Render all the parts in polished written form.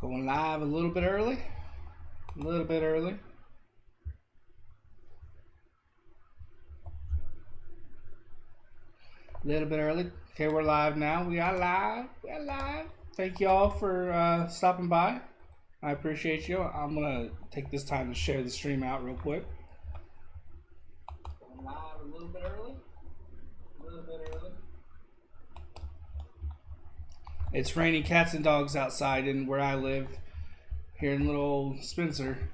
Going live a little bit early. A little bit early. A little bit early. Okay, we're live now. We are live. We are live. Thank y'all for stopping by. I appreciate you. I'm gonna take this time to share the stream out real quick. Going live a little bit early. A little bit early. It's raining cats and dogs outside in where I live, here in little old Spencer.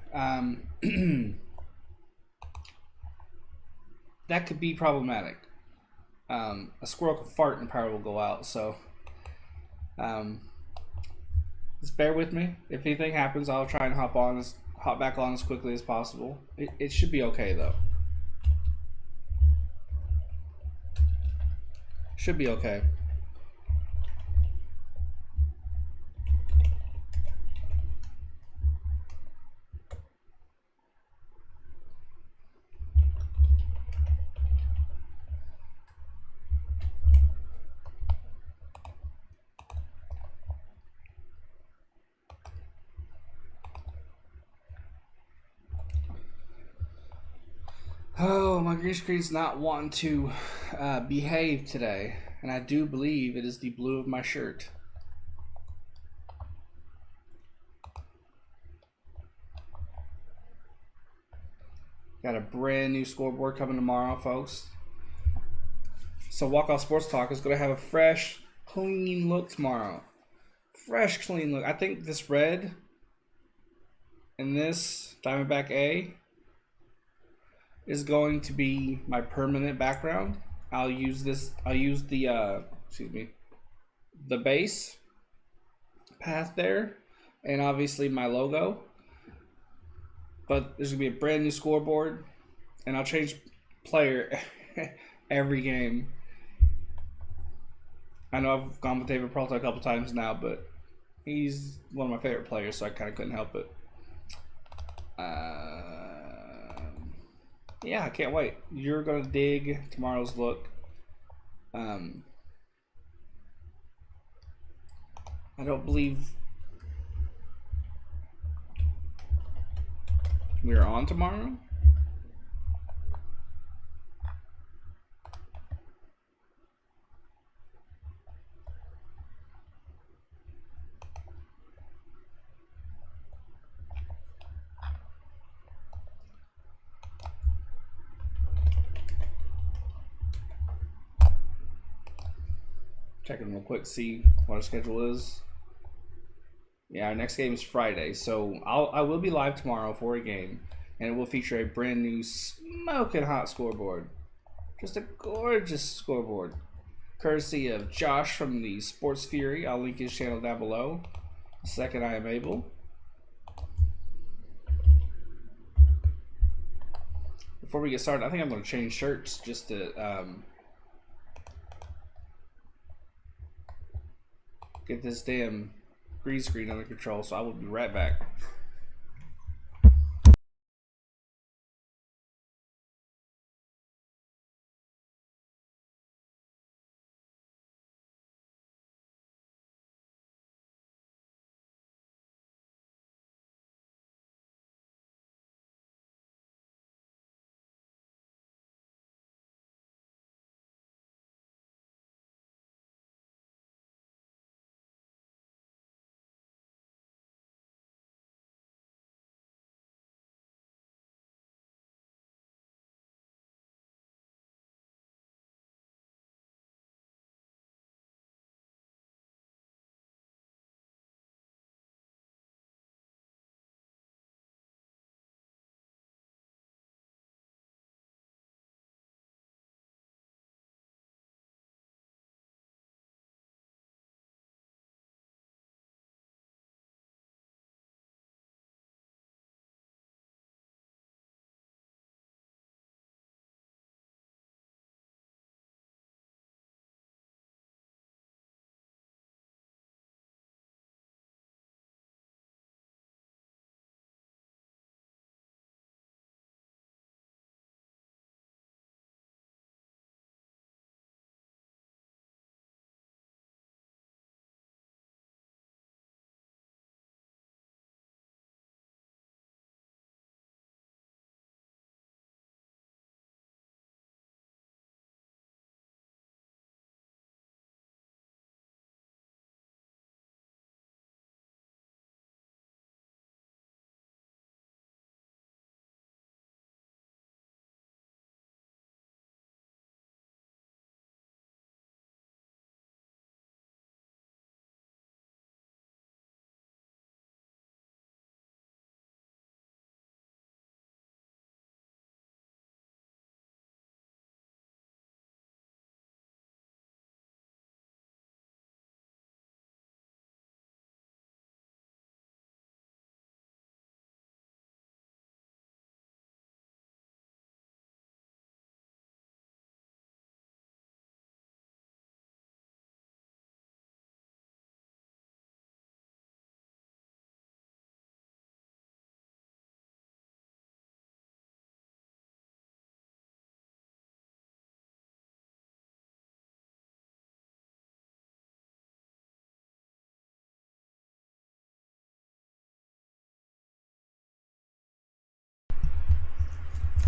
That could be problematic. A squirrel could fart and power will go out. So just bear with me. If anything happens, I'll try and hop back on as quickly as possible. It should be okay though. Should be okay. Oh, my green screen's not wanting to behave today, and I do believe it is the blue of my shirt. Got a brand new scoreboard coming tomorrow, folks. So Walk Off Sports Talk is going to have a fresh, clean look tomorrow. Fresh, clean look. I think this red and this Diamondback A is going to be my permanent background. I'll use the the base path there, and obviously my logo. But there's gonna be a brand new scoreboard, and I'll change player every game. I know I've gone with David Peralta a couple times now, but he's one of my favorite players, so I kind of couldn't help it. Yeah, I can't wait. You're gonna dig tomorrow's look. I don't believe we're on tomorrow. Checking real quick, see what our schedule is. Yeah, our next game is Friday, so I will be live tomorrow for a game, and it will feature a brand new smoking hot scoreboard. Just a gorgeous scoreboard, courtesy of Josh from the Sports Fury. I'll link his channel down below the second I am able. Before we get started, I think I'm going to change shirts just to get this damn green screen under control, so I will be right back.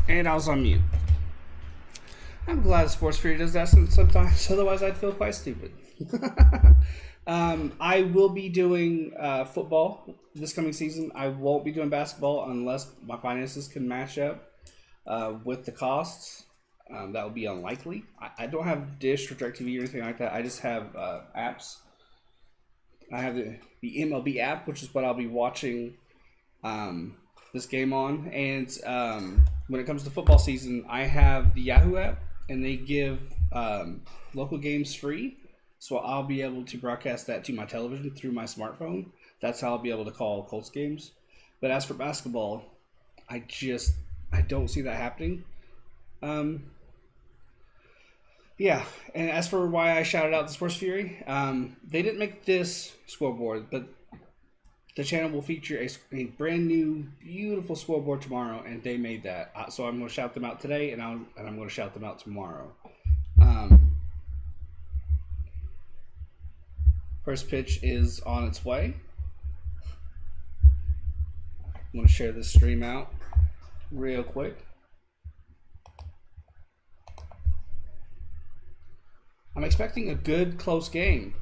And I was on mute. I'm glad Sports Fury does that sometimes, otherwise I'd feel quite stupid. I will be doing football this coming season. I won't be doing basketball unless my finances can match up with the costs. That would be unlikely. I don't have Dish or DirecTV or anything like that. I just have apps. I have the MLB app, which is what I'll be watching this game on. And when it comes to football season, I have the Yahoo app, and they give local games free. So I'll be able to broadcast that to my television through my smartphone. That's how I'll be able to call Colts games. But as for basketball, I don't see that happening. Yeah, and as for why I shouted out the Sports Fury, they didn't make this scoreboard, but the channel will feature a brand new, beautiful scoreboard tomorrow, and they made that. So I'm going to shout them out today, and I'm going to shout them out tomorrow. First pitch is on its way. I'm going to share this stream out real quick. I'm expecting a good, close game.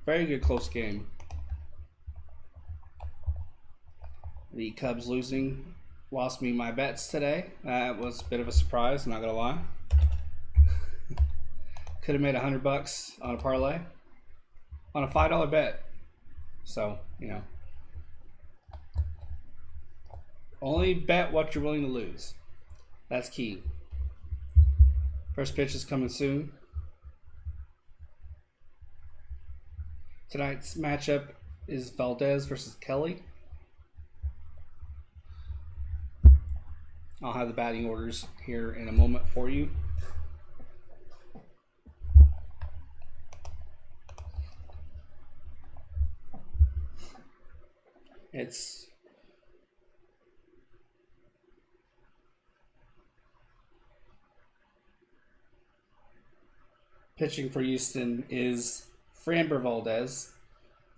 Very good, close game. The Cubs losing lost me my bets today. That was a bit of a surprise, I'm not going to lie. Could have made $100 on a parlay. On a $5 bet. So, you know. Only bet what you're willing to lose. That's key. First pitch is coming soon. Tonight's matchup is Valdez versus Kelly. I'll have the batting orders here in a moment for you. It's pitching for Houston is Framber Valdez.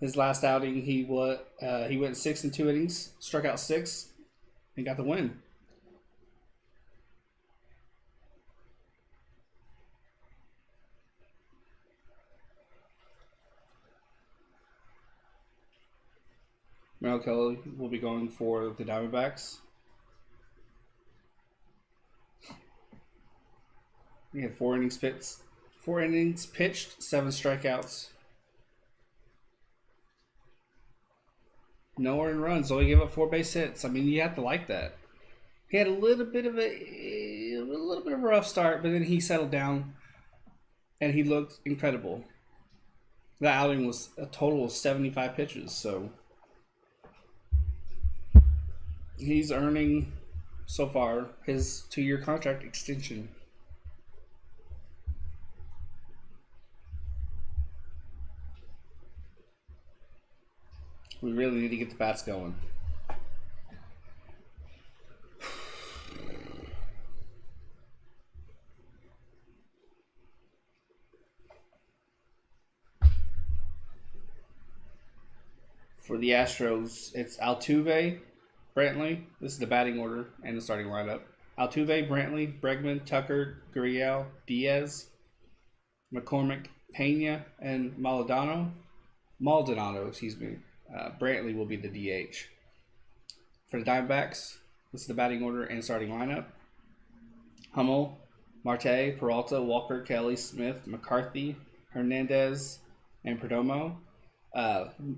His last outing, he went 6 and 2 innings, struck out 6, and got the win. Merrill Kelly will be going for the Diamondbacks. He had 4 innings pitched, 7 strikeouts. No earned runs, only gave up 4 base hits. I mean, you have to like that. He had a little bit of a rough start, but then he settled down, and he looked incredible. That outing was a total of 75 pitches, so he's earning so far his 2-year contract extension. We really need to get the bats going. For the Astros, it's Altuve, Brantley. This is the batting order and the starting lineup. Altuve, Brantley, Bregman, Tucker, Gurriel, Diaz, McCormick, Pena, and Maldonado, excuse me. Brantley will be the DH. For the Diamondbacks, this is the batting order and starting lineup. Hummel, Marte, Peralta, Walker, Kelly, Smith, McCarthy, Hernandez, and Perdomo.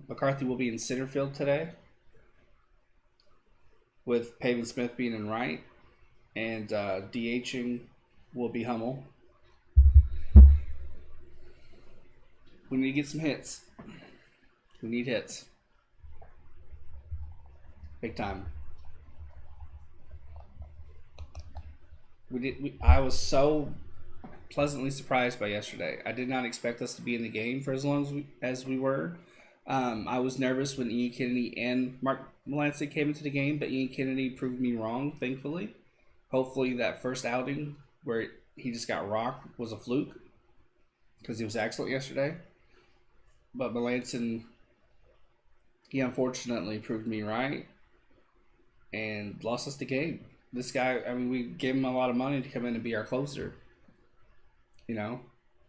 McCarthy will be in center field today, with Pavin Smith being in right, and DHing will be Hummel. We need to get some hits. We need hits. Big time. I was so pleasantly surprised by yesterday. I did not expect us to be in the game for as long as we were. I was nervous when Ian Kennedy and Mark Melancey came into the game, but Ian Kennedy proved me wrong, thankfully. Hopefully that first outing where he just got rocked was a fluke, because he was excellent yesterday. But Melancey, he unfortunately proved me right and lost us the game. this guy, I mean, we gave him a lot of money to come in and be our closer. You know,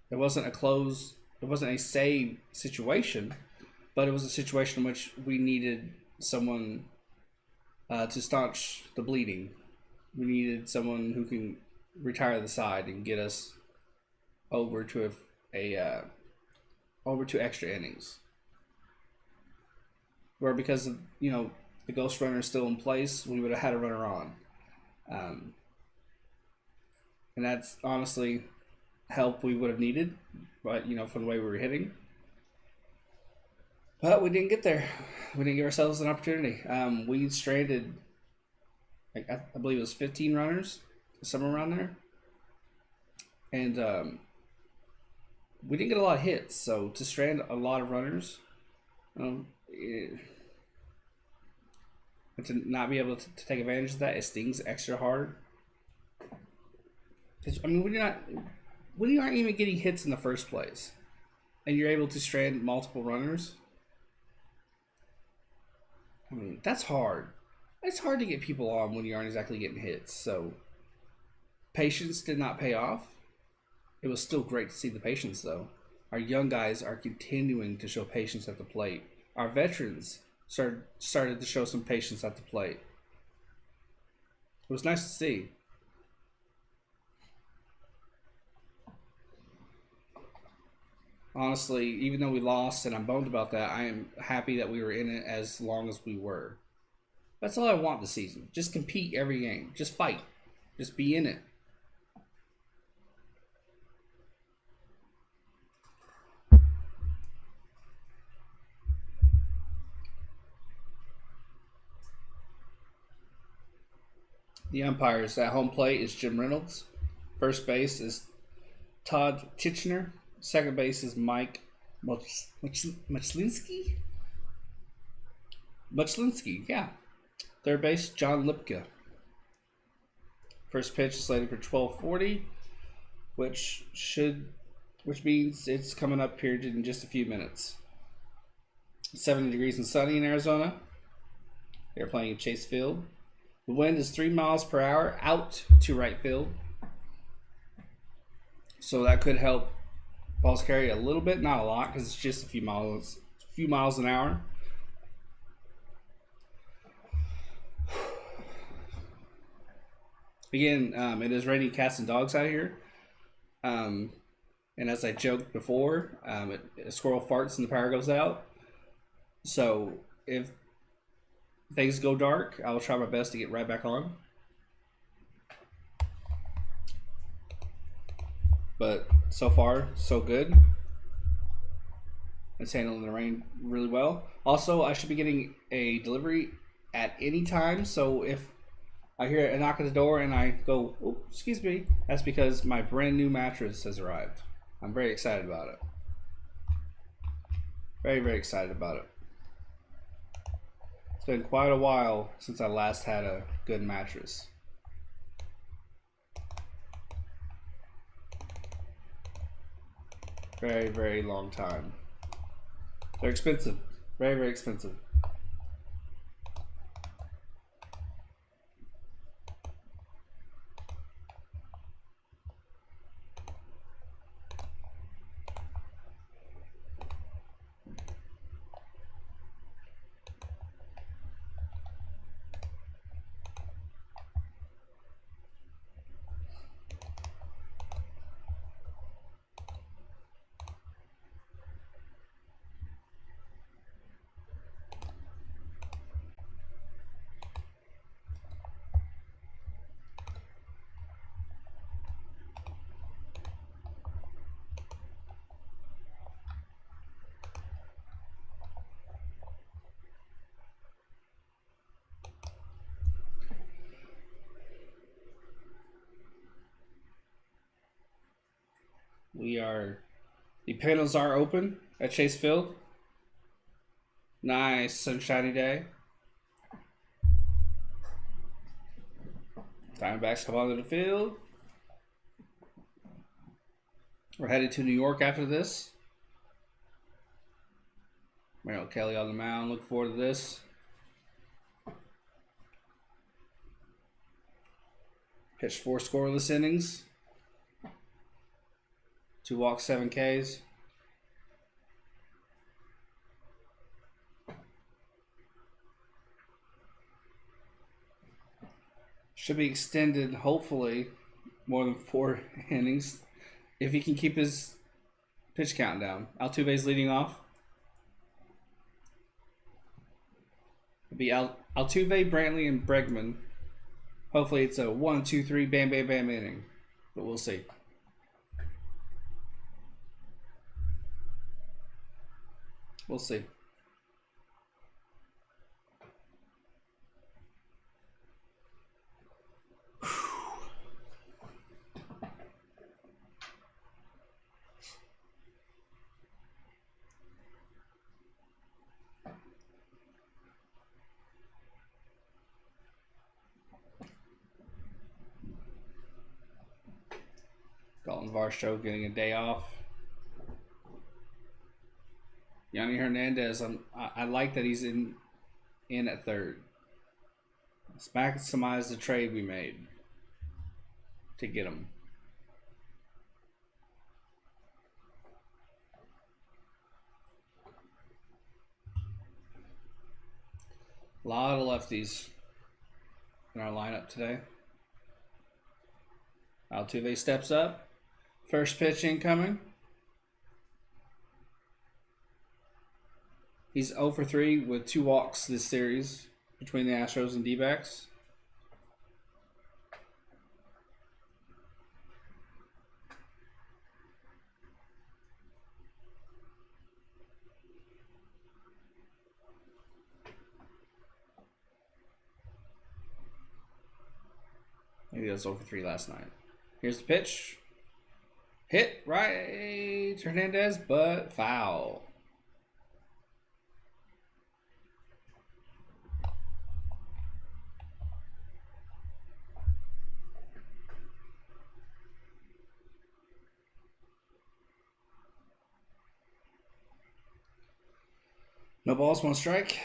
it wasn't a close, it wasn't a save situation, but it was a situation in which we needed someone to staunch the bleeding. We needed someone who can retire the side and get us over to over to extra innings. Where because of, the ghost runner is still in place, we would have had a runner on, and that's honestly help we would have needed, but from the way we were hitting. But we didn't get there. We didn't give ourselves an opportunity. We stranded, I believe it was 15 runners, somewhere around there, and we didn't get a lot of hits. So to strand a lot of runners, and to not be able to take advantage of that, it stings extra hard. Because I mean, when you aren't even getting hits in the first place, and you're able to strand multiple runners, I mean, that's hard. It's hard to get people on when you aren't exactly getting hits. So patience did not pay off. It was still great to see the patience, though. Our young guys are continuing to show patience at the plate. Our veterans started to show some patience at the plate. It was nice to see. Honestly, even though we lost, and I'm bummed about that, I am happy that we were in it as long as we were. That's all I want this season. Just compete every game. Just fight. Just be in it. The umpires at home plate is Jim Reynolds. First base is Todd Titchener. Second base is Mike Muchlinski. Muchlinski, yeah. Third base, John Lipka. First pitch is slated for 12:40, which means it's coming up here in just a few minutes. 70 degrees and sunny in Arizona. They're playing at Chase Field. The wind is 3 miles per hour out to right field, so that could help balls carry a little bit, not a lot, because it's just a few miles an hour. Again, it is raining cats and dogs out here, and as I joked before, a squirrel farts and the power goes out. So if things go dark, I will try my best to get right back on. But so far, so good. It's handling the rain really well. Also, I should be getting a delivery at any time. So if I hear a knock at the door and I go, "Oh, excuse me," that's because my brand new mattress has arrived. I'm very excited about it. Very, very excited about it. It's been quite a while since I last had a good mattress. Very, very long time. They're expensive. Very, very expensive. The panels are open at Chase Field. Nice sunshiny day. Diamondbacks come onto the field. We're headed to New York after this. Merrill Kelly on the mound. Look forward to this. Pitched 4 scoreless innings. 2 walks, 7 Ks. Should be extended, hopefully, more than 4 innings if he can keep his pitch count down. Altuve's leading off. It'll be Altuve, Brantley, and Bregman. Hopefully it's a 1, 2, 3, bam, bam, bam inning. But we'll see. We'll see. Dalton Varsho getting a day off. Yanni Hernandez, I like that he's in at third. Let's maximize the trade we made to get him. A lot of lefties in our lineup today. Altuve steps up. First pitch incoming. He's 0 for 3 with 2 walks this series between the Astros and D-backs. Maybe he was 0 for 3 last night. Here's the pitch. Hit right, Hernandez, but foul. No balls, 1 strike.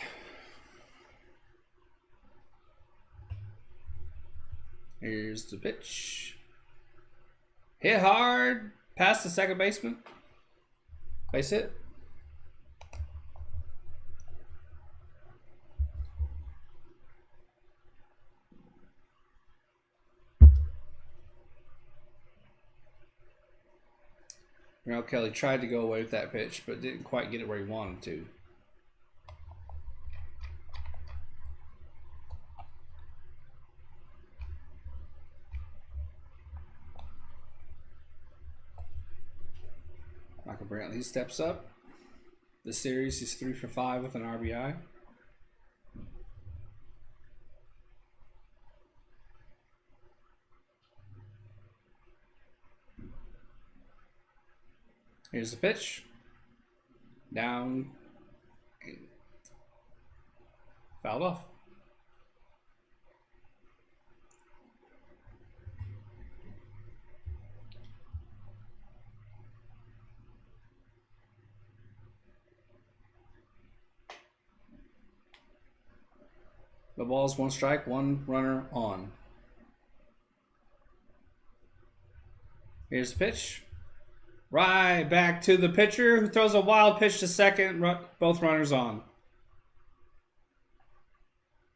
Here's the pitch. Hit hard. Past the second baseman. Base hit. Merrill Kelly tried to go away with that pitch, but didn't quite get it where he wanted to. Michael Brantley steps up. This series, he's 3 for 5 with an RBI. Here's the pitch. Down. Fouled off. The ball's 1 strike, 1 runner on. Here's the pitch. Right back to the pitcher who throws a wild pitch to second. Both runners on.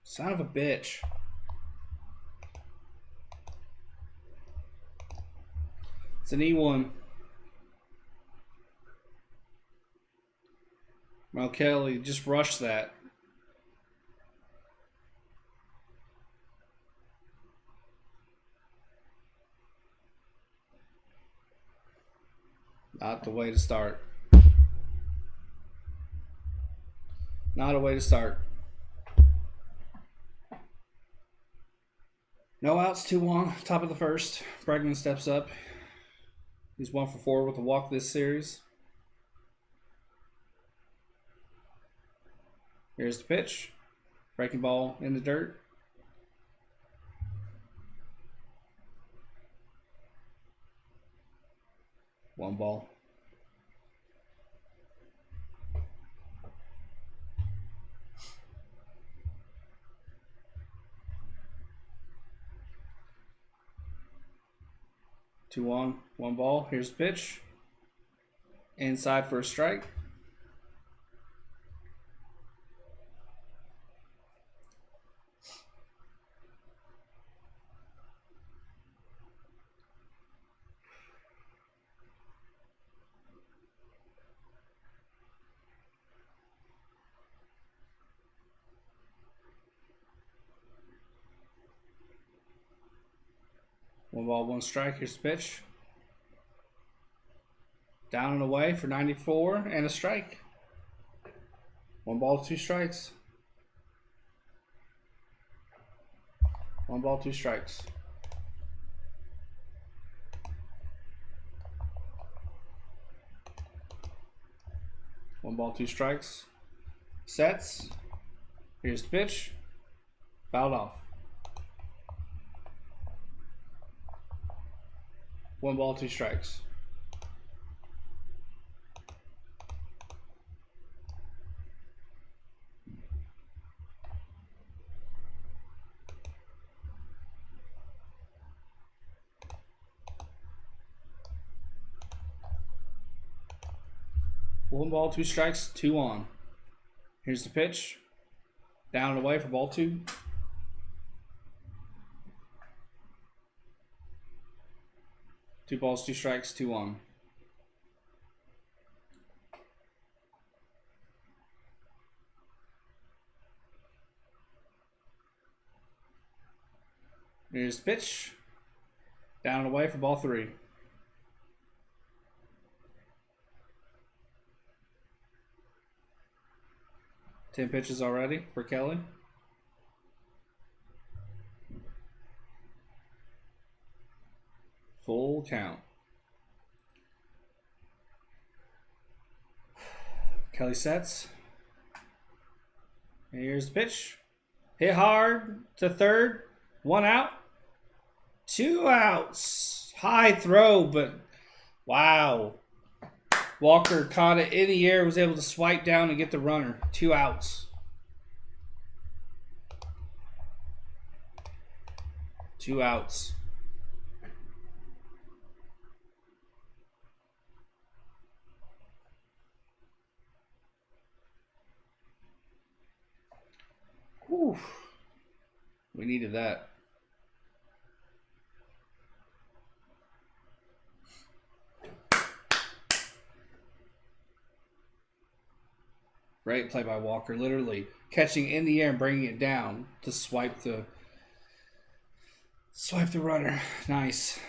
Son of a bitch. It's an E1. Merrill Kelly just rushed that. Not the way to start. Not a way to start. No outs, 2-1, top of the first. Bregman steps up. He's 1 for 4 with a walk this series. Here's the pitch. Breaking ball in the dirt. One ball. Two on, one ball. Here's the pitch. Inside for a strike. One ball, one strike. Here's the pitch. Down and away for 94 and a strike. One ball, two strikes. One ball, two strikes. One ball, two strikes. Sets. Here's the pitch. Fouled off. One ball, two strikes. One ball, two strikes, two on. Here's the pitch. Down and away for ball two. Two balls, two strikes, two on. Here's the pitch. Down and away for ball three. Ten pitches already for Kelly. Full count. Kelly sets. Here's the pitch. Hit hard to third. One out. Two outs. High throw, but wow. Walker caught it in the air, was able to swipe down and get the runner. Two outs. Two outs. Whew. We needed that. Great play by Walker, literally catching in the air and bringing it down to swipe the runner. Nice.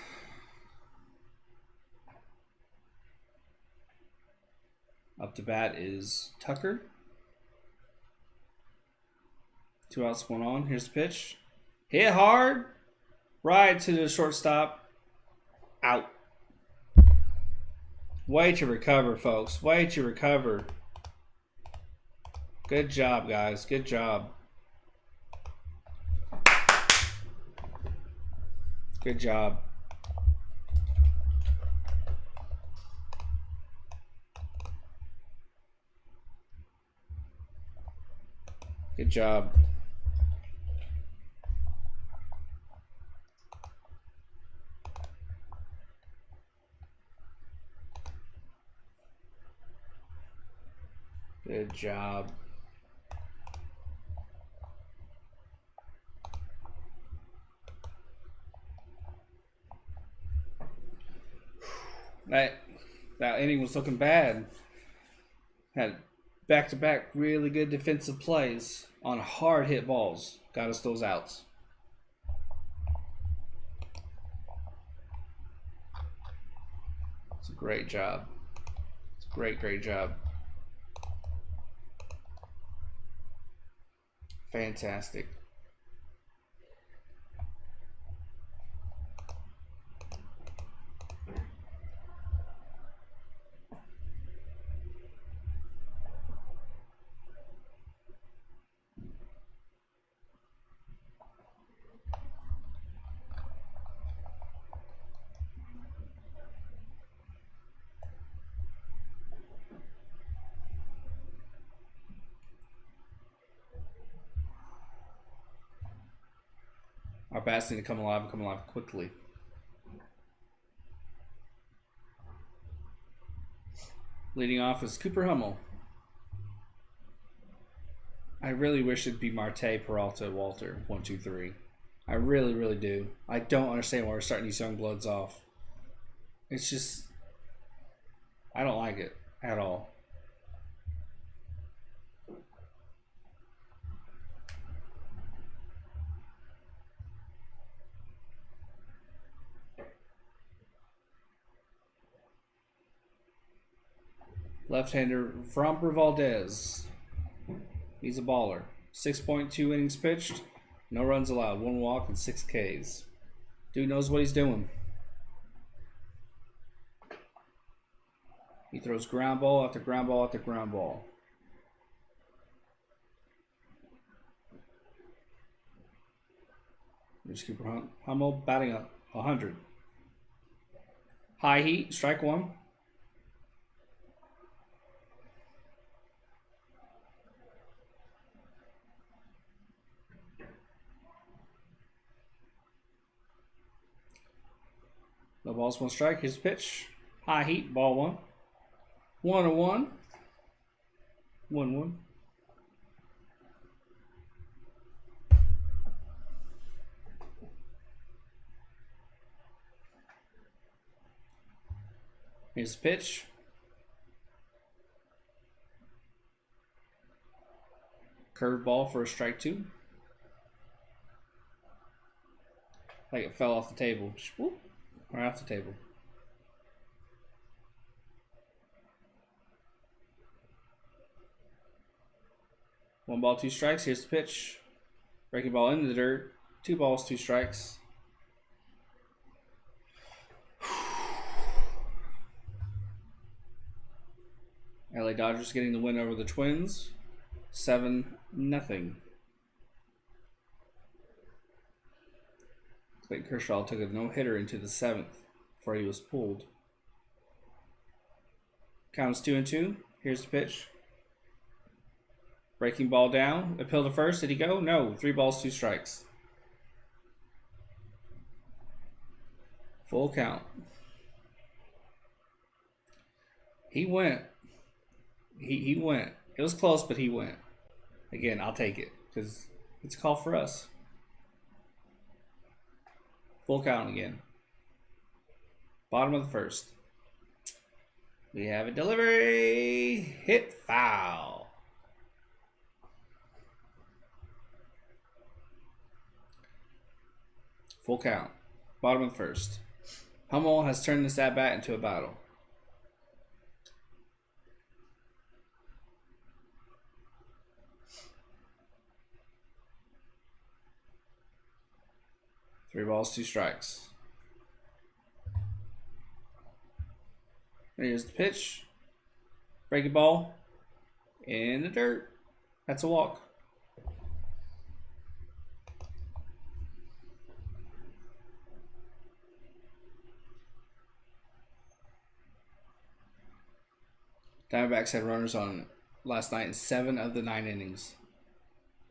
Up to bat is Tucker. Two outs, one on. Here's the pitch. Hit hard. Right to the shortstop. Out. Way to recover, folks. Way to recover. Good job, guys. Good job. Good job. Good job. Good job. That inning was looking bad. Had back-to-back really good defensive plays on hard hit balls. Got us those outs. It's a great job. It's a great job. Fantastic. Our bats need to come alive and come alive quickly. Leading off is Cooper Hummel. I really wish it'd be Marte, Peralta, Walter. 1, 2, 3. I really, really do. I don't understand why we're starting these young bloods off. It's just, I don't like it at all. Left-hander Framber Valdez. He's a baller. 6.2 innings pitched, no runs allowed, 1 walk and 6 Ks. Dude knows what he's doing. He throws ground ball after ground ball after ground ball. Here's Cooper Hummel batting up 100. High heat, strike 1. No balls, 1 strike. Here's the pitch. High heat, ball 1. 1-1. 1-1. Here's the pitch. Curved ball for a strike 2. Like it fell off the table. Just whoop, right off the table. One ball, 2 strikes. Here's the pitch. Breaking ball into the dirt. 2 balls, 2 strikes. LA Dodgers getting the win over the Twins. 7-0. Clayton Kershaw took a no-hitter into the 7th before he was pulled. Count is 2-2. Here's the pitch. Breaking ball down. Appeal to first. Did he go? No. 3 balls, 2 strikes. Full count. He went. He went. It was close, but he went. Again, I'll take it because it's a call for us. Full count again. Bottom of the 1st. We have a delivery. Hit foul. Full count. Bottom of the 1st. Hummel has turned this at-bat into a battle. Three balls, 2 strikes. Here's the pitch. Breaking ball. In the dirt. That's a walk. Diamondbacks had runners on last night in 7 of the 9 innings.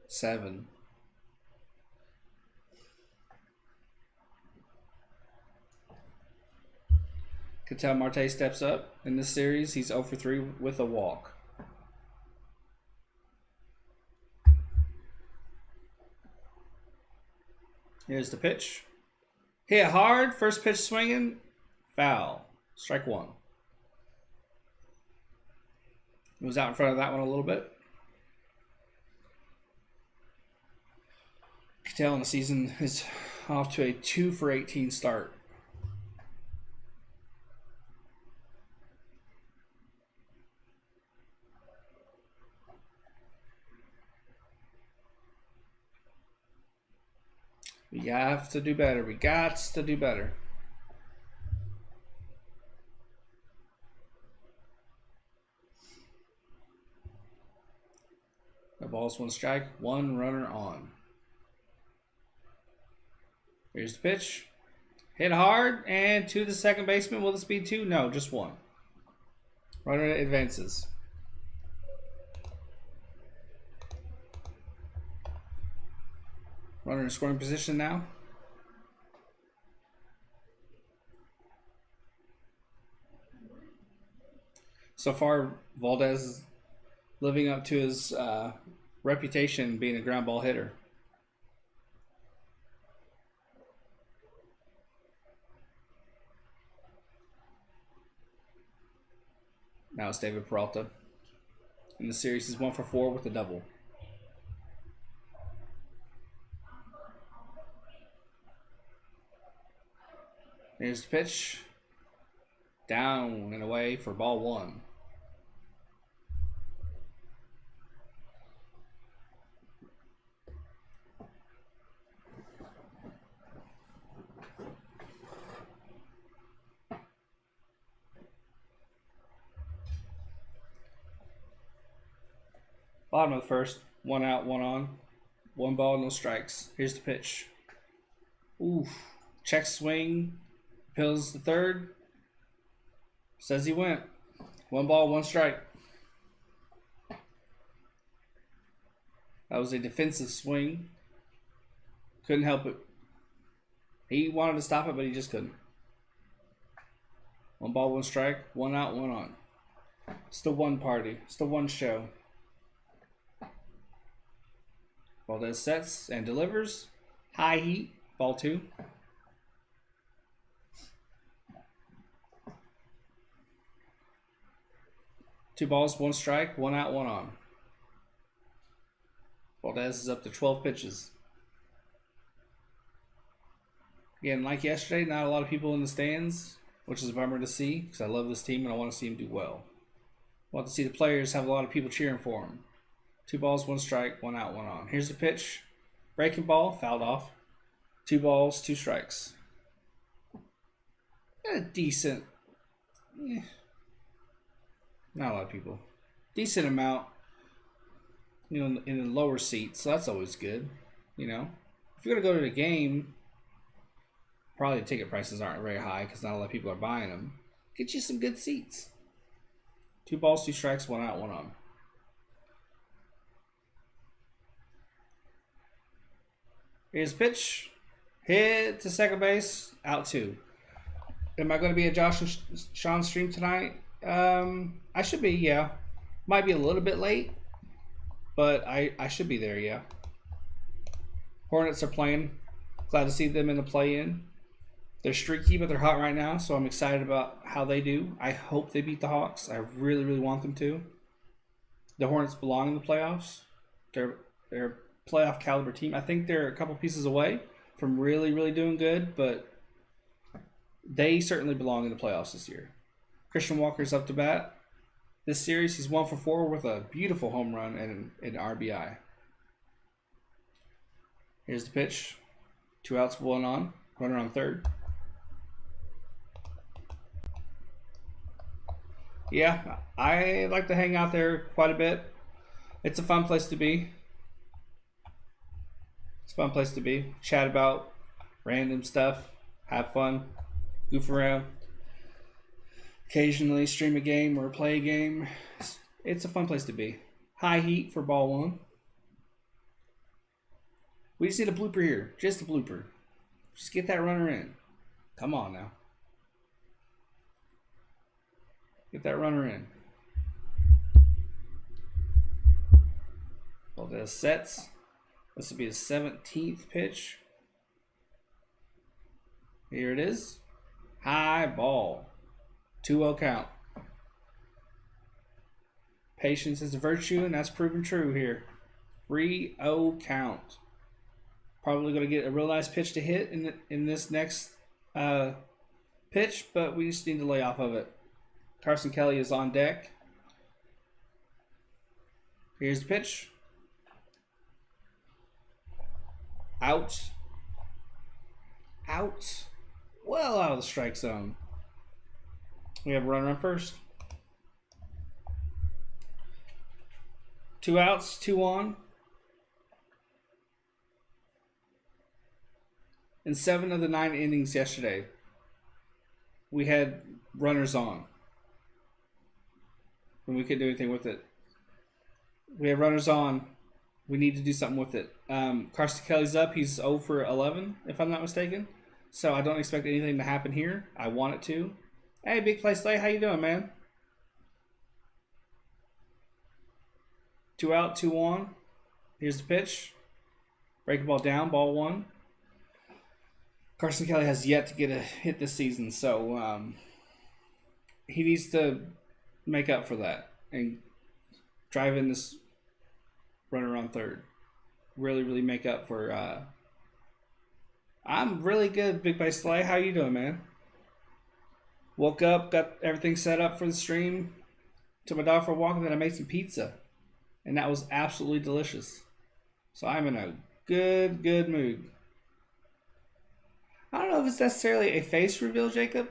7. Ketel Marte steps up in this series. He's 0 for 3 with a walk. Here's the pitch. Hit hard. First pitch swinging. Foul. Strike 1. He was out in front of that one a little bit. Ketel in the season is off to a 2 for 18 start. We have to do better. We got to do better. The ball's 1 strike, 1 runner on. Here's the pitch. Hit hard and to the second baseman. Will this be 2? No, just 1. Runner advances. Runner in scoring position now. So far, Valdez is living up to his reputation being a ground ball hitter. Now it's David Peralta. In the series, he's 1 for 4 with a double. Here's the pitch. Down and away for ball 1. Bottom of the first, 1 out, 1 on. 1 ball, no strikes. Here's the pitch. Oof. Check swing. Appeals the third. Says he went. 1 ball, 1 strike. That was a defensive swing. Couldn't help it. He wanted to stop it, but he just couldn't. 1 ball, 1 strike. 1 out, 1 on. It's the one party. It's the one show. Valdez sets and delivers. High heat. Ball 2. Two balls, 1 strike, 1 out, 1 on. Valdez is up to 12 pitches. Again, like yesterday, not a lot of people in the stands, which is a bummer to see because I love this team and I want to see them do well. I want to see the players have a lot of people cheering for them. 2 balls, 1 strike, 1 out, 1 on. Here's the pitch. Breaking ball, fouled off. 2 balls, 2 strikes. A decent. Not a lot of people. Decent amount. You know, in the lower seats, so that's always good. You know, if you're gonna go to the game, probably the ticket prices aren't very high because not a lot of people are buying them. Get you some good seats. 2 balls, 2 strikes, 1 out, 1 on. Here's pitch. Hit to second base. Out 2. Am I going to be at Josh and Sean's stream tonight? I should be, yeah. Might be a little bit late, but I should be there, yeah. Hornets are playing. Glad to see them in the play-in. They're streaky, but they're hot right now, so I'm excited about how they do. I hope they beat the Hawks. I really, really want them to. The Hornets belong in the playoffs. They're a playoff caliber team. I think they're a couple pieces away from really, really doing good, but they certainly belong in the playoffs this year. Christian Walker's up to bat. This series, he's 1 for 4 with a beautiful home run and an RBI. Here's the pitch. 2 outs, 1 on. Runner on third. Yeah, I like to hang out there quite a bit. It's a fun place to be. It's a fun place to be. Chat about random stuff. Have fun. Goof around. Occasionally stream a game or play a game. It's a fun place to be. High heat for ball 1. We just need a blooper here. Just a blooper. Just get that runner in. Come on now. Get that runner in. Valdez sets. This will be his 17th pitch. Here it is. High ball. 2-0 count. Patience is a virtue, and that's proven true here. 3-0 count. Probably going to get a real nice pitch to hit in this next pitch, but we just need to lay off of it. Carson Kelly is on deck. Here's the pitch. Out. Out. Well out of the strike zone. We have a runner on first. 2 outs, 2 on. In 7 of the 9 innings yesterday, we had runners on. And we couldn't do anything with it. We have runners on. We need to do something with it. Carson Kelly's up. He's 0 for 11, if I'm not mistaken. So I don't expect anything to happen here. I want it to. Hey, Big Play Slay, how you doing, man? 2 out, 2 on. Here's the pitch. Breaking ball down, ball 1. Carson Kelly has yet to get a hit this season, so he needs to make up for that and drive in this runner on third. Really, really make up for. I'm really good, Big Bay Slay. How you doing, man? Woke up, got everything set up for the stream. Took my dog for a walk, and then I made some pizza, and that was absolutely delicious. So I'm in a good mood. I don't know if it's necessarily a face reveal, Jacob.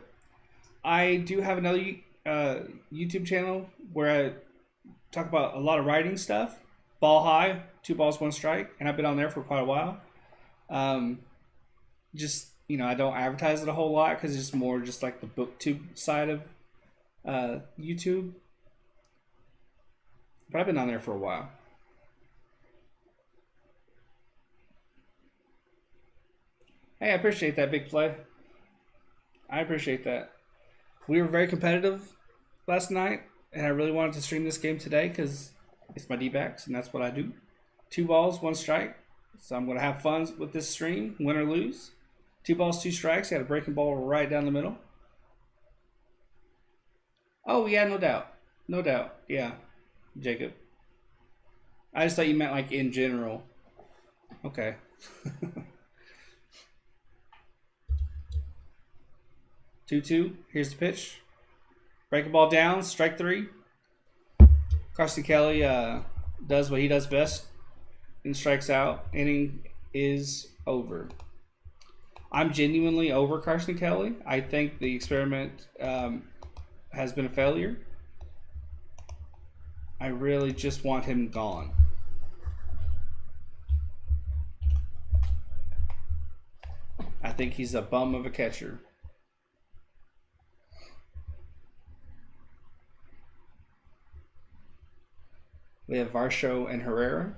I do have another YouTube channel where I talk about a lot of writing stuff. Ball high, 2 balls, 1 strike, and I've been on there for quite a while. Just, I don't advertise it a whole lot because it's more just like the booktube side of YouTube. But I've been on there for a while. Hey, I appreciate that, Big Play. I appreciate that. We were very competitive last night, and I really wanted to stream this game today because it's my D-backs, and that's what I do. 2 balls, 1 strike. So I'm going to have fun with this stream, win or lose. 2 balls, 2 strikes. Got a breaking ball right down the middle. Oh, yeah, no doubt. No doubt. Yeah, Jacob. I just thought you meant like in general. Okay. 2-2. Here's the pitch. Breaking ball down. Strike 3. Carson Kelly does what he does best and strikes out. Inning is over. I'm genuinely over Carson Kelly. I think the experiment has been a failure. I really just want him gone. I think he's a bum of a catcher. We have Varsho and Herrera.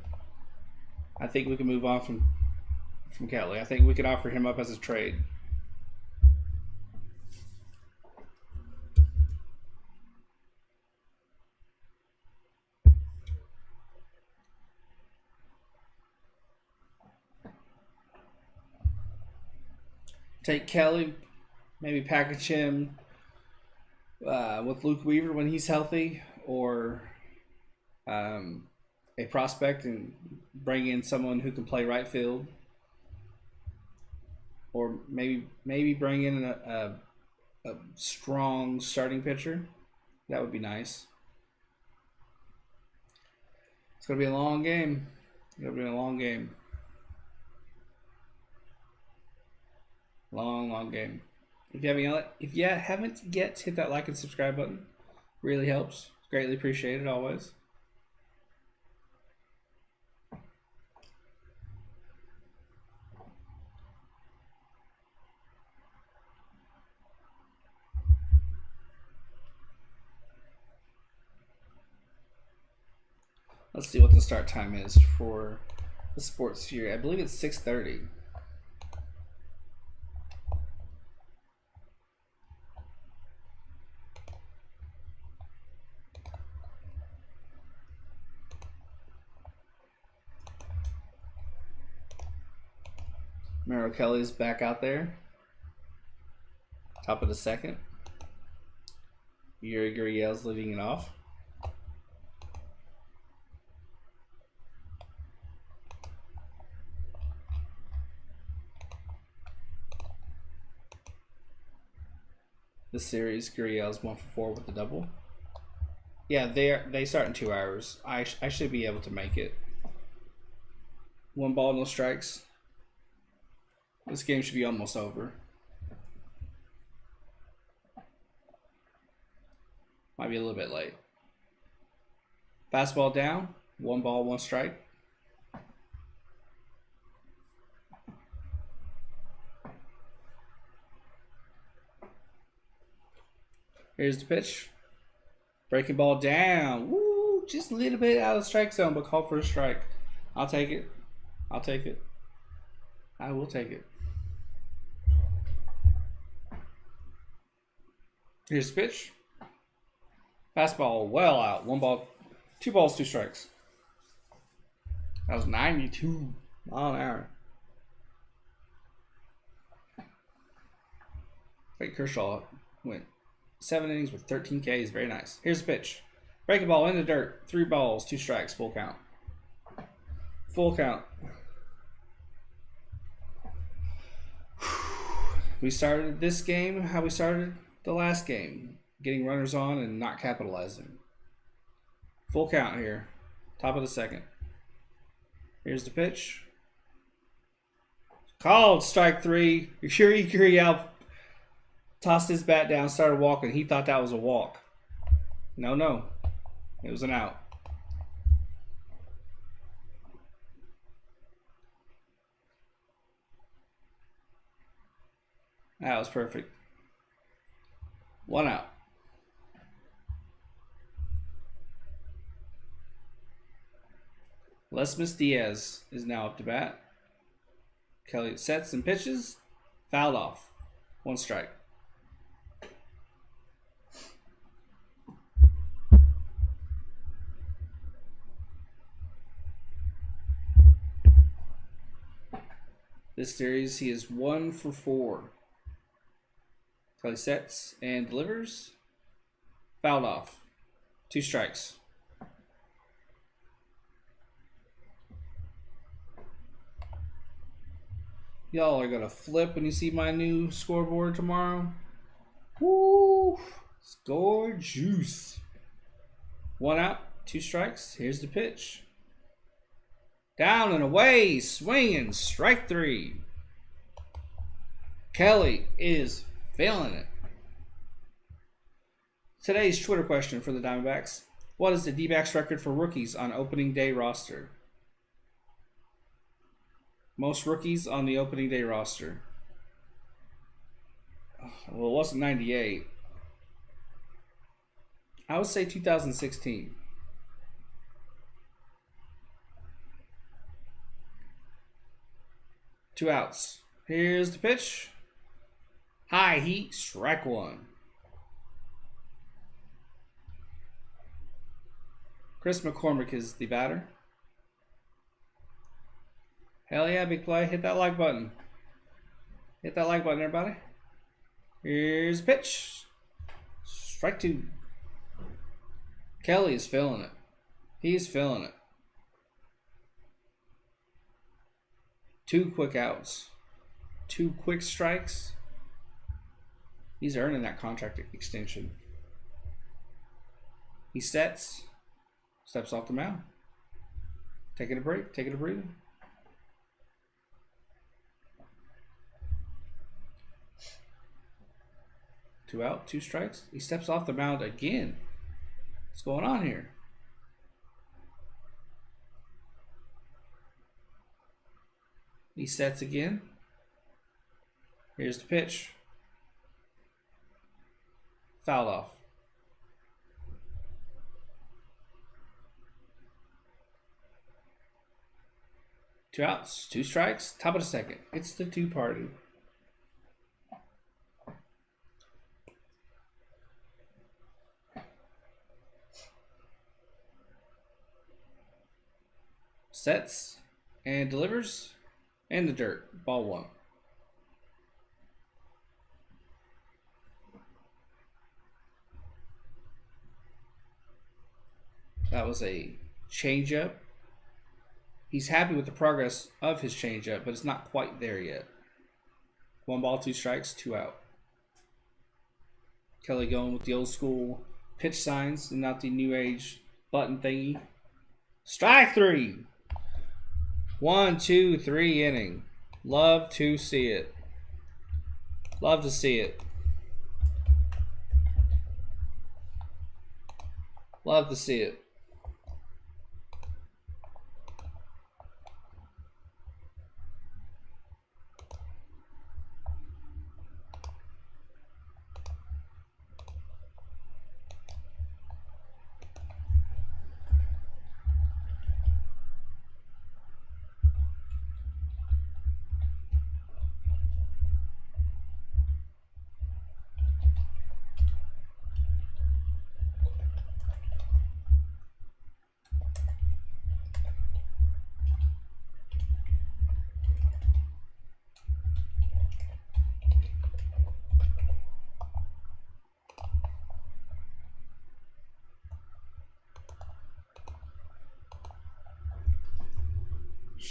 I think we can move on from Kelly. I think we could offer him up as a trade. Take Kelly, maybe package him with Luke Weaver when he's healthy, or a prospect and bring in someone who can play right field, or maybe bring in a strong starting pitcher. That would be nice. It's gonna be a long game. It'll be a long game. Long game. If you haven't yet hit that like and subscribe button, really helps. Greatly appreciated always. Let's see what the start time is for the sports here. I believe it's 6:30. Merrill Kelly's back out there. Top of the second. Yuri Gurriel's leading it off. This series, Gurriel's 1 for 4 with the double. Yeah, they start in 2 hours. I should be able to make it. 1 ball, no strikes. This game should be almost over. Might be a little bit late. Fastball down. 1 ball, 1 strike. Here's the pitch. Breaking ball down. Woo! Just a little bit out of the strike zone, but call for a strike. I'll take it. I'll take it. I will take it. Here's the pitch. Fastball well out. 1 ball, 2 balls, 2 strikes. That was 92 mile an hour. Clayton Kershaw went 7 innings with 13 Ks. Very nice. Here's the pitch. Breaking ball in the dirt. 3 balls, 2 strikes. Full count. Full count. We started this game how we started the last game. Getting runners on and not capitalizing. Full count here. Top of the second. Here's the pitch. Called strike 3. Yuri Gurriel tossed his bat down, started walking. He thought that was a walk. No. It was an out. That was perfect. 1 out. Lesmus Diaz is now up to bat. Kelly sets and pitches. Fouled off. 1 strike. This series, he is 1 for 4. Kelly sets and delivers. Fouled off. 2 strikes. Y'all are going to flip when you see my new scoreboard tomorrow. Woo! Score juice. 1 out, 2 strikes. Here's the pitch. Down and away, swinging, strike 3. Kelly is feeling it. Today's Twitter question for the Diamondbacks. What is the D-backs record for rookies on opening day roster? Most rookies on the opening day roster. Well, it wasn't 98. I would say 2016. Two outs. Here's the pitch. High heat, strike 1. Chris McCormick is the batter. Hell yeah, big play. Hit that like button. Hit that like button, everybody. Here's the pitch. Strike 2. Kelly is feeling it. He's feeling it. 2 quick outs. 2 quick strikes. He's earning that contract extension. He sets. Steps off the mound. Taking a break. Taking a breather. Two out, 2 strikes. He steps off the mound again. What's going on here? He sets again. Here's the pitch. Fouled off. Two outs, 2 strikes. Top of the second. It's the 2 party. Sets and delivers in the dirt. Ball 1. That was a changeup. He's happy with the progress of his changeup, but it's not quite there yet. 1 ball, 2 strikes, 2 out. Kelly going with the old school pitch signs and not the new age button thingy. Strike 3. 1, 2, 3 inning. Love to see it. Love to see it. Love to see it.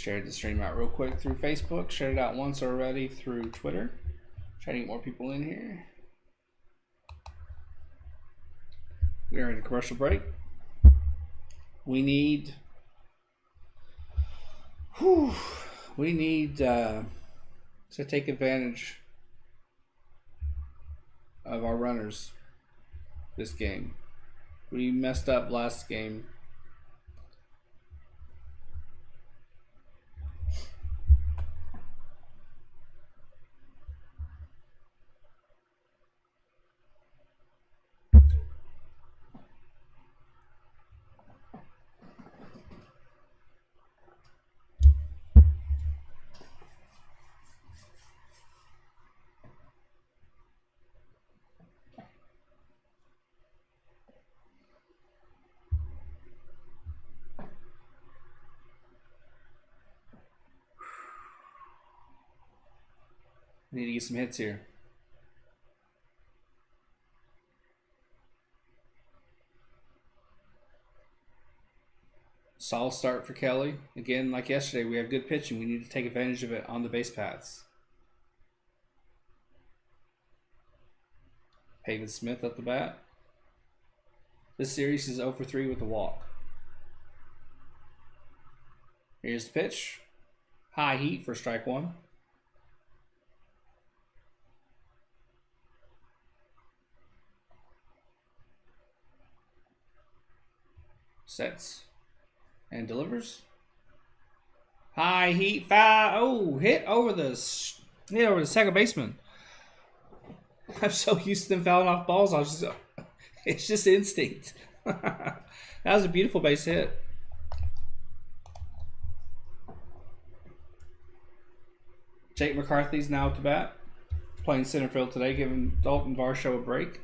Shared the stream out real quick through Facebook. Shared it out once already through Twitter. Trying to get more people in here. We are in a commercial break. We need to take advantage of our runners this game. We messed up last game. Need to get some hits here. Solid start for Kelly. Again, like yesterday, we have good pitching. We need to take advantage of it on the base paths. Pavin Smith at the bat. This series is 0 for 3 with a walk. Here's the pitch. High heat for strike one. Sets and delivers. High heat foul. Oh, hit over the second baseman. I'm so used to them fouling off balls. It's just instinct. That was a beautiful base hit. Jake McCarthy's now at the bat, playing center field today, giving Dalton Varsho a break.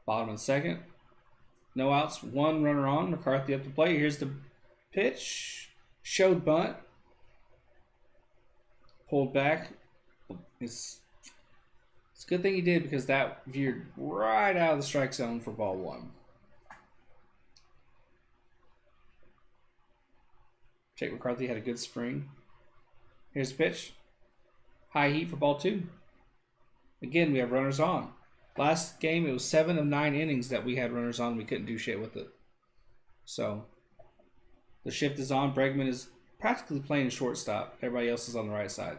Bottom and second. No outs, one runner on. McCarthy up to play. Here's the pitch. Showed bunt. Pulled back. It's a good thing he did because that veered right out of the strike zone for ball one. Jake McCarthy had a good spring. Here's the pitch. High heat for ball two. Again, we have runners on. Last game, it was 7 of 9 innings that we had runners on. We couldn't do shit with it. So, the shift is on. Bregman is practically playing shortstop. Everybody else is on the right side.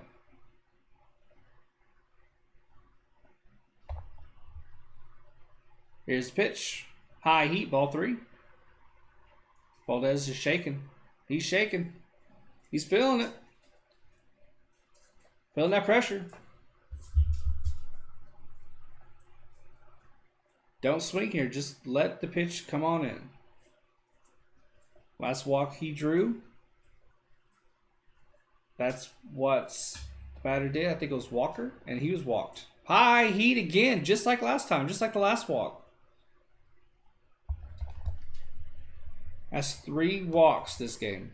Here's the pitch. High heat, ball three. Valdez is shaking. He's shaking. He's feeling it. Feeling that pressure. Don't swing here. Just let the pitch come on in. Last walk he drew. That's what the batter did. I think it was Walker, and he was walked. High heat again, just like last time, just like the last walk. That's 3 walks this game.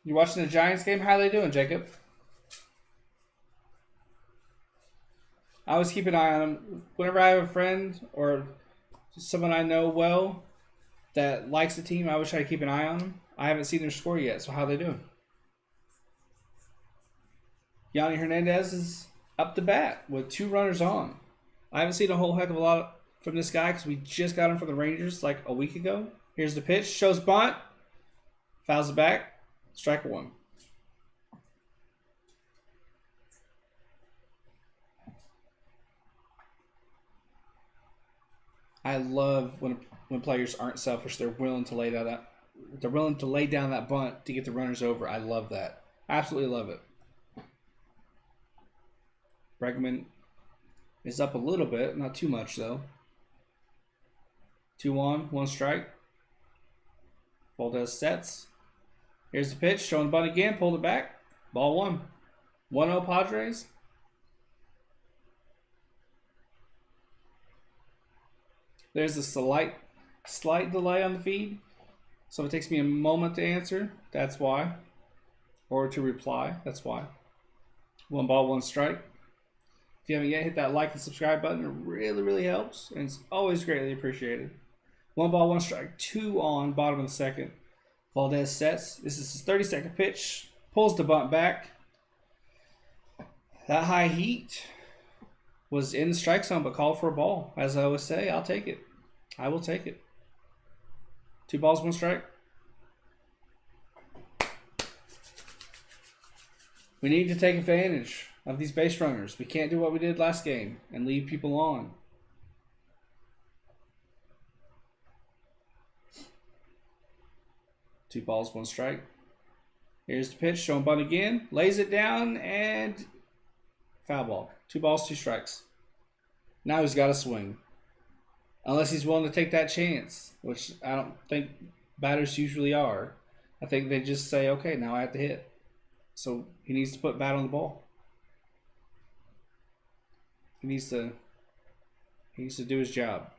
You watching the Giants game? How are they doing, Jacob? I always keep an eye on them. Whenever I have a friend or someone I know well that likes the team, I always try to keep an eye on them. I haven't seen their score yet, so how are they doing? Yanni Hernandez is up to bat with 2 runners on. I haven't seen a whole heck of a lot from this guy because we just got him from the Rangers like a week ago. Here's the pitch. Shows bunt. Fouls it back. Strike one. I love when players aren't selfish. They're willing to lay down that bunt to get the runners over. I love that. Absolutely love it. Bregman is up a little bit, not too much though. 2 on, 1 strike. Valdez sets. Here's the pitch, showing the bunt again, pulled it back. Ball 1. 1-0 Padres. There's a slight delay on the feed. So if it takes me a moment to answer, that's why. Or to reply, that's why. 1 ball, 1 strike. If you haven't yet, hit that like and subscribe button. It really, really helps, and it's always greatly appreciated. 1 ball, 1 strike, 2 on, bottom of the second. Valdez sets. This is his 32nd pitch. Pulls the bunt back. That high heat was in the strike zone, but called for a ball. As I always say, I'll take it. I will take it. 2 balls, 1 strike. We need to take advantage of these base runners. We can't do what we did last game and leave people on. Two balls, 1 strike. Here's the pitch, showing bunt again. Lays it down and foul ball. 2 balls, 2 strikes. Now he's got to swing. Unless he's willing to take that chance, which I don't think batters usually are. I think they just say, okay, now I have to hit. So he needs to put bat on the ball. He needs to do his job.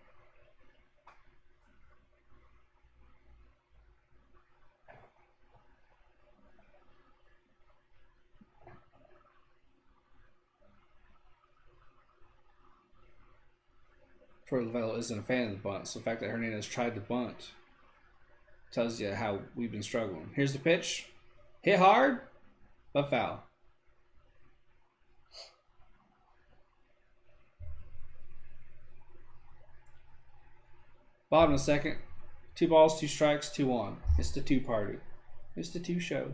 Troy Lavello isn't a fan of the bunt, so the fact that Hernandez tried the bunt tells you how we've been struggling. Here's the pitch. Hit hard, but foul. Bottom of the second. 2 balls, 2 strikes, 2 on. It's the 2 party. It's the 2 show.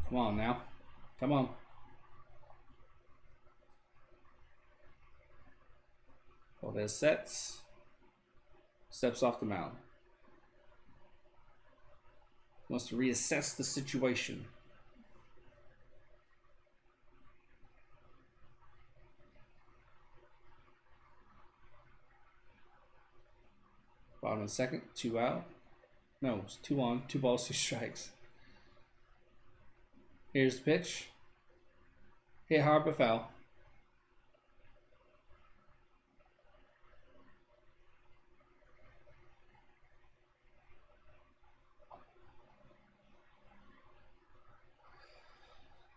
Come on now. Come on. Valdez sets. Steps off the mound. Wants to reassess the situation. Bottom of the second, 2 out. No, it's 2 on, 2 balls, 2 strikes. Here's the pitch. Hit hard but foul.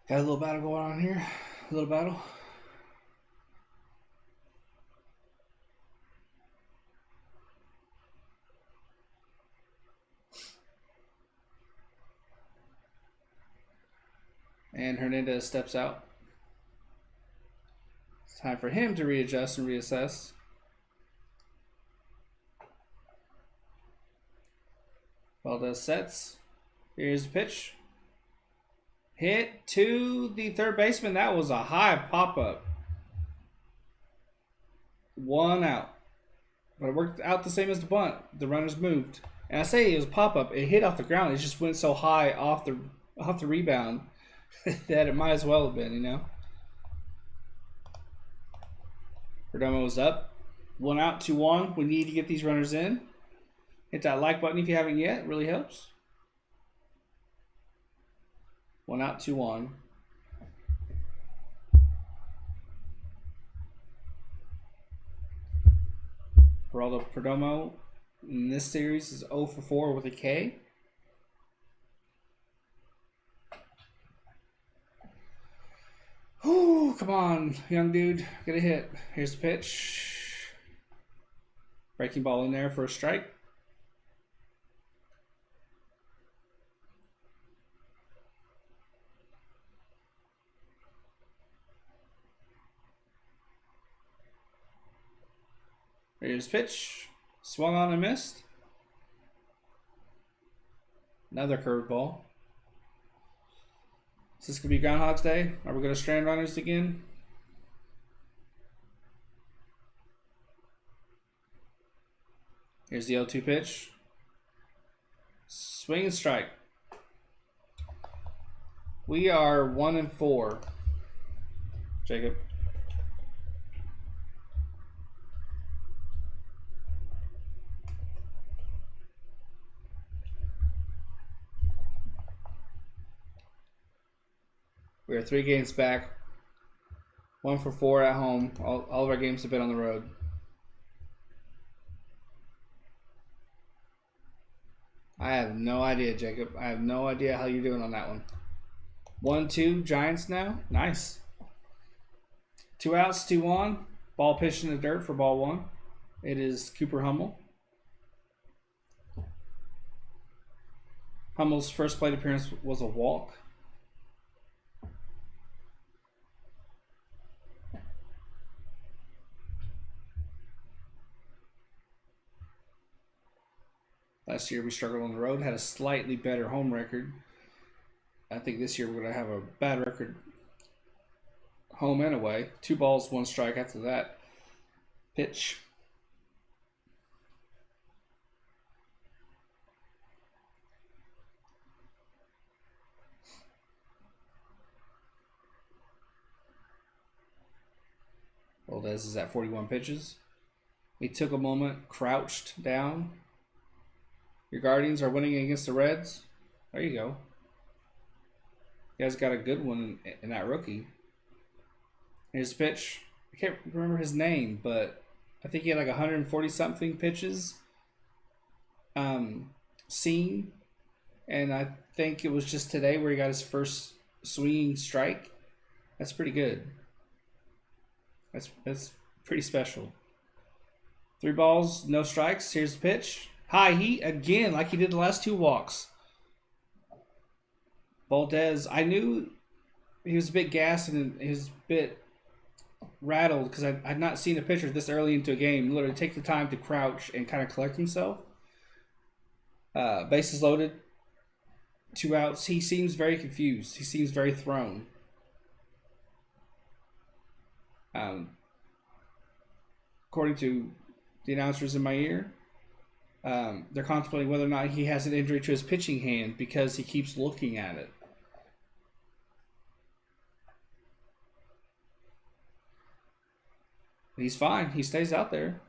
Got a little battle going on here. A little battle. And Hernandez steps out. It's time for him to readjust and reassess. Valdez sets. Here's the pitch. Hit to the third baseman. That was a high pop-up. 1 out. But it worked out the same as the bunt. The runners moved. And I say it was pop-up. It hit off the ground. It just went so high off the rebound that it might as well have been, you know. Perdomo was up. 1 out, 2 on. We need to get these runners in. Hit that like button if you haven't yet. It really helps. 1 out, 2 on. Geraldo Perdomo in this series is 0 for 4 with a K. Ooh, come on, young dude. Get a hit. Here's the pitch. Breaking ball in there for a strike. Here's pitch. Swung on and missed. Another curveball. Is this going to be Groundhog's Day? Are we going to strand runners again? Here's the 0-2 pitch. Swing and strike. We are 1 and 4. Jacob. We are 3 games back 1 for 4 at home. All of our games have been on the road. I have no idea, Jacob. I have no idea how you're doing on that one. 1-2 Giants now. Nice. 2 outs, 2 on. Ball pitched in the dirt for ball 1. It is Cooper Hummel. Hummel's first plate appearance was a walk. Last year we struggled on the road, had a slightly better home record. I think this year we're going to have a bad record home and away. 2 balls, 1 strike after that. Pitch. Valdez is at 41 pitches. He took a moment, crouched down. Your Guardians are winning against the Reds. There you go. You guys got a good one in that rookie. Here's the pitch. I can't remember his name, but I think he had like 140-something pitches seen. And I think it was just today where he got his first swinging strike. That's pretty good. That's pretty special. 3 balls, no strikes. Here's the pitch. High heat again, like he did the last 2 walks. Valdez, I knew he was a bit gassed and he was a bit rattled because I'd not seen a pitcher this early into a game literally take the time to crouch and kind of collect himself. Bases loaded, 2 outs. He seems very confused. He seems very thrown. According to the announcers in my ear, they're contemplating whether or not he has an injury to his pitching hand because he keeps looking at it. He's fine. He stays out there.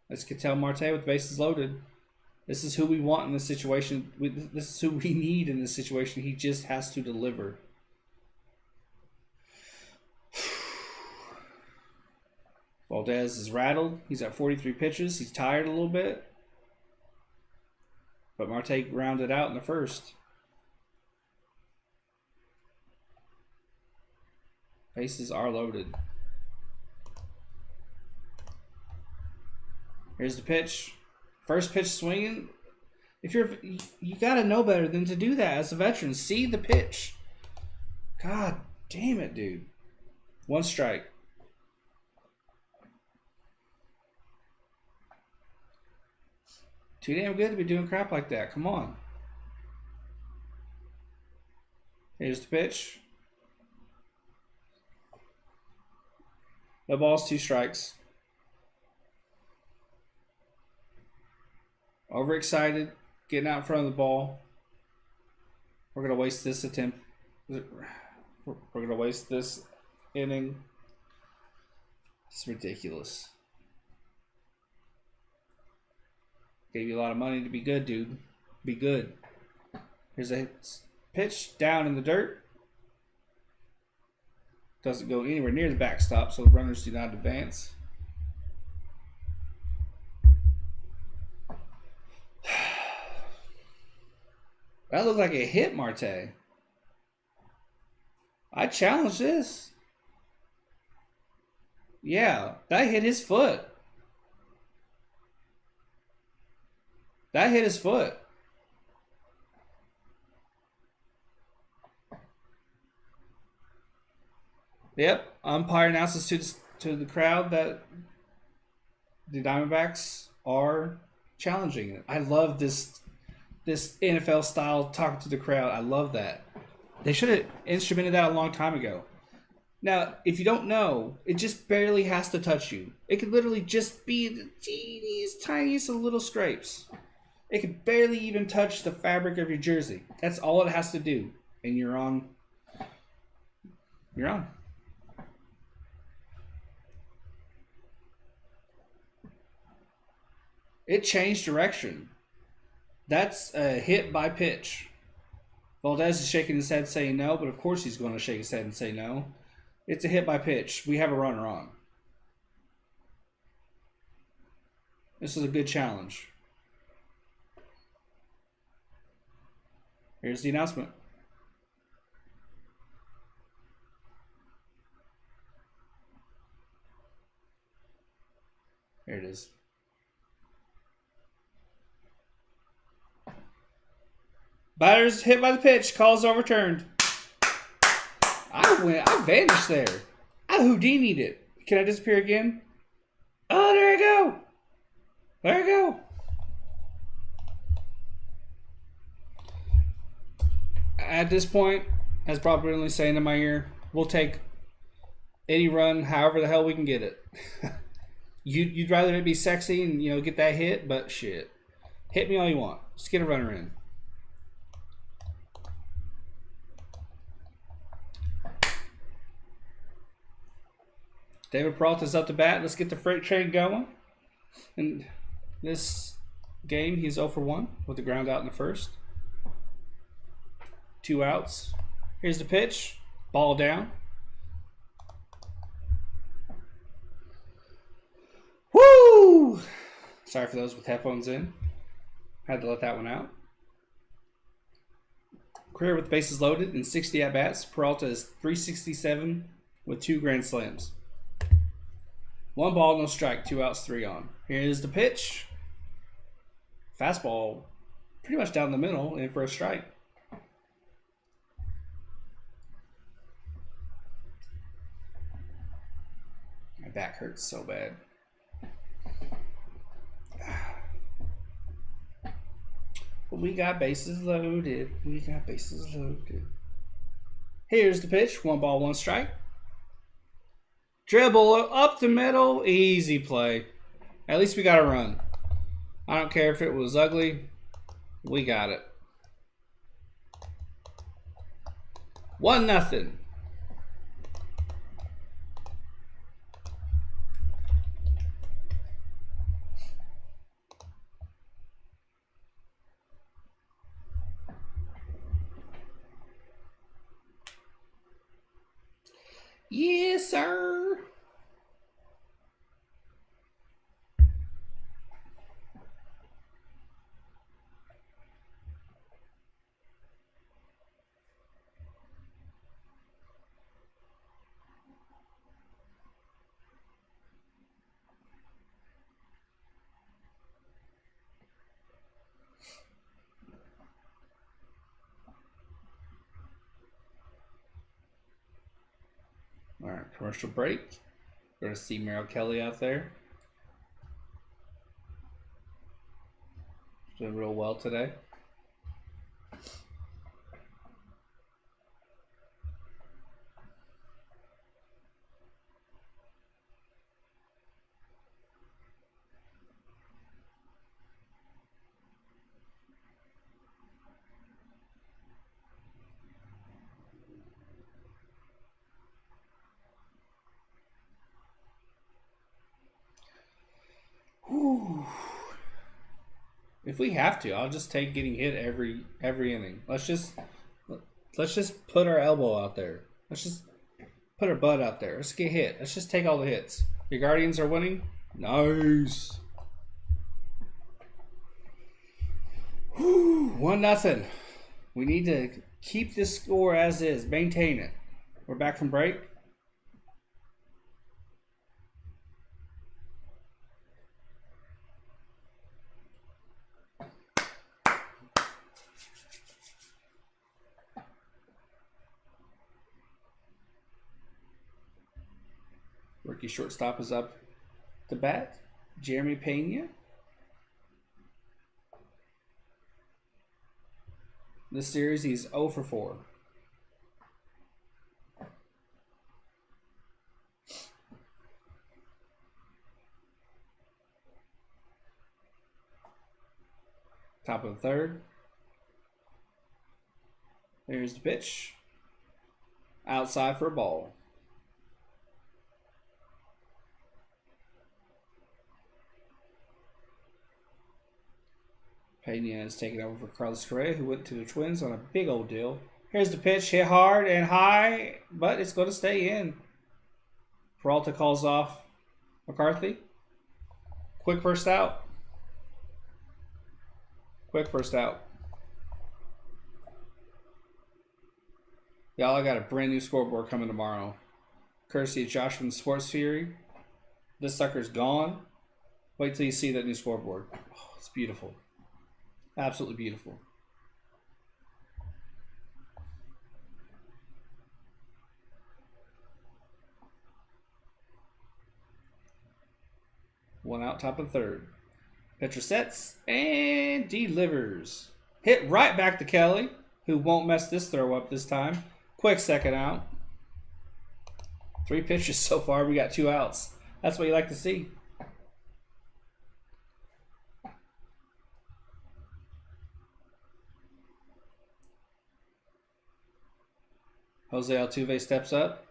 That's Ketel Marte with bases loaded. This is who we want in this situation. This is who we need in this situation. He just has to deliver. Valdez is rattled. He's at 43 pitches. He's tired a little bit. But Marte rounded out in the first. Bases are loaded. Here's the pitch. First pitch swinging. You got to know better than to do that as a veteran. See the pitch. God damn it, dude. 1 strike. Too damn good to be doing crap like that. Come on. Here's the pitch. No balls, 2 strikes. Overexcited, getting out in front of the ball. We're going to waste this attempt. We're going to waste this inning. It's ridiculous. Gave you a lot of money to be good, dude. Be good. Here's a pitch down in the dirt. Doesn't go anywhere near the backstop, so the runners do not advance. That looked like it hit Marte. I challenge this. Yeah, that hit his foot. That hit his foot. Yep, umpire announces to the crowd that the Diamondbacks are challenging it. I love this NFL style talking to the crowd. I love that. They should have instrumented that a long time ago. Now, if you don't know, it just barely has to touch you. It could literally just be the teeniest, tiniest of little scrapes. It could barely even touch the fabric of your jersey. That's all it has to do. And you're on. You're on. It changed direction. That's a hit by pitch. Valdez is shaking his head saying no, but of course he's going to shake his head and say no. It's a hit by pitch. We have a runner on. This is a good challenge. Here's the announcement. There it is. Batter's hit by the pitch. Call is overturned. I went. I vanished there. I Houdini'd it. Can I disappear again? Oh, there I go. There I go. At this point, as Bob Brindley saying in my ear, we'll take any run, however the hell we can get it. You'd rather it be sexy and get that hit, but shit, hit me all you want. Just get a runner in. David Peralta's up to bat. Let's get the freight train going. And this game, he's 0 for 1 with the ground out in the first. 2 outs. Here's the pitch. Ball down. Woo! Sorry for those with headphones in. Had to let that one out. Career with bases loaded and 60 at-bats. Peralta is 367 with 2 grand slams. 1 ball, no strike, 2 outs, 3 on. Here's the pitch. Fastball pretty much down the middle in for a strike. My back hurts so bad. But we got bases loaded. We got bases loaded. Here's the pitch. 1 ball, 1 strike. Dribble up the middle. Easy play. At least we got a run. I don't care if it was ugly. We got it. 1-0. Yes, sir. All right, commercial break. We're going to see Merrill Kelly out there. Doing real well today. Whew. If we have to, I'll just take getting hit every inning. Let's just put our elbow out there. Let's just put our butt out there. Let's get hit. Let's just take all the hits. Your Guardians are winning. Nice. Whew. 1-0. We need to keep this score as is. Maintain it. We're back from break. Rookie shortstop is up to bat. Jeremy Pena. This series, he's 0 for 4. Top of the third. There's the pitch. Outside for a ball. Pena is taking over for Carlos Correa, who went to the Twins on a big old deal. Here's the pitch, hit hard and high, but it's going to stay in. Peralta calls off McCarthy. Quick first out. Quick first out. Y'all, I got a brand new scoreboard coming tomorrow. Courtesy of Josh from Sports Fury. This sucker's gone. Wait till you see that new scoreboard. Oh, it's beautiful. Absolutely beautiful. One out, top of third. Pitcher sets and delivers. Hit right back to Kelly, who won't mess this throw up this time. Quick second out. 3 pitches so far. We got 2 outs. That's what you like to see. Jose Altuve steps up.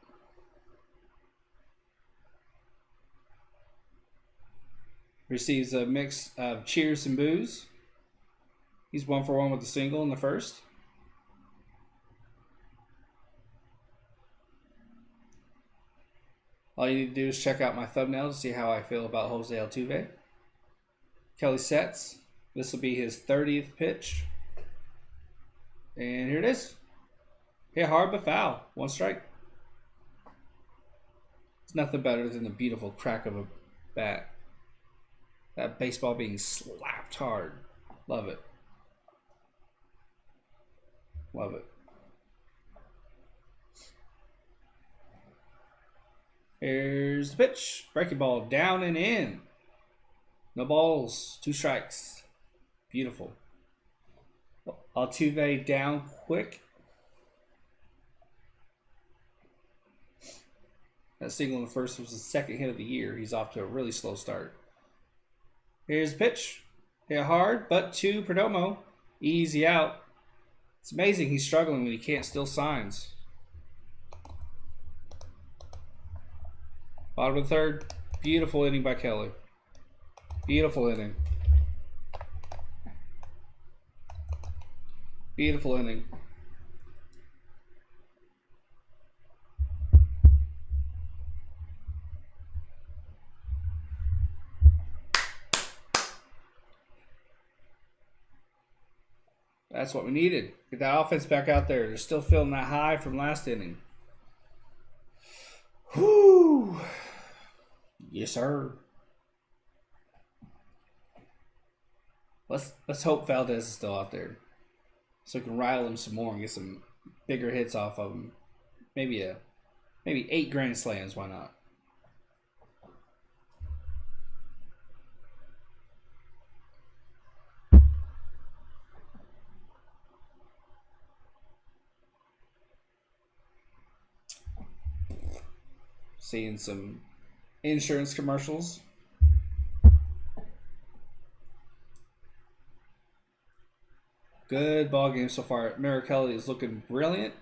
Receives a mix of cheers and boos. He's 1 for 1 with a single in the first. All you need to do is check out my thumbnail to see how I feel about Jose Altuve. Kelly sets. This will be his 30th pitch. And here it is. Hit hard but foul. 1 strike. It's nothing better than the beautiful crack of a bat. That baseball being slapped hard. Love it. Love it. Here's the pitch. Breaking ball down and in. No balls. 2 strikes. Beautiful. Altuve down quick. That single in the first was the 2nd hit of the year. He's off to a really slow start. Here's the pitch. Hit hard, but to Perdomo. Easy out. It's amazing he's struggling when he can't steal signs. Bottom of the third. Beautiful inning by Kelly. Beautiful inning. Beautiful inning. That's what we needed. Get that offense back out there. They're still feeling that high from last inning. Whoo! Yes, sir. Let's hope Valdez is still out there, so we can rile him some more and get some bigger hits off of him. Maybe 8 grand slams. Why not? Seeing some insurance commercials. Good ball game so far. Merrick-Kelly is looking brilliant.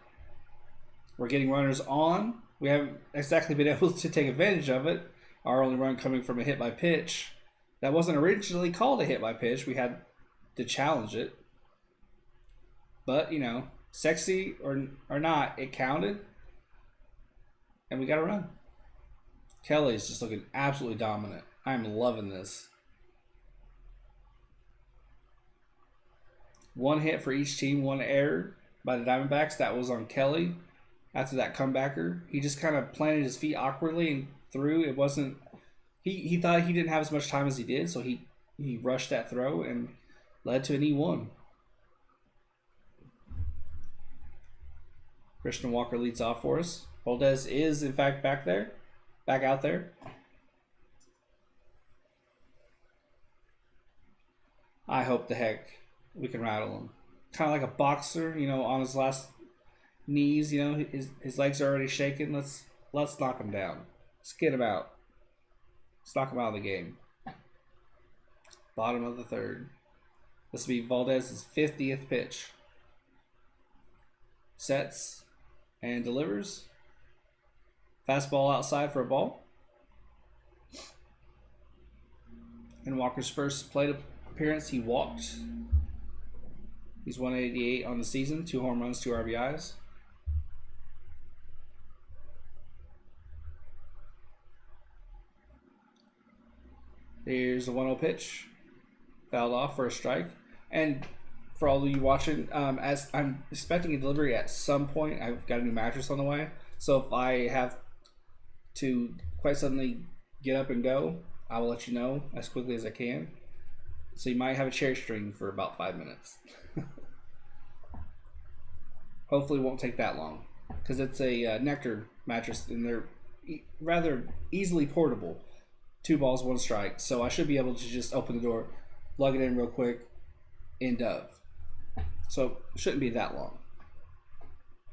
We're getting runners on. We haven't exactly been able to take advantage of it. Our only run coming from a hit by pitch. That wasn't originally called a hit by pitch. We had to challenge it. But, you know, sexy or not, it counted. And we got a run. Kelly is just looking absolutely dominant. I'm loving this. 1 hit for each team, 1 error by the Diamondbacks. That was on Kelly after that comebacker. He just kind of planted his feet awkwardly and threw. It wasn't. He thought he didn't have as much time as he did, so he rushed that throw and led to an E1. Christian Walker leads off for us. Valdez is in fact back out there. I hope the heck we can rattle him. Kind of like a boxer, you know, on his last knees, you know, his legs are already shaking. Let's knock him down. Let's get him out. Let's knock him out of the game. Bottom of the third. This will be Valdez's 50th pitch. Sets and delivers. Fastball outside for a ball. And Walker's first plate appearance, he walked. He's 188 on the season, 2 home runs, 2 RBIs. Here's the 1-0 pitch. Fouled off for a strike. And for all of you watching, as I'm expecting a delivery at some point, I've got a new mattress on the way. So if I have to quite suddenly get up and go, I will let you know as quickly as I can. So you might have a cherry string for about 5 minutes. Hopefully it won't take that long, because it's a Nectar mattress and they're rather easily portable. 2 balls, 1 strike. So I should be able to just open the door, plug it in real quick, end of. So it shouldn't be that long.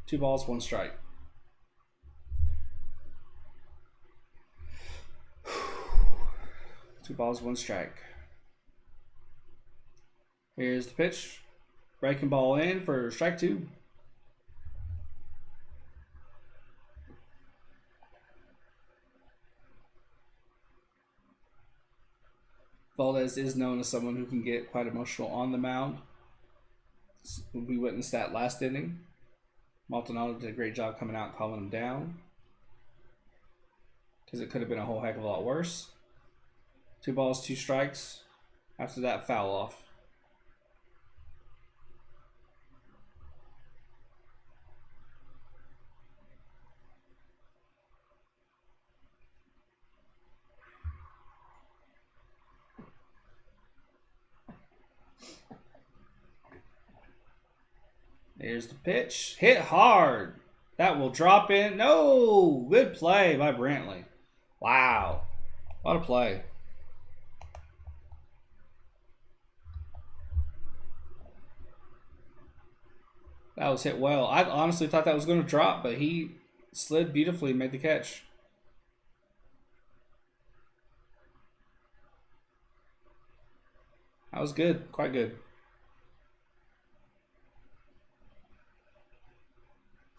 2 balls, 1 strike. Two balls, 1 strike. Here's the pitch. Breaking ball in for strike 2. Valdez is known as someone who can get quite emotional on the mound. We witnessed that last inning. Maldonado did a great job coming out and calming him down, because it could have been a whole heck of a lot worse. 2 balls, 2 strikes. After that, foul off. There's the pitch. Hit hard. That will drop in. No! Good play by Brantley. Wow. What a play. That was hit well. I honestly thought that was going to drop, but he slid beautifully and made the catch. That was good. Quite good.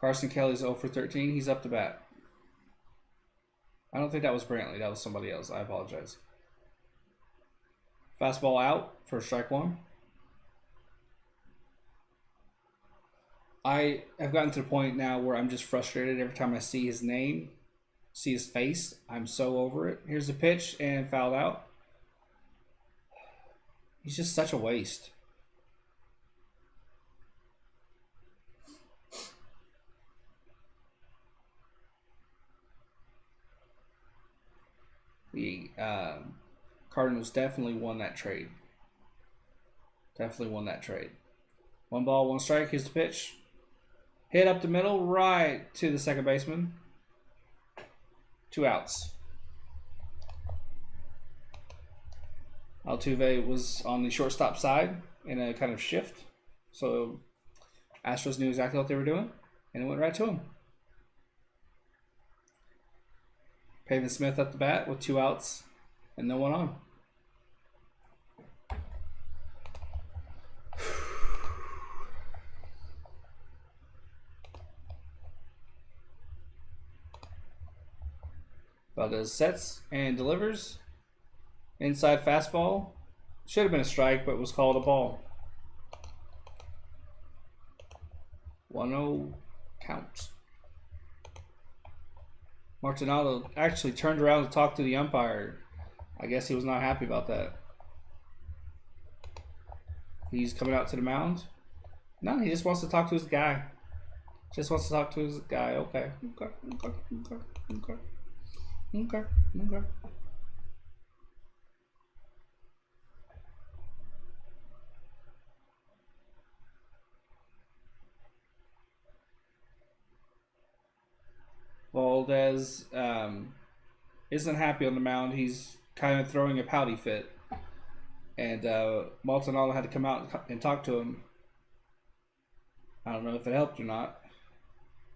Carson Kelly's 0 for 13. He's up to bat. I don't think that was Brantley. That was somebody else. I apologize. Fastball out for strike 1. I have gotten to the point now where I'm just frustrated every time I see his name, see his face. I'm so over it. Here's the pitch and fouled out. He's just such a waste. The Cardinals definitely won that trade. Definitely won that trade. 1 ball, 1 strike. Here's the pitch. Hit up the middle, right to the second baseman. 2 outs. Altuve was on the shortstop side in a kind of shift. So Astros knew exactly what they were doing, and it went right to him. Pavin Smith at the bat with 2 outs and no one on. Valdez sets and delivers. Inside fastball. Should have been a strike, but was called a ball. 1-0 count. Martinado actually turned around to talk to the umpire. I guess he was not happy about that. He's coming out to the mound. No, he just wants to talk to his guy. Just wants to talk to his guy. Okay. Valdez isn't happy on the mound. He's kind of throwing a pouty fit. And Maldonado had to come out and talk to him. I don't know if it helped or not.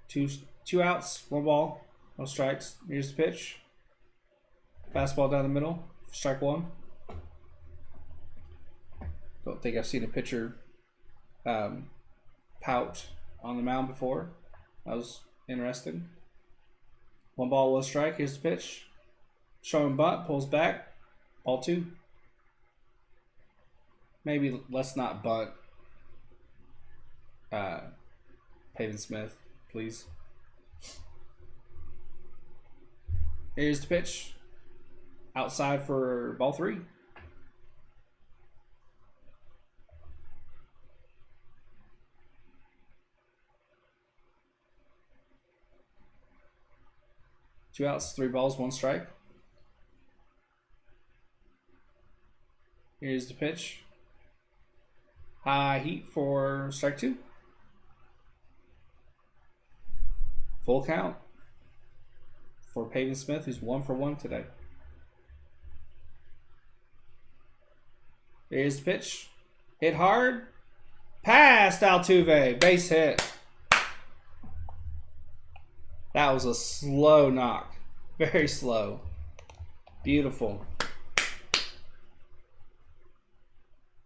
Two outs, 1 ball, no strikes. Here's the pitch. Fastball down the middle, strike 1. Don't think I've seen a pitcher pout on the mound before. That was interesting. 1 ball, 1 strike. Here's the pitch. Showing bunt, pulls back. Ball 2. Maybe let's not bunt. Pavin Smith, please. Here's the pitch. Outside for ball 3. Two outs, 3 balls, 1 strike. Here's the pitch. High heat for strike 2. Full count for Pavin Smith, who's 1 for 1 today. Here's the pitch. Hit hard. Past Altuve. Base hit. That was a slow knock. Very slow. Beautiful.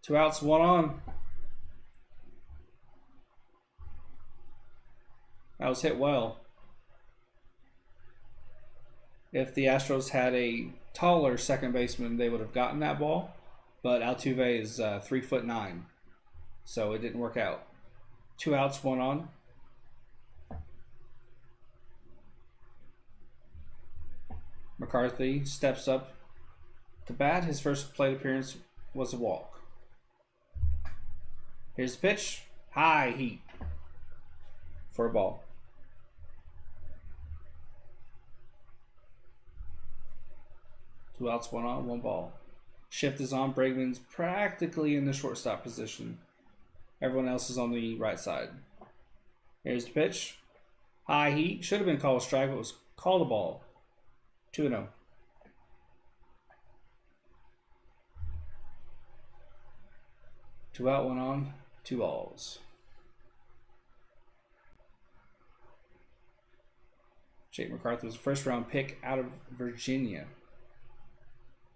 2 outs, 1 on. That was hit well. If the Astros had a taller second baseman, they would have gotten that ball. But Altuve is 3'9", so it didn't work out. 2 outs, 1 on. McCarthy steps up to bat. His first plate appearance was a walk. Here's the pitch. High heat for a ball. Two outs, 1 on, 1 ball. Shift is on. Bregman's practically in the shortstop position. Everyone else is on the right side. Here's the pitch. High heat. Should have been called a strike, but was called a ball. 2-0. Two out, 1 on, 2 balls. Jake McCarthy was a first-round pick out of Virginia.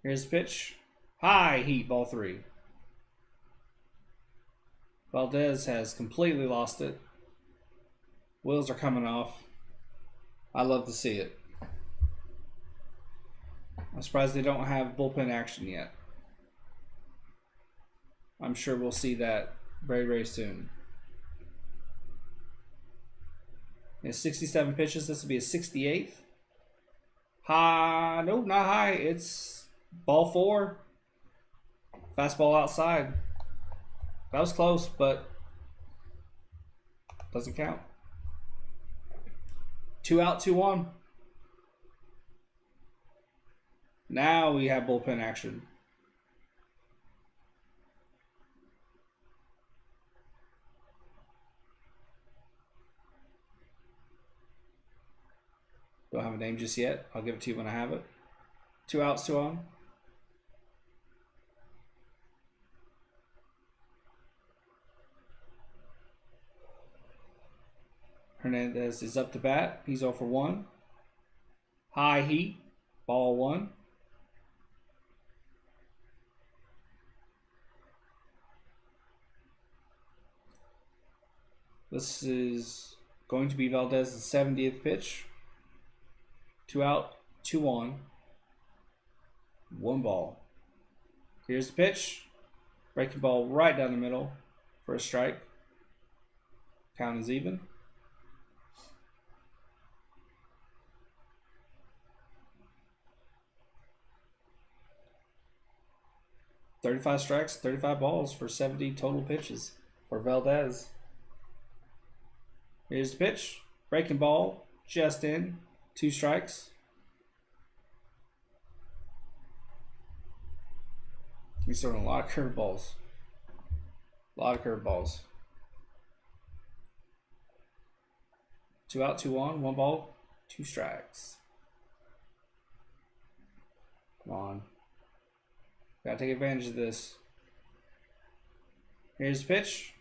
Here's the pitch. High heat, ball 3. Valdez has completely lost it. Wheels are coming off. I love to see it. I'm surprised they don't have bullpen action yet. I'm sure we'll see that very, very soon. It's 67 pitches. This will be a 68th. High. Nope, not high. It's ball 4. Fastball outside. That was close, but doesn't count. 2 out, 2 on. Now we have bullpen action. Don't have a name just yet. I'll give it to you when I have it. 2 outs, 2 on. Hernandez is up to bat. He's 0 for 1. High heat. Ball 1. This is going to be Valdez's 70th pitch. 2 out, 2 on. 1 ball. Here's the pitch. Breaking ball right down the middle for a strike. Count is even. $35 strikes, 35 balls for 70 total pitches for Valdez. Here's the pitch. Breaking ball just in. 2 strikes. He's throwing a lot of curveballs. A lot of curveballs. 2 out, 2 on, 1 ball, 2 strikes. Come on. Gotta take advantage of this. Here's the pitch.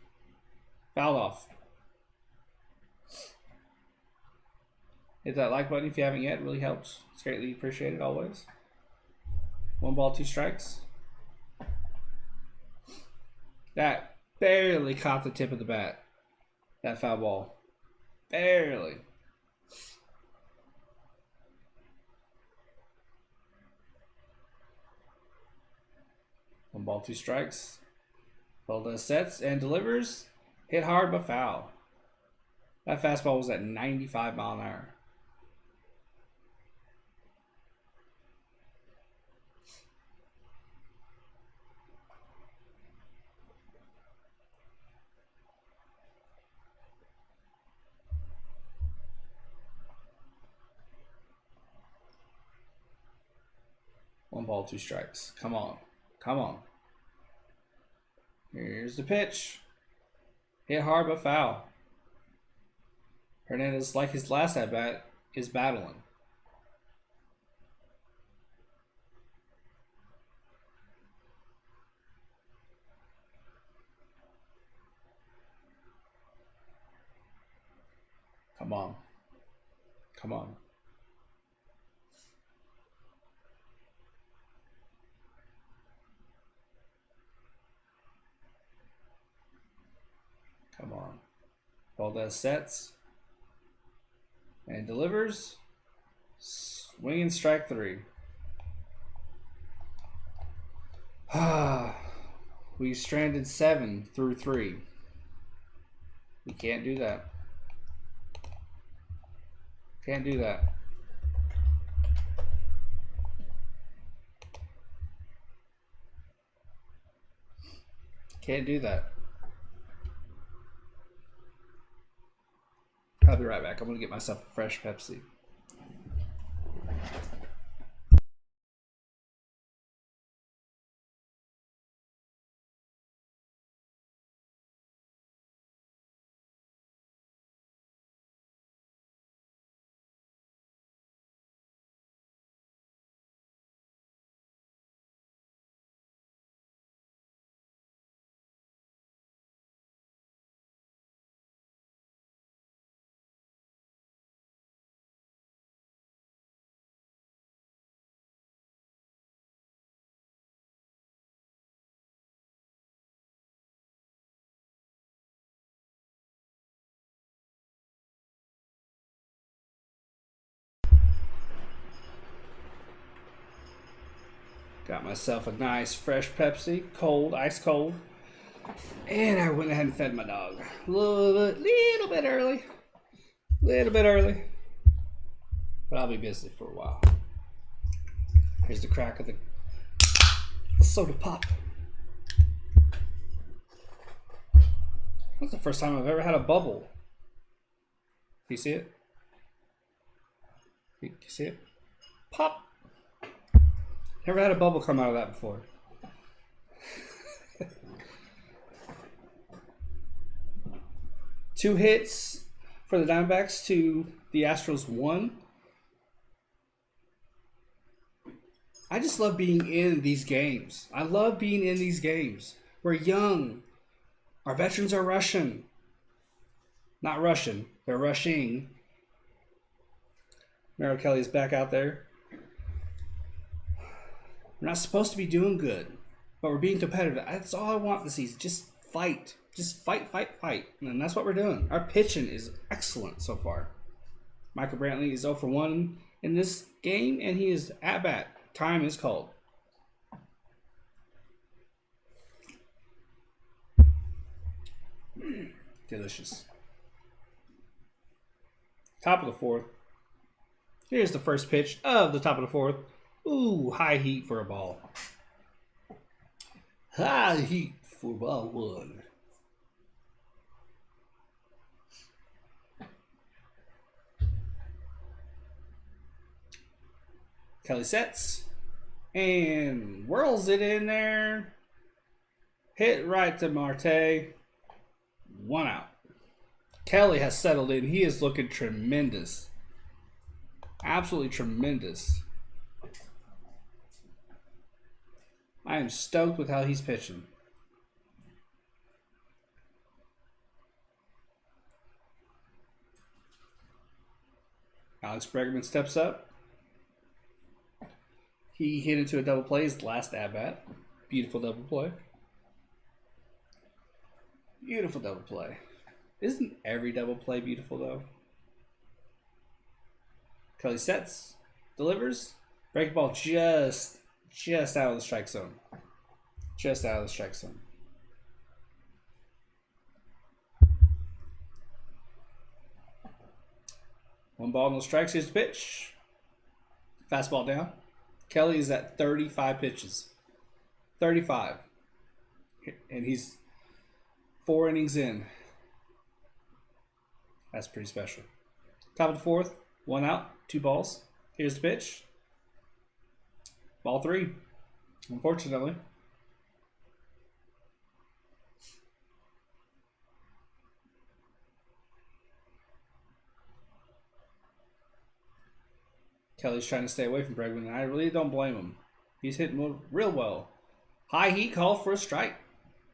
Fouled off. Hit that like button if you haven't yet. It really helps. It's greatly appreciated always. 1 ball, 2 strikes. That barely caught the tip of the bat. That foul ball. Barely. One ball, 2 strikes. Valdez sets and delivers. Hit hard but foul. That fastball was at 95 mile an hour. One ball, two strikes. Come on. Come on. Here's the pitch. Hit hard but foul. Hernandez, like his last at bat, is battling. Come on. Come on. Come on. Valdez sets and delivers. Swing and strike 3. We stranded 7 through 3. We can't do that. Can't do that. Can't do that. I'll be right back. I'm going to get myself a fresh Pepsi. Got myself a nice fresh Pepsi, cold, ice cold. And I went ahead and fed my dog. A little bit early. But I'll be busy for a while. Here's the crack of the soda pop. That's the first time I've ever had a bubble. You see it? You see it? Pop! Never had a bubble come out of that before. Two hits for the Diamondbacks to the Astros 1. I just love being in these games. I love being in these games. We're young. Our veterans are rushing. Not Russian. They're rushing. Merrill Kelly is back out there. We're not supposed to be doing good, but we're being competitive. That's all I want this season. Just fight. Just fight. And that's what we're doing. Our pitching is excellent so far. Michael Brantley is 0 for 1 in this game, and he is at bat. Time is called. Delicious. Top of the 4th. Here's the first pitch of the top of the 4th. Ooh, high heat for a ball. High heat for ball 1. Kelly sets and whirls it in there. Hit right to Marte. 1 out. Kelly has settled in. He is looking tremendous. Absolutely tremendous. I am stoked with how he's pitching. Alex Bregman steps up. He hit into a double play his last at-bat. Beautiful double play. Beautiful double play. Isn't every double play beautiful, though? Kelly sets. Delivers. Break ball just out of the strike zone. Just out of the strike zone. 1 ball, no strikes. Here's the pitch. Fastball down. Kelly is at 35 pitches. 35. And he's 4 innings in. That's pretty special. Top of the 4th. 1 out. 2 balls. Here's the pitch. Ball 3. Unfortunately. Kelly's trying to stay away from Bregman, and I really don't blame him. He's hitting real well. High heat, call for a strike.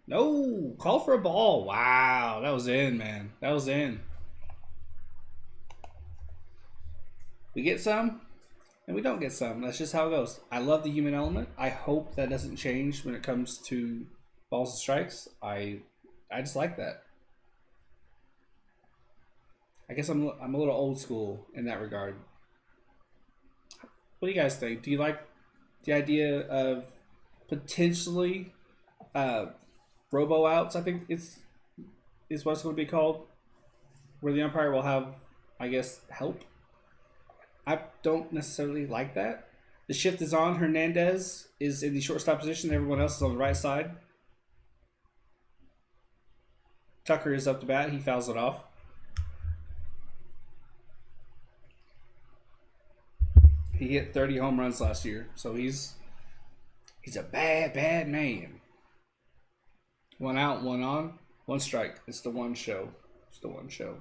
No, call for a ball. Wow, that was in, man. That was in. We get some, and we don't get some. That's just how it goes. I love the human element. I hope that doesn't change when it comes to balls and strikes. I just like that. I guess I'm a little old school in that regard. What do you guys think? Do you like the idea of potentially robo outs? I think is what it's going to be called, where the umpire will have, I guess, help. I don't necessarily like that. The shift is on. Hernandez is in the shortstop position. Everyone else is on the right side. Tucker is up to bat. He fouls it off. He hit 30 home runs last year, so he's a bad man. 1 out, 1 on, 1 strike. It's the one show. It's the one show.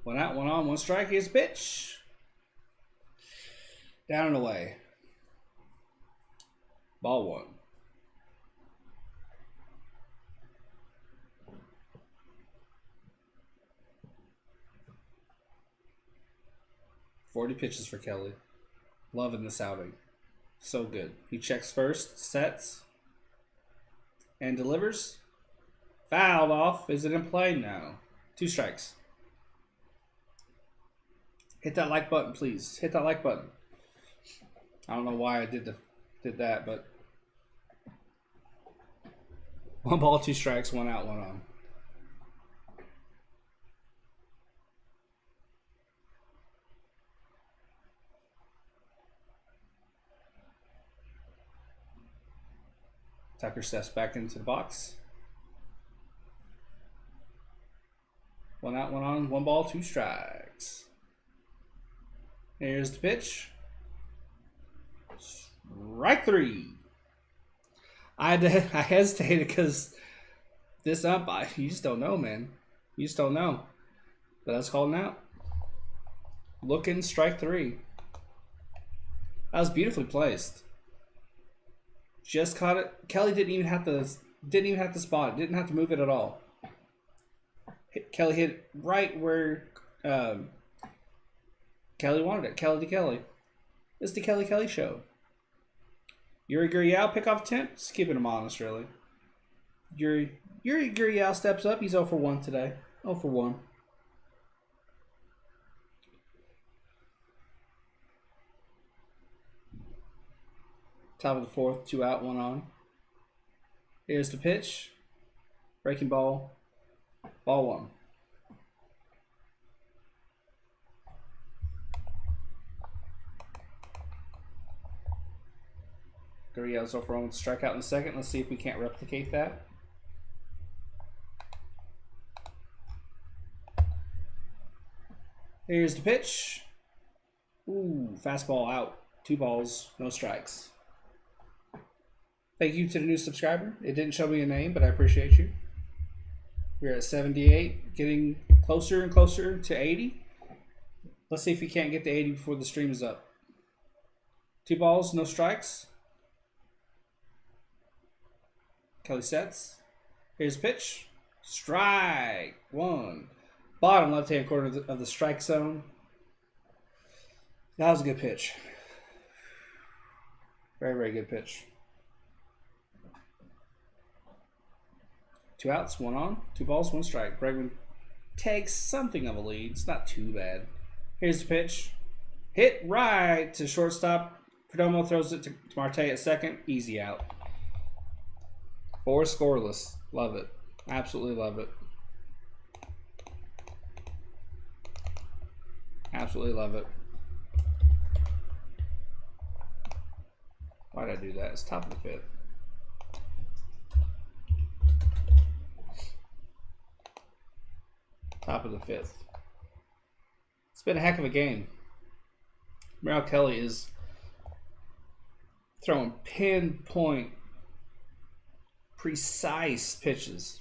One out, 1 on, 1 strike. Here's the pitch. Down and away. Ball 1. $40 pitches for Kelly. Loving this outing. So good. He checks first, sets, and delivers. Fouled off. Is it in play? No. 2 strikes. Hit that like button, please. Hit that like button. I don't know why I did that, but 1 ball, 2 strikes, 1 out, 1 on. Tucker steps back into the box. 1 out, 1 on, 1 ball, 2 strikes. Here's the pitch. Strike 3. I hesitated because this you just don't know, man. You just don't know. But that's called an out. Looking, strike 3. That was beautifully placed. Just caught it. Kelly didn't even have to spot it. Didn't have to move it at all. Kelly hit right where Kelly wanted it. Kelly to Kelly. It's the Kelly show. Yuri Gurriel pickoff attempts, keeping him honest, really. Yuri Gurriel steps up. He's 0 for 1 today. 0 for 1. Top of the 4th, 2 out, 1 on. Here's the pitch. Breaking ball. Ball 1. Gurriel's 0 for 1 with strikeout in the 2nd. Let's see if we can't replicate that. Here's the pitch. Ooh, fastball out. 2 balls, no strikes. Thank you to the new subscriber. It didn't show me a name, but I appreciate you. We're at 78, getting closer and closer to 80. Let's see if we can't get to 80 before the stream is up. 2 balls, no strikes. Kelly sets. Here's the pitch. Strike 1. Bottom left-hand corner of the strike zone. That was a good pitch. Very, very good pitch. 2 outs, 1 on, 2 balls, 1 strike. Bregman takes something of a lead. It's not too bad. Here's the pitch. Hit right to shortstop. Perdomo throws it to Marte at second. Easy out. 4 scoreless. Love it. Absolutely love it. Absolutely love it. Why did I do that? It's top of the 5th. Top of the 5th. It's been a heck of a game. Merrill Kelly is throwing pinpoint, precise pitches.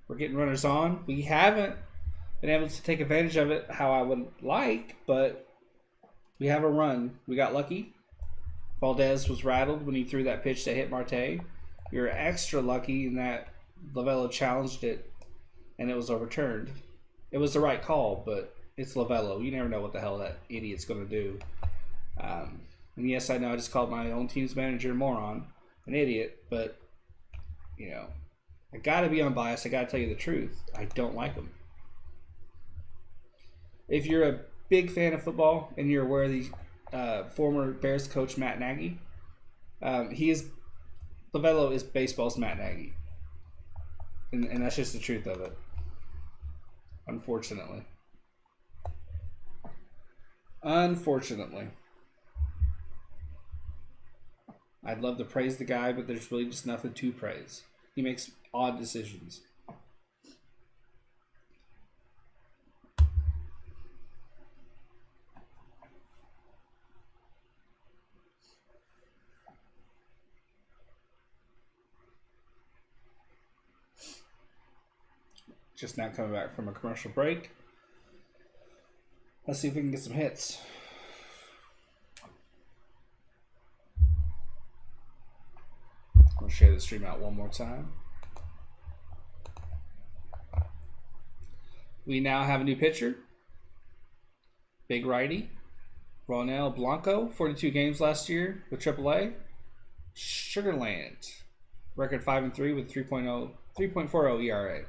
We're getting runners on. We haven't been able to take advantage of it how I would like, but we have a run. We got lucky. Valdez was rattled when he threw that pitch that hit Marte. We were extra lucky in that Lovello challenged it and it was overturned. It was the right call, but it's Lovello. You never know what the hell that idiot's going to do. And yes, I know I just called my own team's manager a moron, an idiot, but, you know, I got to be unbiased. I got to tell you the truth. I don't like him. If you're a big fan of football and you're aware of the former Bears coach Matt Nagy, Lovello is baseball's Matt Nagy. And that's just the truth of it. Unfortunately. Unfortunately. I'd love to praise the guy, but there's really just nothing to praise. He makes odd decisions. Just now coming back from a commercial break. Let's see if we can get some hits. I'll share the stream out one more time. We now have a new pitcher. Big righty. Ronel Blanco, 42 games last year with AAA. Sugarland. Record 5-3 with 3.40 ERA.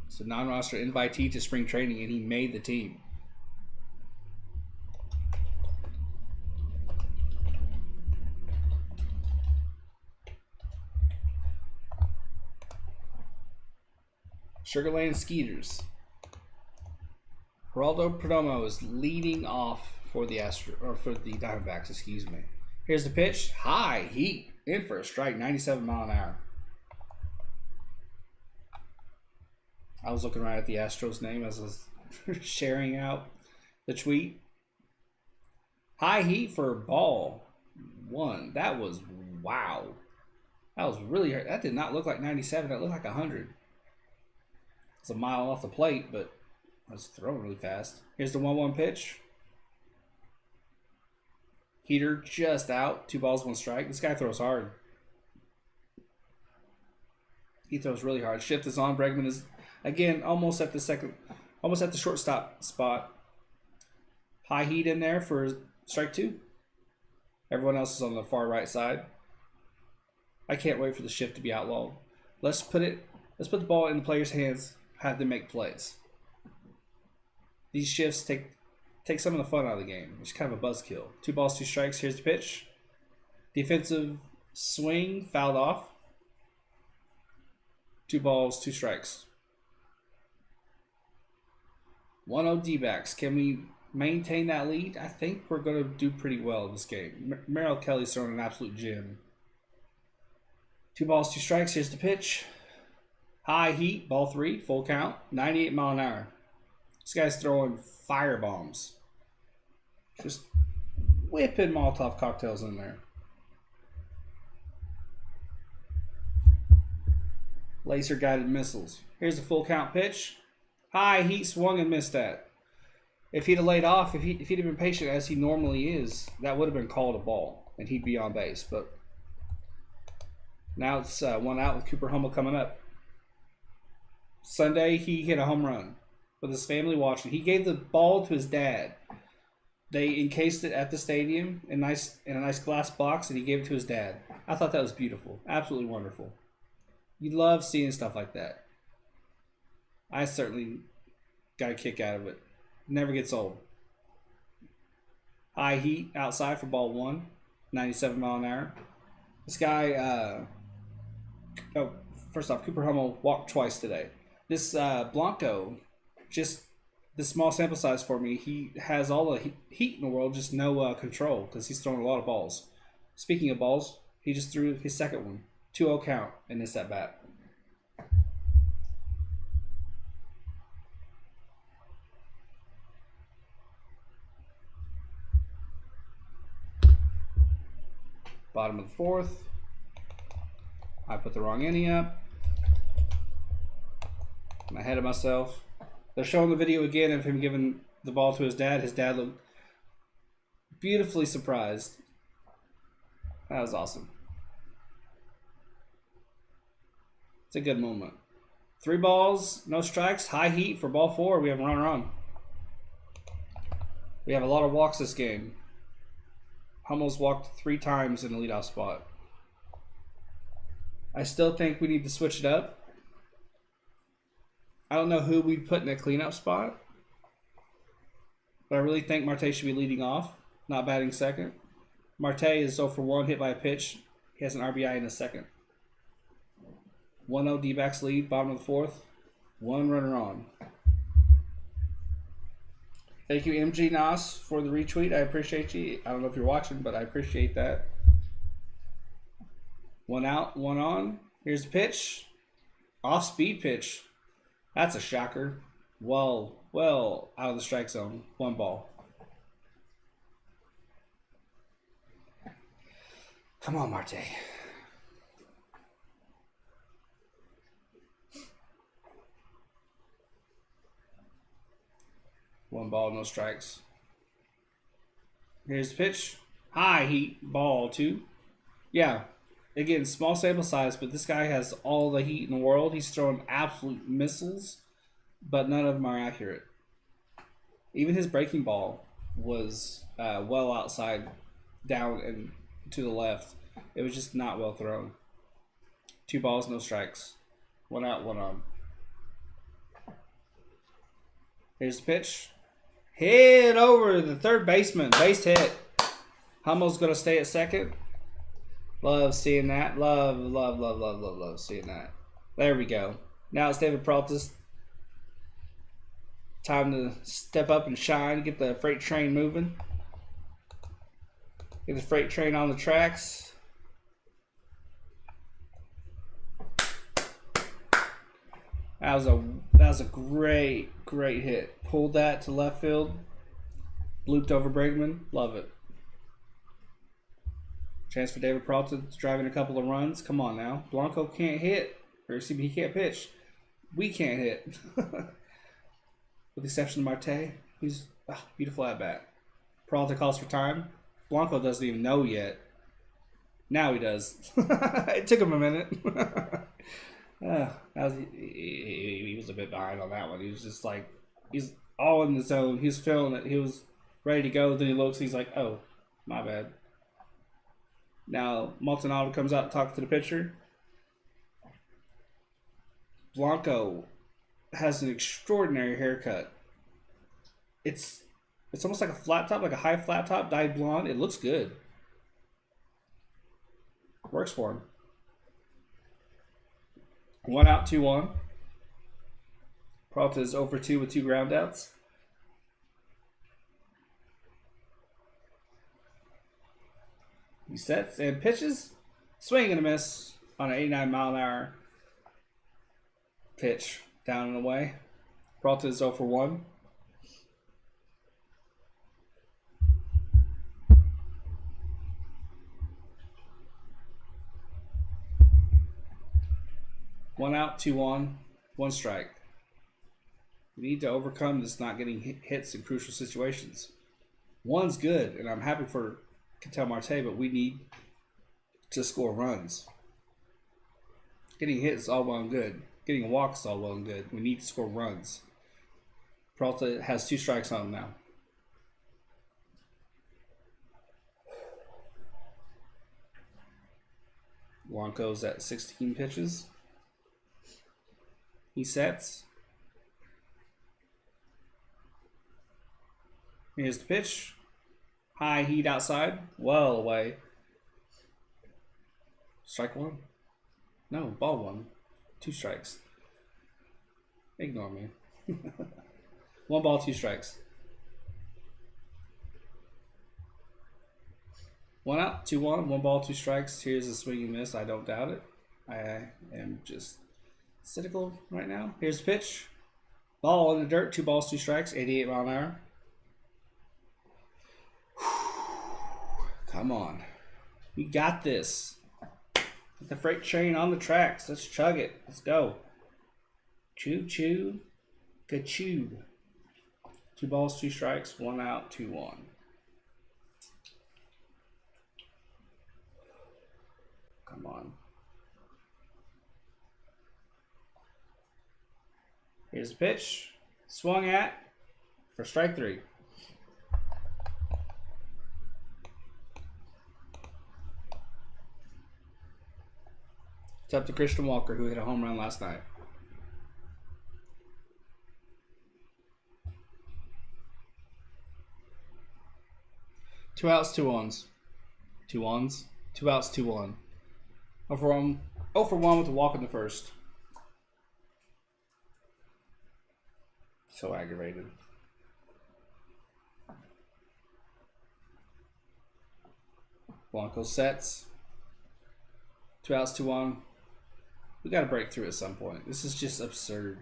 It's a non-roster invitee to spring training, and he made the team. Sugarland Skeeters. Geraldo Perdomo is leading off for the Diamondbacks, excuse me. Here's the pitch. High heat. In for a strike, 97 mile an hour. I was looking right at the Astros name as I was sharing out the tweet. High heat for ball 1. That was wow. That was really hard. That did not look like 97. That looked like 100. It's a mile off the plate, but I was throwing really fast. Here's the 1-1 pitch. Heater just out. 2 balls, 1 strike. This guy throws hard. He throws really hard. Shift is on. Bregman is again almost at the shortstop spot. High heat in there for strike 2. Everyone else is on the far right side. I can't wait for the shift to be outlawed. Let's put the ball in the players' hands. Have them make plays. These shifts take some of the fun out of the game. It's kind of a buzzkill. 2 balls, 2 strikes. Here's the pitch. Defensive swing, fouled off. 2 balls, 2 strikes. 1-0 D-backs. Can we maintain that lead? I think we're going to do pretty well in this game. Merrill Kelly's throwing an absolute gem. 2 balls, 2 strikes. Here's the pitch. High heat, ball 3, full count, 98 mile an hour. This guy's throwing fire bombs. Just whipping Molotov cocktails in there. Laser guided missiles. Here's a full count pitch. High heat, swung and missed that. If he'd have laid off, if he'd have been patient as he normally is, that would have been called a ball, and he'd be on base. But now it's 1 out with Cooper Hummel coming up. Sunday, he hit a home run with his family watching. He gave the ball to his dad. They encased it at the stadium in a nice glass box, and he gave it to his dad. I thought that was beautiful. Absolutely wonderful. You love seeing stuff like that. I certainly got a kick out of it. Never gets old. High heat outside for ball one, 97 mile an hour. This guy, first off, Cooper Hummel walked twice today. This Blanco, just the small sample size for me, he has all the heat in the world, just no control because he's throwing a lot of balls. Speaking of balls, he just threw his second one. 2-0 count in this at bat. Bottom of the fourth. I put the wrong inning up. I'm ahead of myself. They're showing the video again of him giving the ball to his dad. His dad looked beautifully surprised. That was awesome. It's a good moment. 3 balls, no strikes, high heat for ball 4. We have a runner on. We have a lot of walks this game. Hummel's walked 3 times in the leadoff spot. I still think we need to switch it up. I don't know who we'd put in a cleanup spot, but I really think Marte should be leading off, not batting second. Marte is 0 for 1, hit by a pitch. He has an RBI in the second. 1-0 D-backs lead, bottom of the fourth. 1 runner on. Thank you, MG Nas, for the retweet. I appreciate you. I don't know if you're watching, but I appreciate that. 1 out, 1 on. Here's the pitch. Off-speed pitch. That's a shocker. Well out of the strike zone. 1 ball. Come on, Marte. One ball, no strikes. Here's the pitch. High heat, ball 2. Yeah, again, small sample size, but this guy has all the heat in the world. He's throwing absolute missiles, but none of them are accurate. Even his breaking ball was well outside, down and to the left. It was just not well thrown. 2 balls, no strikes. 1 out, 1 on. Here's the pitch. Hit over the third baseman. Base hit. Hummel's going to stay at second. Love seeing that. Love seeing that. There we go. Now it's David Peralta's time to step up and shine. Get the freight train moving. Get the freight train on the tracks. That was a great hit. Pulled that to left field. Looped over Bregman. Love it. Chance for David Peralta to drive in a couple of runs. Come on now. Blanco can't hit. Or excuse me, he can't pitch. We can't hit. With the exception of Marte. He's beautiful at bat. Peralta calls for time. Blanco doesn't even know yet. Now he does. It took him a minute. He was a bit behind on that one. He was just like, he's all in the zone. He's feeling it. He was ready to go. Then he looks. He's like, oh, my bad. Now Maldonado comes out and talks to the pitcher. Blanco has an extraordinary haircut. It's almost like a flat top, like a high flat top, dyed blonde. It looks good. Works for him. 1 out, 2 on. Peralta is 0 for 2 with 2 ground outs. He sets and pitches. Swing and a miss on an 89 mile an hour pitch. Down and away. Peralta is 0 for 1. One out, 2 on, 1 strike. We need to overcome this not getting hits in crucial situations. 1's good, and I'm happy for Ketel Marte, but we need to score runs. Getting hits is all well and good. Getting walks is all well and good. We need to score runs. Peralta has 2 strikes on him now. Blanco's at 16 pitches. He sets. Here's the pitch. High heat outside. Well away. Strike one. No, ball one. 2 strikes. Ignore me. 1 ball, 2 strikes. 1 out, 2-1, 1 ball, 2 strikes. Here's a swing and miss. I don't doubt it. I am just cynical right now. Here's the pitch. Ball in the dirt, 2 balls, 2 strikes, 88 mile an hour. Come on. We got this. Get the freight train on the tracks. Let's chug it. Let's go. Choo choo. Ka-choo. 2 balls, 2 strikes, 1 out, 2-1. Come on. Here's the pitch. Swung at for strike 3. It's up to Christian Walker, who hit a home run last night. Two outs, 2 ones. 2 ones. 2 outs, 2-1. 0 for 1 with a walk in the first. So aggravated. Blanco sets. 2 outs, 2-1. We got to break through at some point. This is just absurd.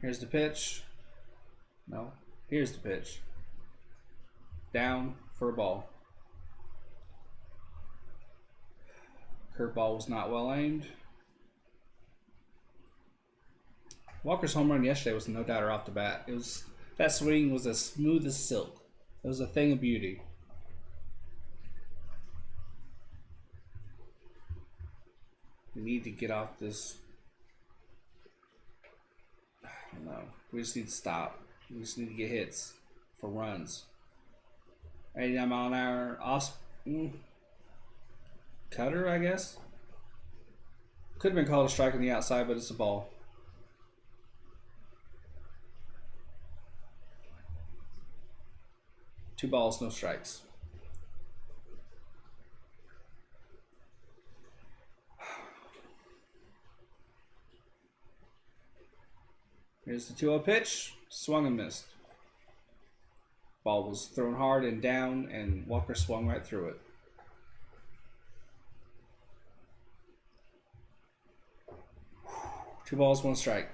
Here's the pitch. No. Here's the pitch. Down for a ball. Curveball was not well aimed. Walker's home run yesterday was no doubter off the bat. That swing was as smooth as silk. It was a thing of beauty. We need to get off this. I don't know. We just need to stop. We just need to get hits for runs. 89 mile an hour. Cutter, I guess. Could have been called a strike on the outside, but it's a ball. Two balls, no strikes. Here's the 2-0 pitch. Swung and missed. Ball was thrown hard and down, and Walker swung right through it. Two balls, 1 strike.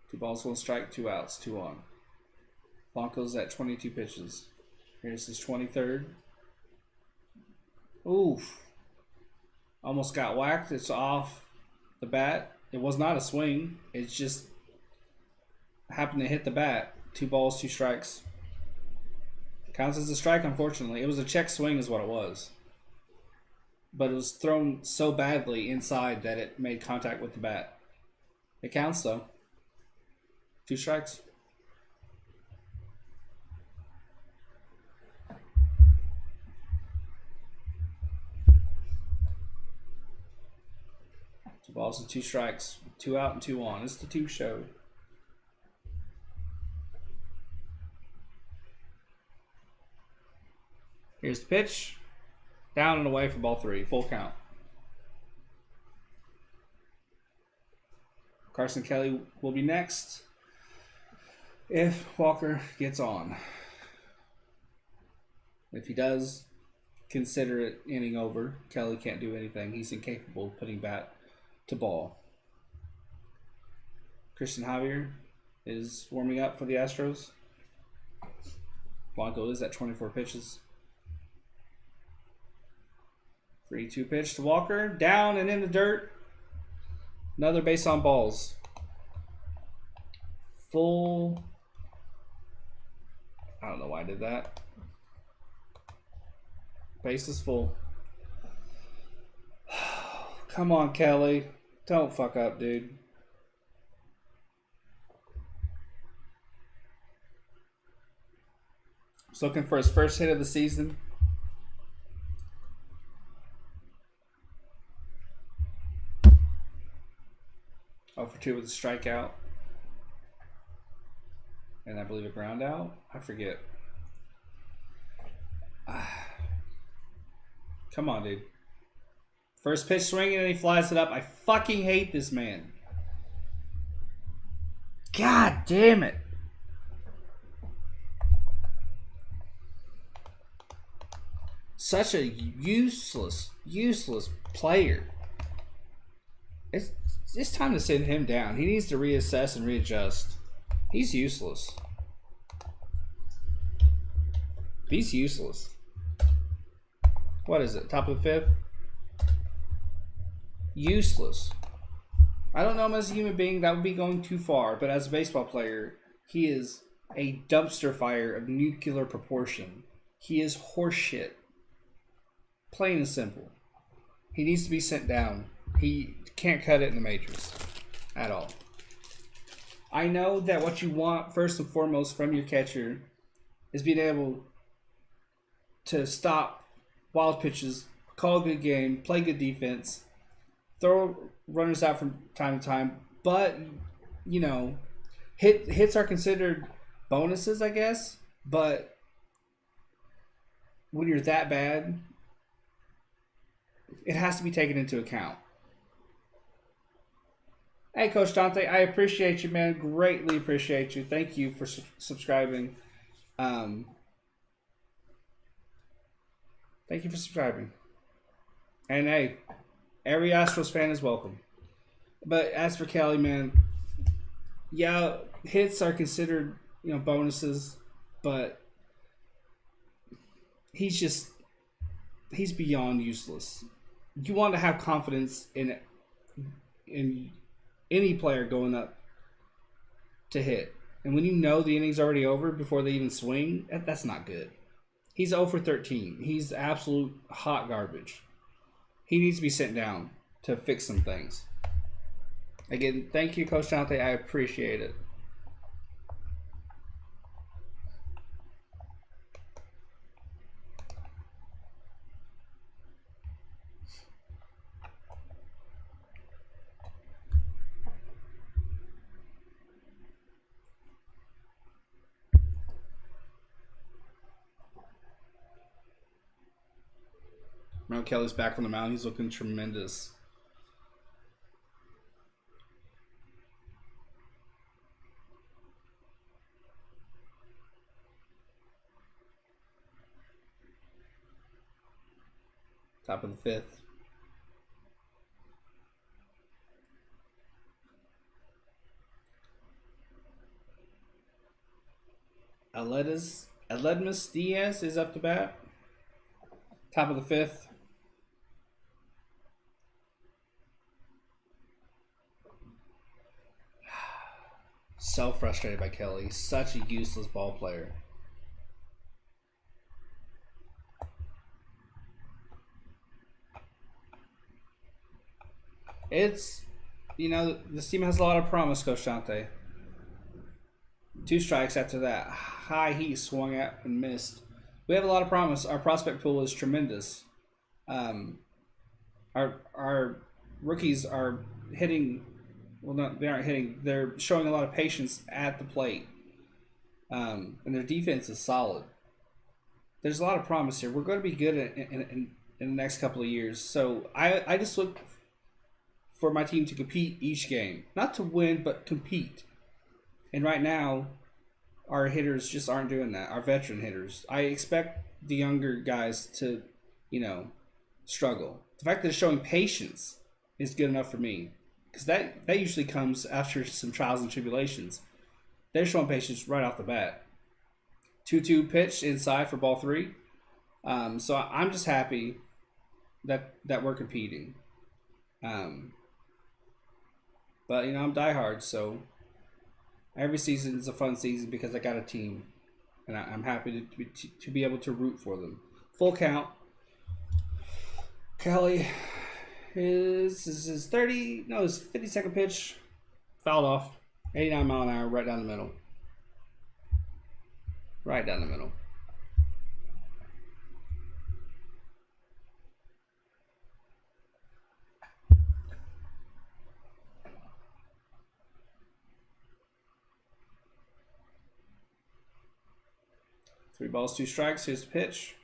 Two balls, 1 strike, 2 outs, 2 on. Blanco's at 22 pitches. Here's his 23rd. Oof. Almost got whacked. It's off the bat. It was not a swing. It just happened to hit the bat. 2 balls, 2 strikes. Counts as a strike, unfortunately. It was a check swing is what it was. But it was thrown so badly inside that it made contact with the bat. It counts, though. 2 strikes. Two balls and 2 strikes. 2 out and 2 on. It's the 2 show. Here's the pitch. Down and away for ball 3. Full count. Carson Kelly will be next if Walker gets on. If he does, consider it inning over. Kelly can't do anything. He's incapable of putting bat to ball. Christian Javier is warming up for the Astros. Blanco is at 24 pitches. 3-2 pitch to Walker. Down and in the dirt. Another base on balls. Full. I don't know why I did that. Base is full. Come on, Kelly. Don't fuck up, dude. He's looking for his first hit of the season. Oh for 2 with a strikeout. And I believe a ground out. I forget. Come on, dude. First pitch swinging and he flies it up. I fucking hate this man. God damn it. Such a useless player. It's time to send him down. He needs to reassess and readjust. He's useless. He's useless. What is it? Top of the 5th? Useless. I don't know him as a human being. That would be going too far. But as a baseball player, he is a dumpster fire of nuclear proportion. He is horseshit. Plain and simple. He needs to be sent down. He can't cut it in the majors at all. I know that what you want first and foremost from your catcher is being able to stop wild pitches, call a good game, play good defense, throw runners out from time to time. But, you know, hits are considered bonuses, I guess. But when you're that bad, it has to be taken into account. Hey, Coach Dante, I appreciate you, man. Greatly appreciate you. Thank you for subscribing. Thank you for subscribing. And hey, every Astros fan is welcome. But as for Kelly, man, yeah, hits are considered, you know, bonuses, but he's beyond useless. You want to have confidence in any player going up to hit. And when you know the inning's already over before they even swing, that's not good. He's 0 for 13. He's absolute hot garbage. He needs to be sent down to fix some things. Again, thank you, Coach Dante. I appreciate it. Mel Kelly's back on the mound. He's looking tremendous. Top of the 5th. Aledmus Diaz is up to bat. Top of the 5th. So frustrated by Kelly. He's such a useless ball player. It's, you know, this team has a lot of promise, Coach Dante. 2 strikes after that. High heat swung at and missed. We have a lot of promise. Our prospect pool is tremendous. Our rookies are hitting. Well, no, they aren't hitting. They're showing a lot of patience at the plate, and their defense is solid. There's a lot of promise here. We're going to be good in the next couple of years. So I just look for my team to compete each game, not to win, but compete. And right now, our hitters just aren't doing that. Our veteran hitters. I expect the younger guys to, you know, struggle. The fact that they're showing patience is good enough for me. Because that usually comes after some trials and tribulations. They're showing patience right off the bat. 2-2 pitch inside for ball 3. So I'm just happy that we're competing. But, you know, I'm diehard, so every season is a fun season because I got a team. And I'm happy to be able to root for them. Full count. Kelly... His 52nd pitch, fouled off, 89 mile an hour, right down the middle. Right down the middle. 3 balls, 2 strikes. Here's the pitch.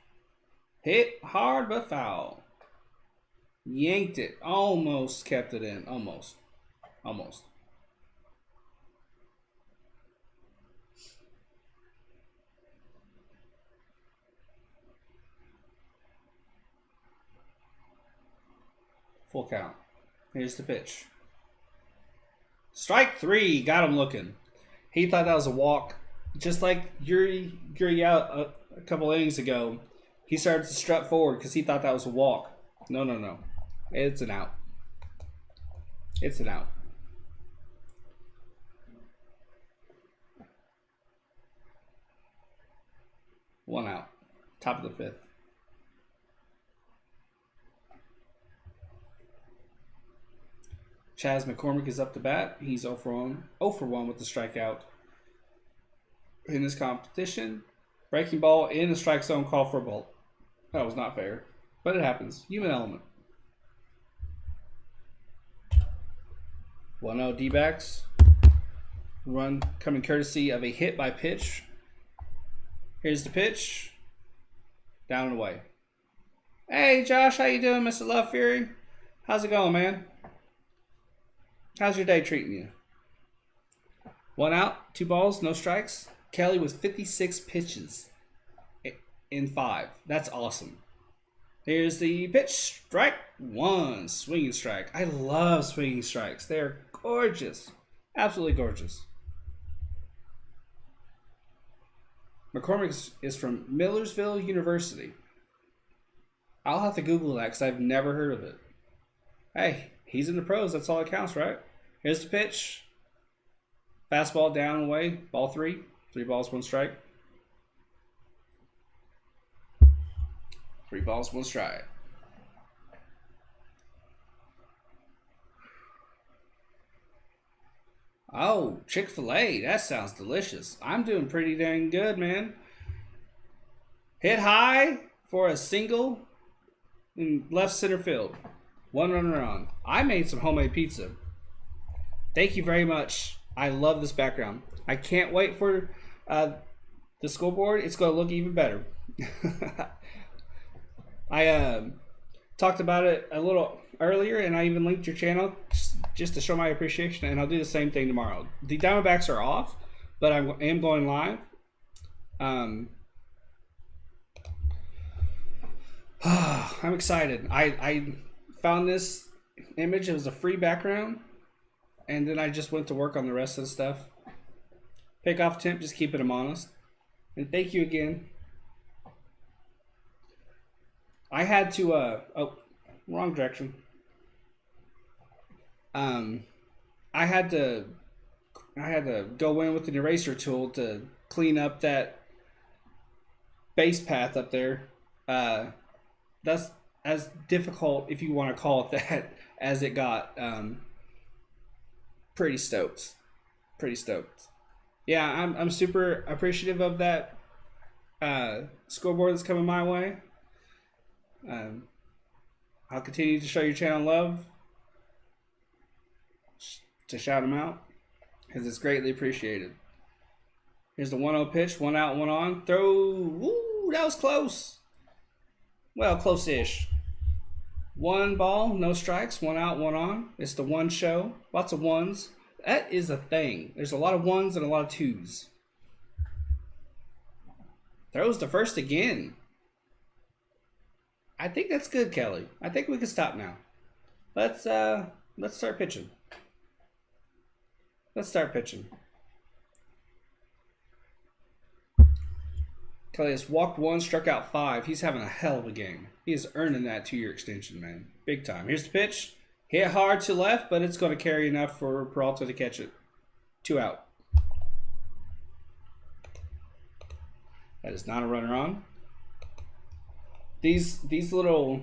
Hit hard but foul. Yanked it. Almost kept it in. Almost. Almost. Full count. Here's the pitch. Strike 3. Got him looking. He thought that was a walk. Just like Yuri out a couple innings ago, he started to strut forward because he thought that was a walk. No, no, no. It's an out. It's an out. One out. Top of the 5th. Chas McCormick is up to bat. He's 0 for 1 with the strikeout in this competition. Breaking ball in the strike zone, call for a ball. That was not fair, but it happens. Human element. 1-0 D-backs. Run coming courtesy of a hit by pitch. Here's the pitch. Down and away. Hey, Josh, how you doing, Mr. Love Fury? How's it going, man? How's your day treating you? 1 out, 2 balls, no strikes. Kelly with 56 pitches in 5. That's awesome. Here's the pitch. Strike 1. Swinging strike. I love swinging strikes. They're gorgeous. Absolutely gorgeous. McCormick is from Millersville University. I'll have to Google that because I've never heard of it. Hey, he's in the pros. That's all that counts, right? Here's the pitch. Fastball down and away. Ball 3. 3 balls, 1 strike. 3 balls, 1 strike. Oh, Chick-fil-A. That sounds delicious. I'm doing pretty dang good, man. Hit high for a single in left center field. 1 runner on. I made some homemade pizza. Thank you very much. I love this background. I can't wait for the scoreboard. It's going to look even better. I talked about it a little earlier, and I even linked your channel just to show my appreciation, and I'll do the same thing tomorrow. The Diamondbacks are off, but I am going live. I'm excited. I found this image. It was a free background, and then I just went to work on the rest of the stuff. Pick off temp, just keeping them honest. And thank you again. I had to oh, wrong direction. I had to go in with an eraser tool to clean up that base path up there. That's as difficult, if you want to call it that, as it got. Pretty stoked. Yeah, I'm super appreciative of that scoreboard that's coming my way. I'll continue to show your channel love, to shout them out, because it's greatly appreciated. Here's the 1-0 pitch, 1 out, 1 on. Throw. Woo, that was close. Well, close-ish. 1 ball, no strikes, 1 out, 1 on. It's the 1 show. Lots of 1s. That is a thing. There's a lot of 1s and a lot of 2s. Throws the first again. I think that's good, Kelly. I think we can stop now. Let's start pitching. Kelly has walked 1, struck out 5. He's having a hell of a game. He is earning that 2-year extension, man. Big time. Here's the pitch. Hit hard to left, but it's going to carry enough for Peralta to catch it. 2 out. That is not a runner on. These little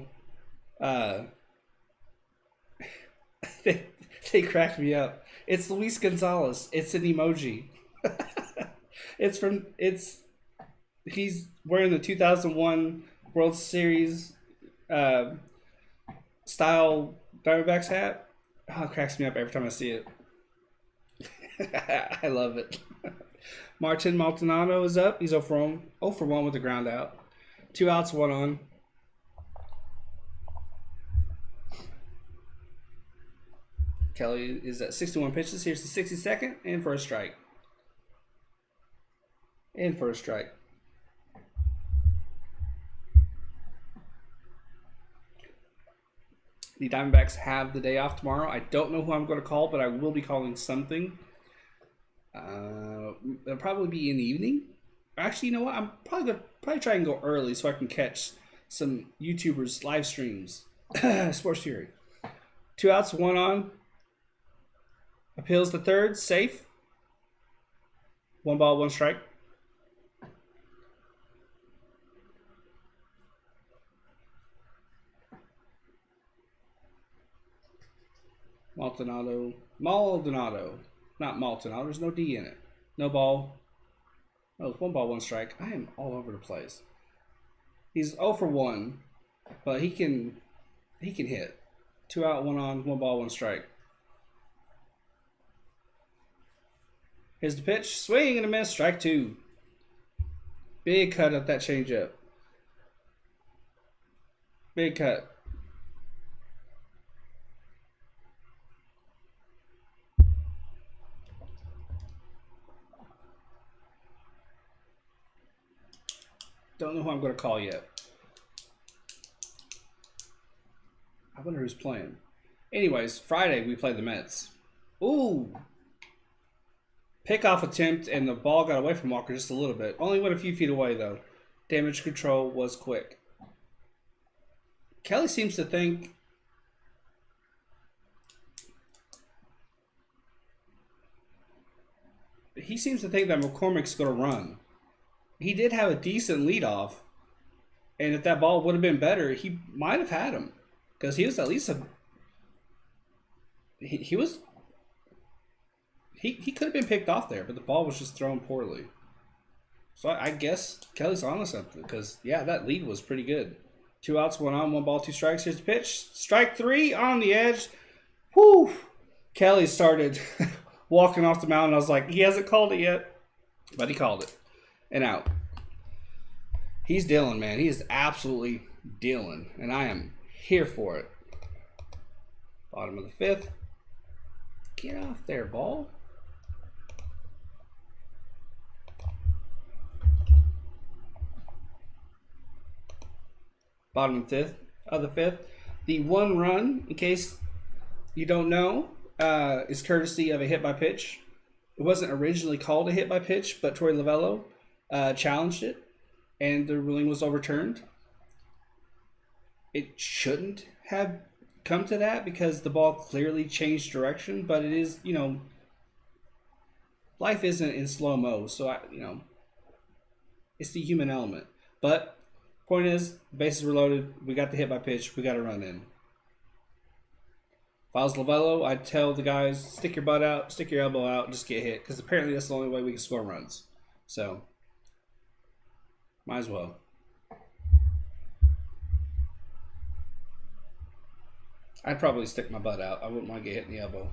they crack me up. It's Luis Gonzalez. It's an emoji. He's wearing the 2001 World Series style Diamondbacks hat. Oh, it cracks me up every time I see it. I love it. Martin Maldonado is up. He's 0 for 1 with the ground out. 2 outs, 1 on. Kelly is at 61 pitches. Here's the 62nd. In for a strike. In for a strike. The Diamondbacks have the day off tomorrow. I don't know who I'm going to call, but I will be calling something. It'll probably be in the evening. Actually, you know what? I'm probably going to try and go early so I can catch some YouTubers' live streams. Sports Fury. 2 outs, 1 on. Appeals to third. Safe. 1 ball, 1 strike. Maldonado, not Maldonado. There's no D in it. No ball. Oh, it's 1 ball, 1 strike. I am all over the place. He's 0 for 1, but he can hit. 2 out, 1 on, 1 ball, 1 strike. Here's the pitch. Swing and a miss. Strike 2. Big cut up that changeup. Big cut. Don't know who I'm going to call yet. I wonder who's playing. Anyways, Friday we play the Mets. Ooh. Pickoff attempt, and the ball got away from Walker just a little bit. Only went a few feet away, though. Damage control was quick. Kelly seems to think... He seems to think that McCormick's going to run. He did have a decent leadoff, and if that ball would have been better, he might have had him, because he was at least a. He could have been picked off there, but the ball was just thrown poorly. So I guess Kelly's on to something, because yeah, that lead was pretty good. 2 outs, 1 on, 1 ball, 2 strikes. Here's the pitch. Strike 3 on the edge. Whoo! Kelly started walking off the mound. I was like, he hasn't called it yet, but he called it. And out. He's dealing, man. He is absolutely dealing, and I am here for it. Bottom of the 5th. Get off there, ball. Bottom of the 5th. The 1 run, in case you don't know, is courtesy of a hit by pitch. It wasn't originally called a hit by pitch, but Torey Lovello challenged it, and the ruling was overturned. It shouldn't have come to that because the ball clearly changed direction, but it is, life isn't in slow-mo, so, it's the human element. But point is, bases were loaded, we got the hit by pitch, we got to run in. If I was Lovello, I'd tell the guys, stick your butt out, stick your elbow out, just get hit, because apparently that's the only way we can score runs. So, might as well. I'd probably stick my butt out. I wouldn't want to get hit in the elbow.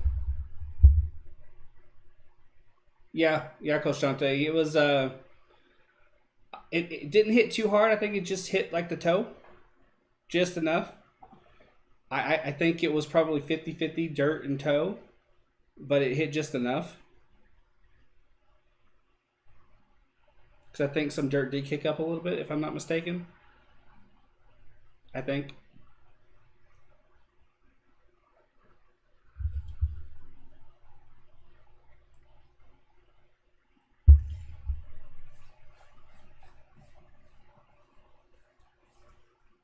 Yeah, Coach Dante. It was it didn't hit too hard. I think it just hit like the toe, just enough. I think it was probably 50-50 dirt and toe, but it hit just enough. Because I think some dirt did kick up a little bit, if I'm not mistaken. I think.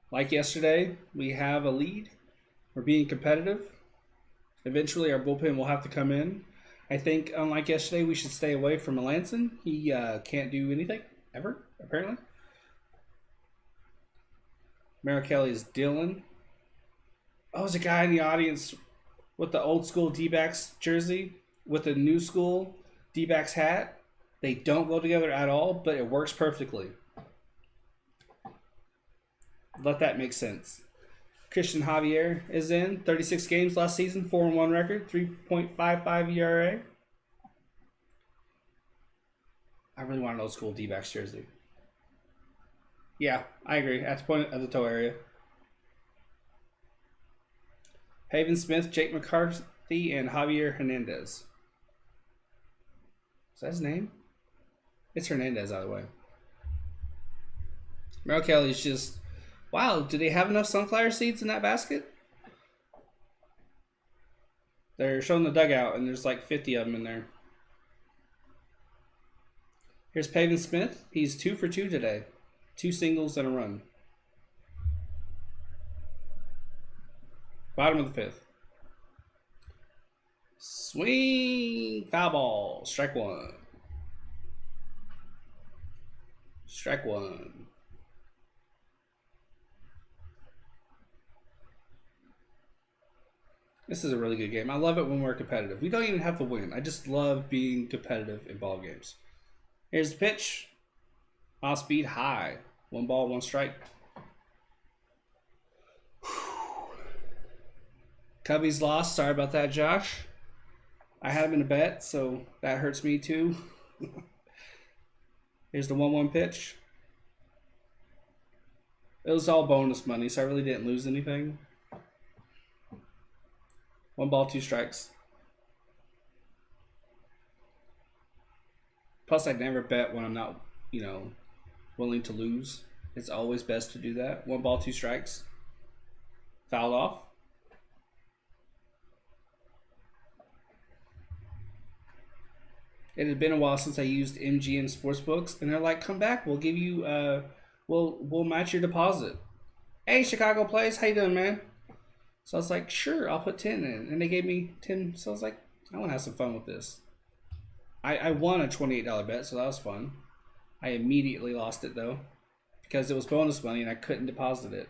Like yesterday, we have a lead. We're being competitive. Eventually, our bullpen will have to come in. I think, unlike yesterday, we should stay away from Melanson. He can't do anything, ever, apparently. Kelly is Dylan. Oh, there's a guy in the audience with the old school D-backs jersey with the new school D-backs hat. They don't go together at all, but it works perfectly. Let that make sense. Christian Javier is in. 36 games last season, 4-1 record, 3.55 ERA. I really want an old school D-backs jersey. Yeah, I agree. At the point of the toe area. Haven Smith, Jake McCarthy, and Javier Hernandez. Is that his name? It's Hernandez, by the way. Merrill Kelly's just... Wow, do they have enough sunflower seeds in that basket? They're showing the dugout, and there's like 50 of them in there. Here's Pavin Smith. He's 2 for 2 today. 2 singles and a run. Bottom of the 5th. Swing. Foul ball. Strike 1. Strike 1. This is a really good game. I love it when we're competitive. We don't even have to win. I just love being competitive in ball games. Here's the pitch. Off speed high. 1 ball, 1 strike. Cubbies lost. Sorry about that, Josh. I had him in a bet, so that hurts me too. Here's the 1-1 pitch. It was all bonus money, so I really didn't lose anything. 1 ball, 2 strikes. Plus, I never bet when I'm not, willing to lose. It's always best to do that. 1 ball, 2 strikes. Fouled off. It had been a while since I used MGM Sportsbooks, and they're like, "Come back, we'll give you, we'll match your deposit." Hey, Chicago Plays, how you doing, man? So I was like, "Sure, I'll put 10 in," and they gave me 10. So I was like, "I want to have some fun with this." I won a $28 bet, so that was fun. I immediately lost it though, because it was bonus money and I couldn't deposit it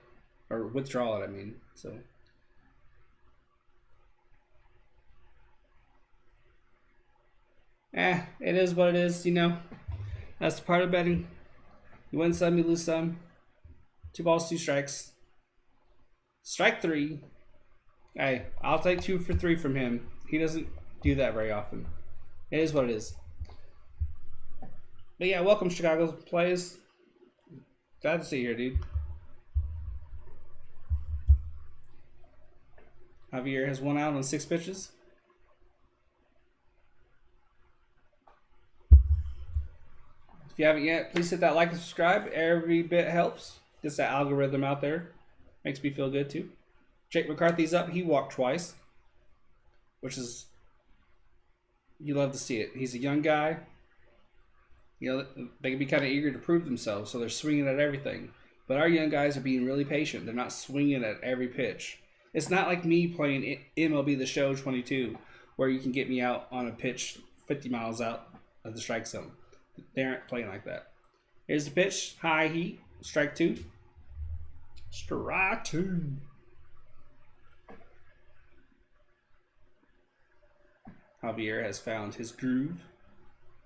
or withdraw it. I mean, so. It is what it is, That's the part of betting. You win some, you lose some. 2 balls, 2 strikes. Strike 3. Hey, I'll take 2 for 3 from him. He doesn't do that very often. It is what it is. But yeah, welcome Chicago Plays. Glad to see you here, dude. Javier has 1 out on 6 pitches. If you haven't yet, please hit that like and subscribe. Every bit helps. Gets that algorithm out there. Makes me feel good too. Jake McCarthy's up. He walked twice, which is, you love to see it. He's a young guy. They can be kind of eager to prove themselves, so they're swinging at everything. But our young guys are being really patient. They're not swinging at every pitch. It's not like me playing MLB The Show 22, where you can get me out on a pitch 50 miles out of the strike zone. They aren't playing like that. Here's the pitch. High heat. Strike 2. Strike 2. Javier has found his groove.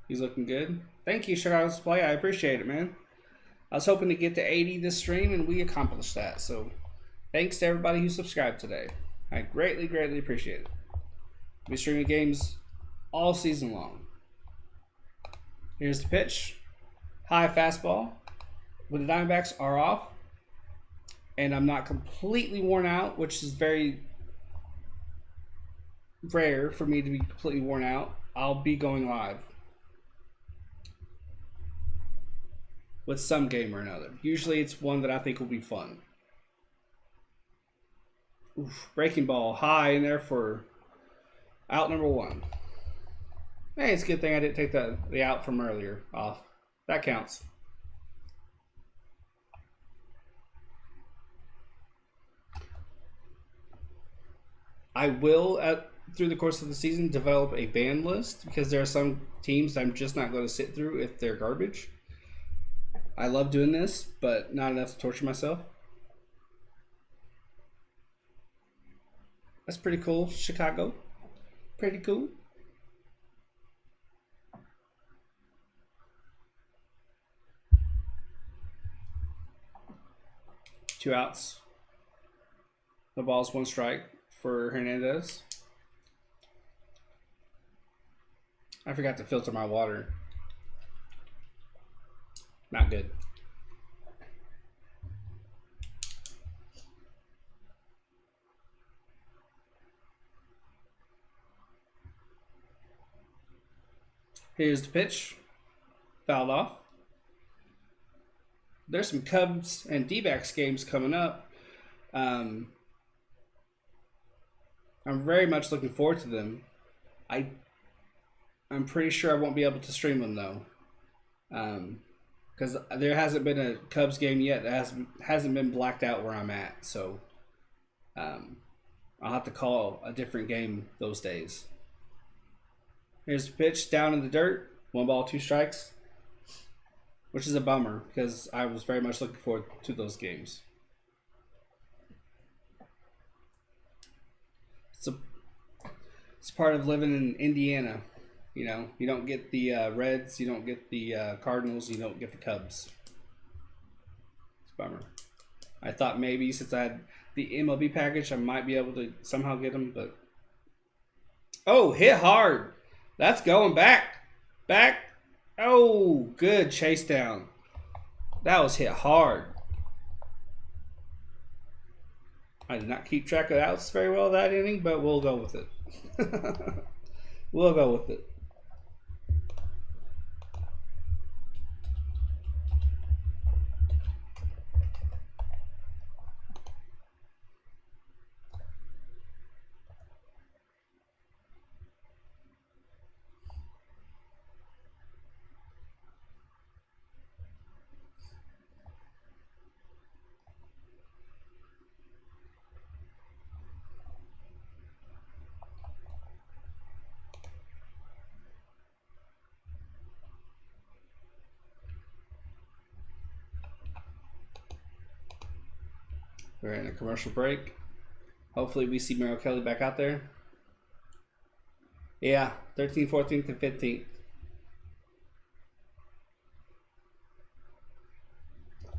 He's looking good. Thank you, Chicago's Play. I appreciate it, man. I was hoping to get to 80 this stream, and we accomplished that. So, thanks to everybody who subscribed today. I greatly, greatly appreciate it. We'll be streaming games all season long. Here's the pitch. High fastball. When the Diamondbacks are off, and I'm not completely worn out, which is very rare for me to be completely worn out, I'll be going live with some game or another. Usually it's one that I think will be fun. Oof, breaking ball high in there for out number 1. Hey, it's a good thing I didn't take the out from earlier off. That counts. I will, through the course of the season, develop a ban list, because there are some teams I'm just not going to sit through if they're garbage. I love doing this, but not enough to torture myself. That's pretty cool, Chicago. Pretty cool. Two outs. The ball's 1 strike for Hernandez. I forgot to filter my water. Not good. Here's the pitch. Fouled off. There's some Cubs and D-backs games coming up. I'm very much looking forward to them. I'm pretty sure I won't be able to stream them though, because there hasn't been a Cubs game yet that hasn't been blacked out where I'm at. So I'll have to call a different game those days. Here's the pitch down in the dirt. 1 ball, 2 strikes, which is a bummer because I was very much looking forward to those games. It's part of living in Indiana. You know, you don't get the Reds, you don't get the Cardinals, you don't get the Cubs. It's a bummer. I thought maybe since I had the MLB package, I might be able to somehow get them, but... Oh, hit hard. That's going back. Back. Oh, good chase down. That was hit hard. I did not keep track of outs very well that inning, but we'll go with it. We'll go with it. We're in a commercial break. Hopefully we see Merrill Kelly back out there. Yeah, 13th, 14th, and 15th.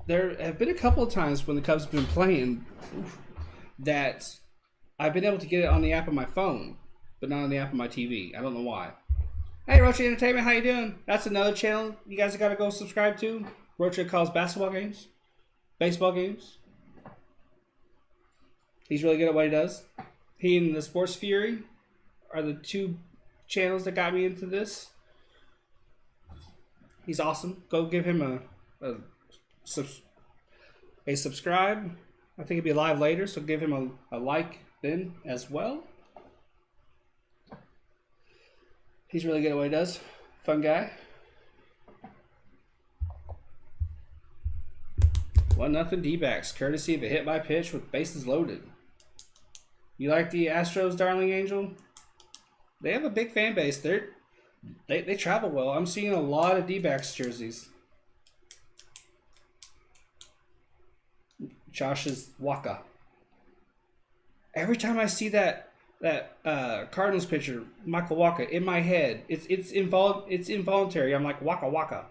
There have been a couple of times when the Cubs have been playing that I've been able to get it on the app on my phone, but not on the app on my TV. I don't know why. Hey, Rocha Entertainment, how you doing? That's another channel you guys got to go subscribe to. Rocha calls basketball games, baseball games. He's really good at what he does. He and the Sports Fury are the 2 channels that got me into this. He's awesome. Go give him a subscribe. I think it'll be live later, so give him a like then as well. He's really good at what he does. Fun guy. 1-0 D-backs, courtesy of a hit by pitch with bases loaded. You like the Astros, darling angel? They have a big fan base. They travel well. I'm seeing a lot of D-backs jerseys. Josh's Waka. Every time I see that Cardinals pitcher, Michael Waka, in my head, it's involuntary. I'm like Waka Waka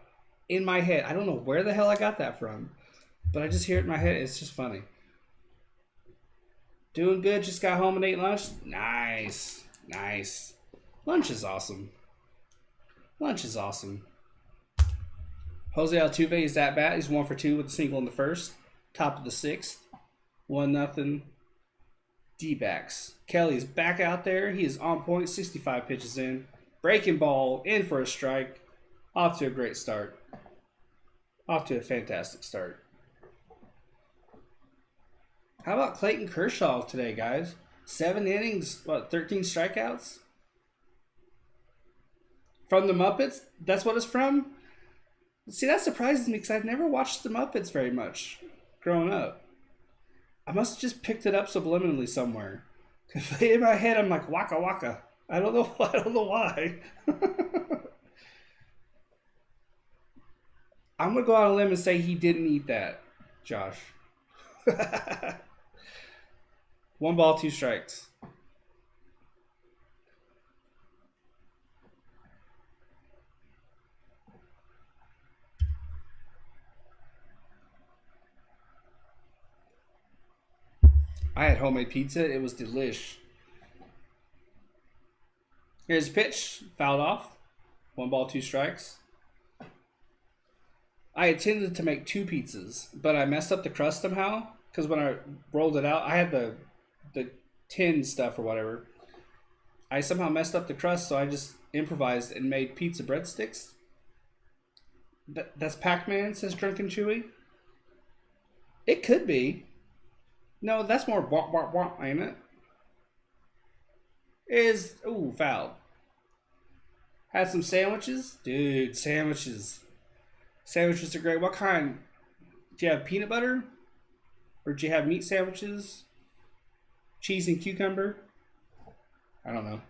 in my head. I don't know where the hell I got that from, but I just hear it in my head. It's just funny. Doing good. Just got home and ate lunch. Nice. Nice. Lunch is awesome. Lunch is awesome. Jose Altuve is at bat. He's 1 for 2 with a single in the first. Top of the 6th. 1-0 D-backs. Kelly is back out there. He is on point. 65 pitches in. Breaking ball. In for a strike. Off to a great start. Off to a fantastic start. How about Clayton Kershaw today, guys? 7 innings, 13 strikeouts? From the Muppets? That's what it's from? See, that surprises me because I've never watched the Muppets very much growing up. I must have just picked it up subliminally somewhere. In my head, I'm like, Waka Waka. I don't know why. I'm going to go out on a limb and say he didn't eat that, Josh. 1 ball, 2 strikes. I had homemade pizza. It was delish. Here's a pitch. Fouled off. 1 ball, 2 strikes. I intended to make 2 pizzas, but I messed up the crust somehow because when I rolled it out, I had the tin stuff or whatever. I somehow messed up the crust, so I just improvised and made pizza breadsticks. That's Pac-Man, says Drunken Chewy. It could be. No, that's more womp womp womp, ain't it? Ooh, foul. Had some sandwiches, dude. Sandwiches are great. What kind? Do you have peanut butter, or do you have meat sandwiches? Cheese and cucumber? I don't know.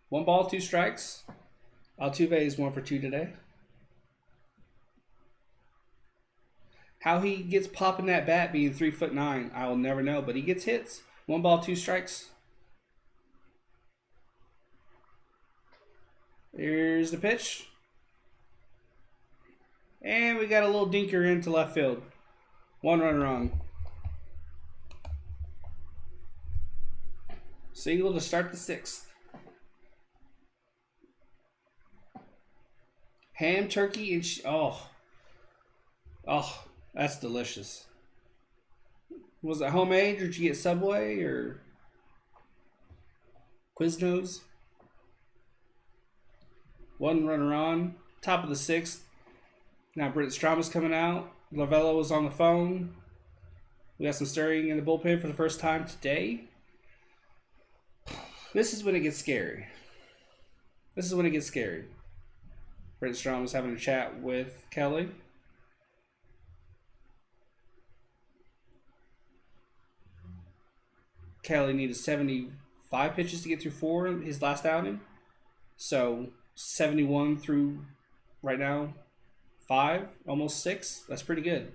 1 ball, 2 strikes. Altuve is 1 for 2 today. How he gets popping that bat being 3'9", I will never know, but he gets hits. 1 ball, 2 strikes. Here's the pitch. And we got a little dinker into left field. 1 run wrong. Single to start the 6th. Ham, turkey, and oh, that's delicious. Was it homemade, or did you get Subway or Quiznos? 1 runner on, top of the 6th. Now Britt Strama's coming out. Lovella was on the phone. We got some stirring in the bullpen for the first time today. This is when it gets scary. Britt Strom was having a chat with Kelly. Kelly needed 75 pitches to get through 4 in his last outing. So 71 through right now 5, almost 6. That's pretty good.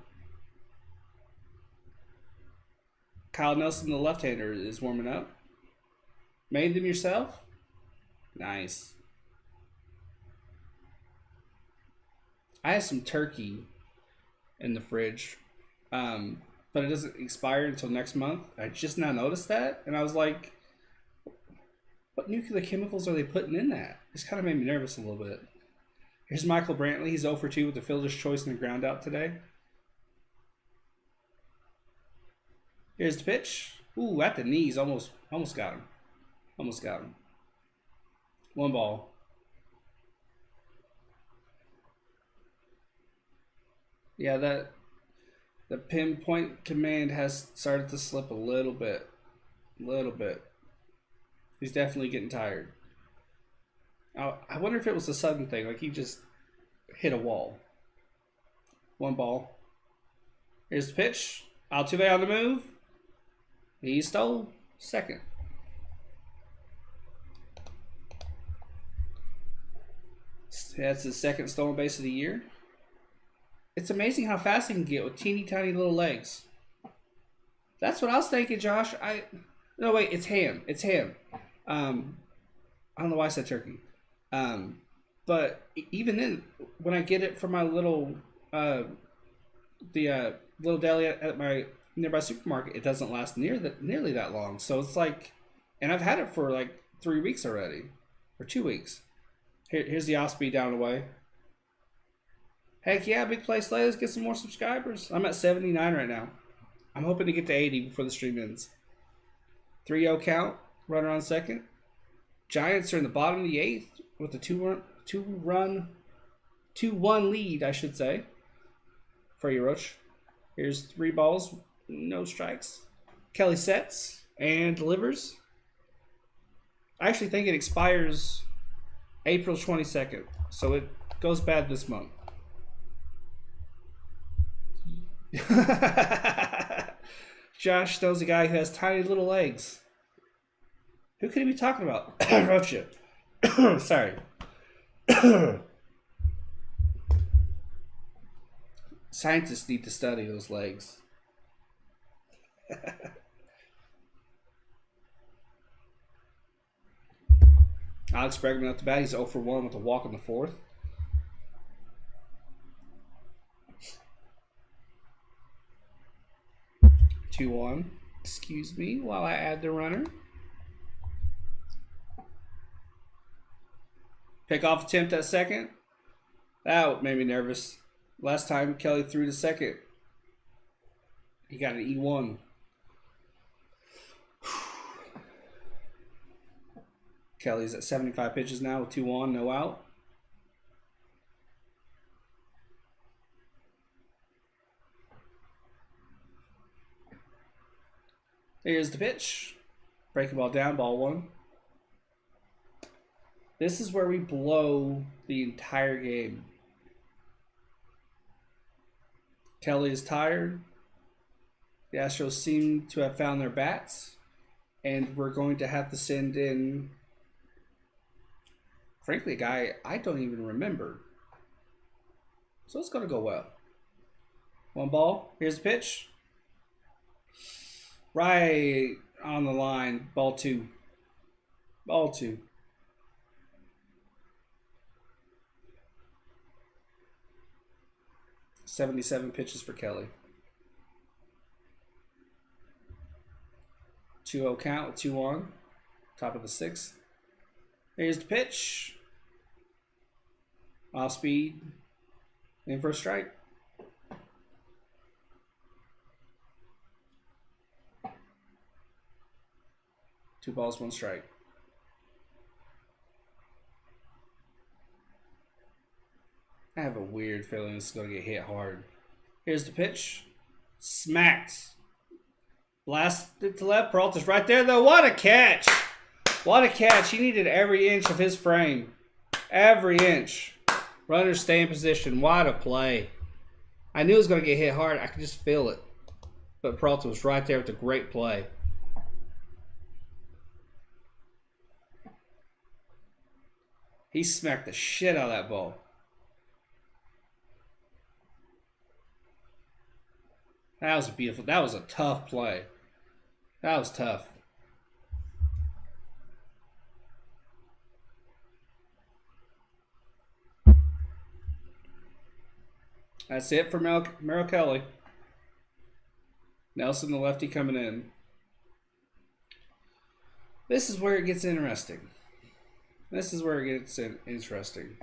Kyle Nelson, the left-hander, is warming up. Made them yourself? Nice. I have some turkey in the fridge, but it doesn't expire until next month. I just now noticed that, and I was like, what nuclear chemicals are they putting in that? This kind of made me nervous a little bit. Here's Michael Brantley. He's 0 for 2 with the fielder's choice and the ground out today. Here's the pitch. Ooh, at the knees. Almost got him. 1 ball. Yeah, the pinpoint command has started to slip a little bit. He's definitely getting tired. I wonder if it was a sudden thing, like he just hit a wall. 1 ball. Here's the pitch. Altuve on the move. He stole second. That's his 2nd stolen base of the year. It's amazing how fast he can get with teeny tiny little legs. That's what I was thinking, Josh. No, wait, it's ham. I don't know why I said turkey. But even then, when I get it from my little little deli at my nearby supermarket, it doesn't last nearly that long. So it's like, and I've had it for like 3 weeks already, or 2 weeks. Here's the off speed down the way. Heck yeah, big play Slay. Let's get some more subscribers. I'm at 79 right now. I'm hoping to get to 80 before the stream ends. 3-0 count. Runner on second. Giants are in the bottom of the 8th with a 2-1 lead, I should say, for Roach. Here's 3 balls, no strikes. Kelly sets and delivers. I actually think it expires April 22nd, so it goes bad this month. Josh knows a guy who has tiny little legs. Who could he be talking about? Rocha. Sorry. Scientists need to study those legs. Alex Bregman up the bat. He's 0 for 1 with a walk in the 4th. Two on. Excuse me while I add the runner. Pickoff attempt at second. That made me nervous. Last time Kelly threw to second, he got an E1. Kelly's at 75 pitches now with 2 on, no out. Here's the pitch. Breaking ball down, ball 1. This is where we blow the entire game. Kelly is tired. The Astros seem to have found their bats. And we're going to have to send in, frankly, a guy I don't even remember. So it's going to go well. 1 ball. Here's the pitch. Right on the line. Ball 2. Ball 2. "77 pitches for Kelly. 2-0 count with 2 on. Top of the 6th. Here's the pitch. Off speed. In for a strike. Two balls, 1 strike. I have a weird feeling this is going to get hit hard. Here's the pitch. Smacked. Blasted to left. Peralta's right there, though. What a catch. What a catch. He needed every inch of his frame. Every inch. Runners stay in position. What a play. I knew it was going to get hit hard. I could just feel it. But Peralta was right there with a great play. He smacked the shit out of that ball. That was beautiful. That was a tough play. That was tough. That's it for Merrill Kelly. Nelson, the lefty, coming in. This is where it gets interesting. This is where it gets interesting.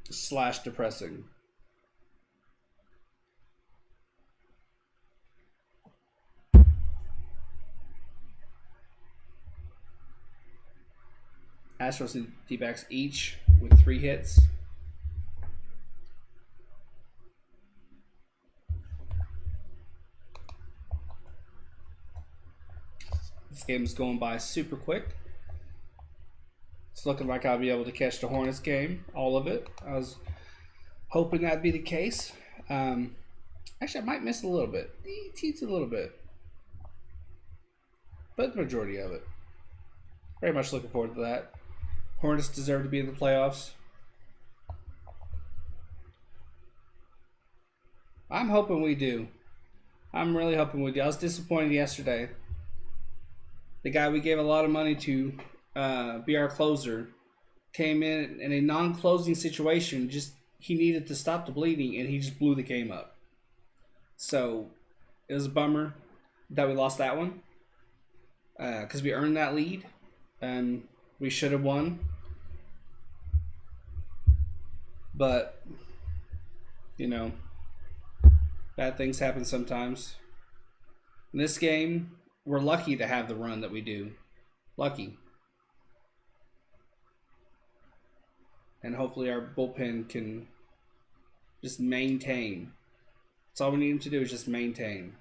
Slash depressing. Astros and D-backs each with 3 hits. This game is going by super quick. It's looking like I'll be able to catch the Hornets game, all of it. I was hoping that'd be the case. Actually, I might miss a little bit. Teats a little bit. But the majority of it. Very much looking forward to that. Hornets deserve to be in the playoffs. I'm hoping we do. I'm really hoping we do. I was disappointed yesterday. The guy we gave a lot of money to be our closer came in a non-closing situation. Just he needed to stop the bleeding, and he just blew the game up. So it was a bummer that we lost that one because we earned that lead. And we should have won. But, you know, bad things happen sometimes. In this game, we're lucky to have the run that we do. Lucky. And hopefully our bullpen can just maintain. That's all we need him to do is just maintain.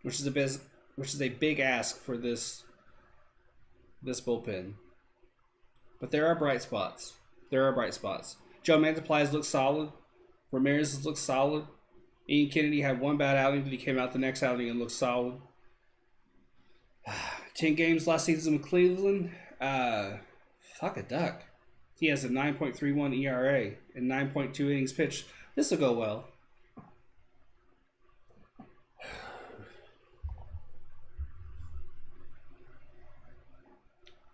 Which is a big ask for this bullpen. But there are bright spots. Joe Mantiply looks solid. Ramirez looks solid. Ian Kennedy had 1 bad outing, but he came out the next outing and looked solid. 10 games last season with Cleveland. Fuck a duck. He has a 9.31 ERA and 9.2 innings pitched. This will go well.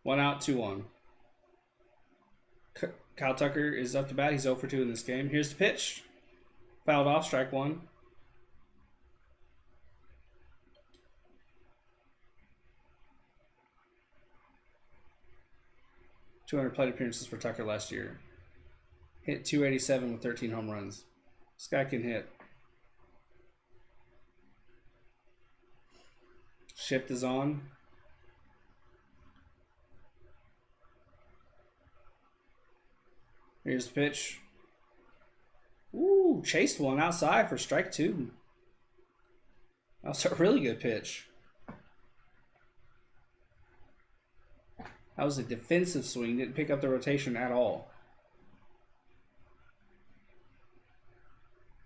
One out, 2 on. Kyle Tucker is up to bat. He's 0 for 2 in this game. Here's the pitch. Fouled off, strike 1. .200 plate appearances for Tucker last year. Hit 287 with 13 home runs. This guy can hit. Shift is on. Here's the pitch. Ooh, chased one outside for strike 2. That was a really good pitch. That was a defensive swing. Didn't pick up the rotation at all.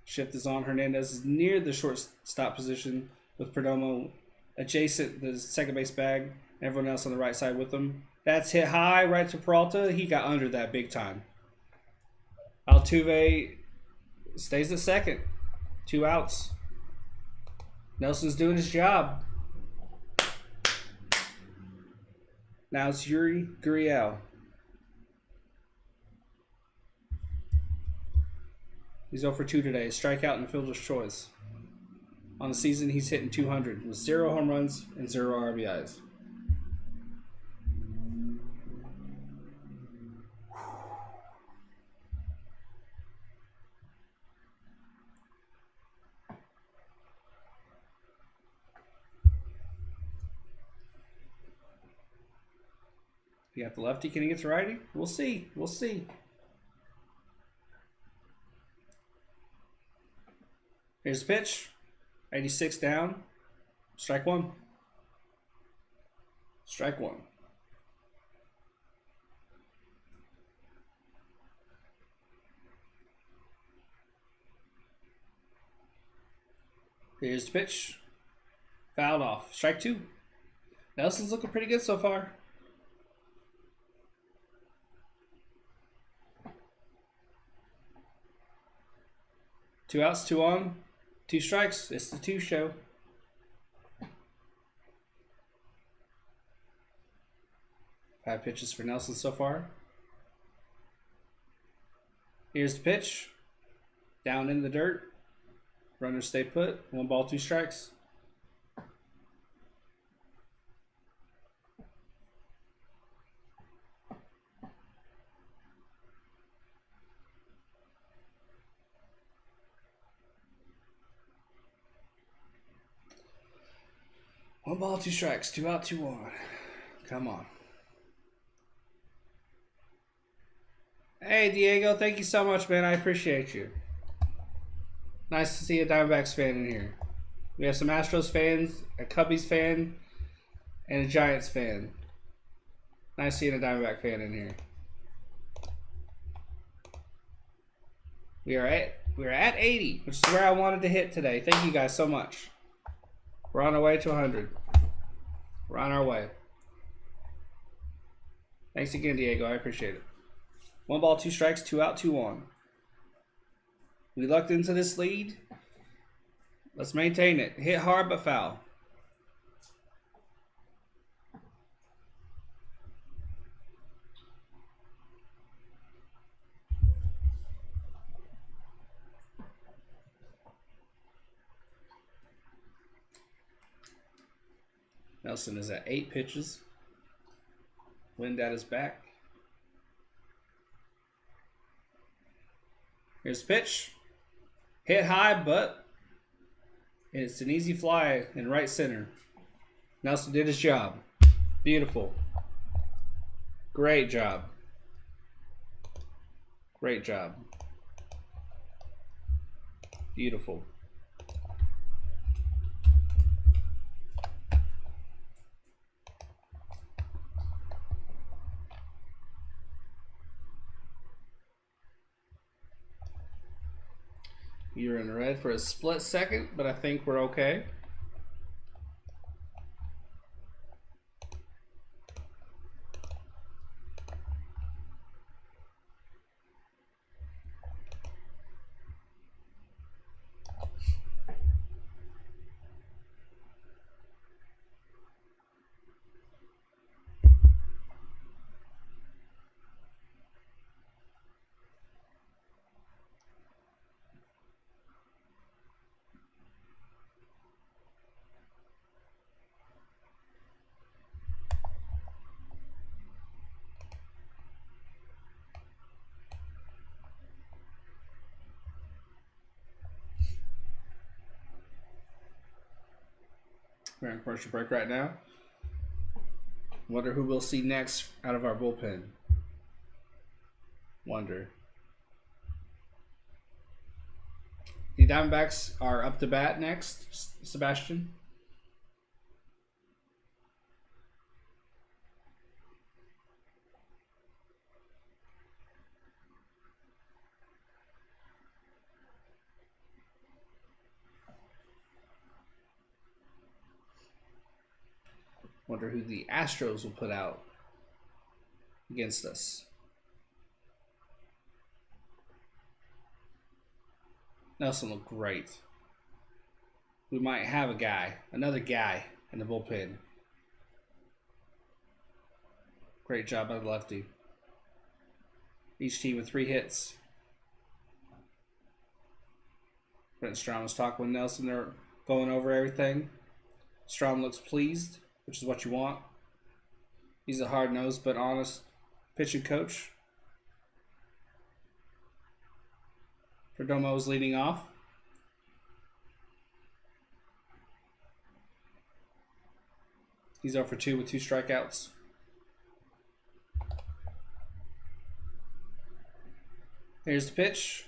Shift is on. Hernandez is near the shortstop position with Perdomo adjacent the second base bag. Everyone else on the right side with him. That's hit high right to Peralta. He got under that big time. Altuve stays at second. 2 outs. Nelson's doing his job. Now it's Yuri Gurriel. He's 0 for 2 today. Strikeout and a fielder's choice. On the season, he's hitting 200 with 0 home runs and 0 RBIs. You got the lefty. Can he get the righty? We'll see. We'll see. Here's the pitch. 86 down. Strike 1. Strike 1. Here's the pitch. Fouled off. Strike 2. Nelson's looking pretty good so far. Two outs, 2 on, 2 strikes. It's the 2 show. Five pitches for Nelson so far. Here's the pitch. Down in the dirt. Runners stay put. 1 ball, 2 strikes. One ball, 2 strikes. 2 out, 2 on. Come on. Hey, Diego. Thank you so much, man. I appreciate you. Nice to see a Diamondbacks fan in here. We have some Astros fans, a Cubbies fan, and a Giants fan. Nice seeing a Diamondback fan in here. We are at 80, which is where I wanted to hit today. Thank you guys so much. We're on our way to 100. We're on our way. Thanks again, Diego. I appreciate it. 1 ball, 2 strikes, 2 out, 2 on. We lucked into this lead. Let's maintain it. Hit hard but foul. Nelson is at 8 pitches. Wind at his back. Here's the pitch. Hit high, but it's an easy fly in right center. Nelson did his job. Beautiful. Great job. Great job. Beautiful. You're in red for a split second, but I think we're okay. We're on commercial break right now. Wonder who we'll see next out of our bullpen. Wonder. The Diamondbacks are up to bat next, Sebastian. Wonder who the Astros will put out against us. Nelson looked great. We might have another guy in the bullpen. Great job by the lefty. Each team with 3 hits. Brent Strom was talking with Nelson. They're going over everything. Strom looks pleased, which is what you want. He's a hard-nosed but honest pitching coach. Perdomo is leading off. He's 0 for 2 with 2 strikeouts. Here's the pitch.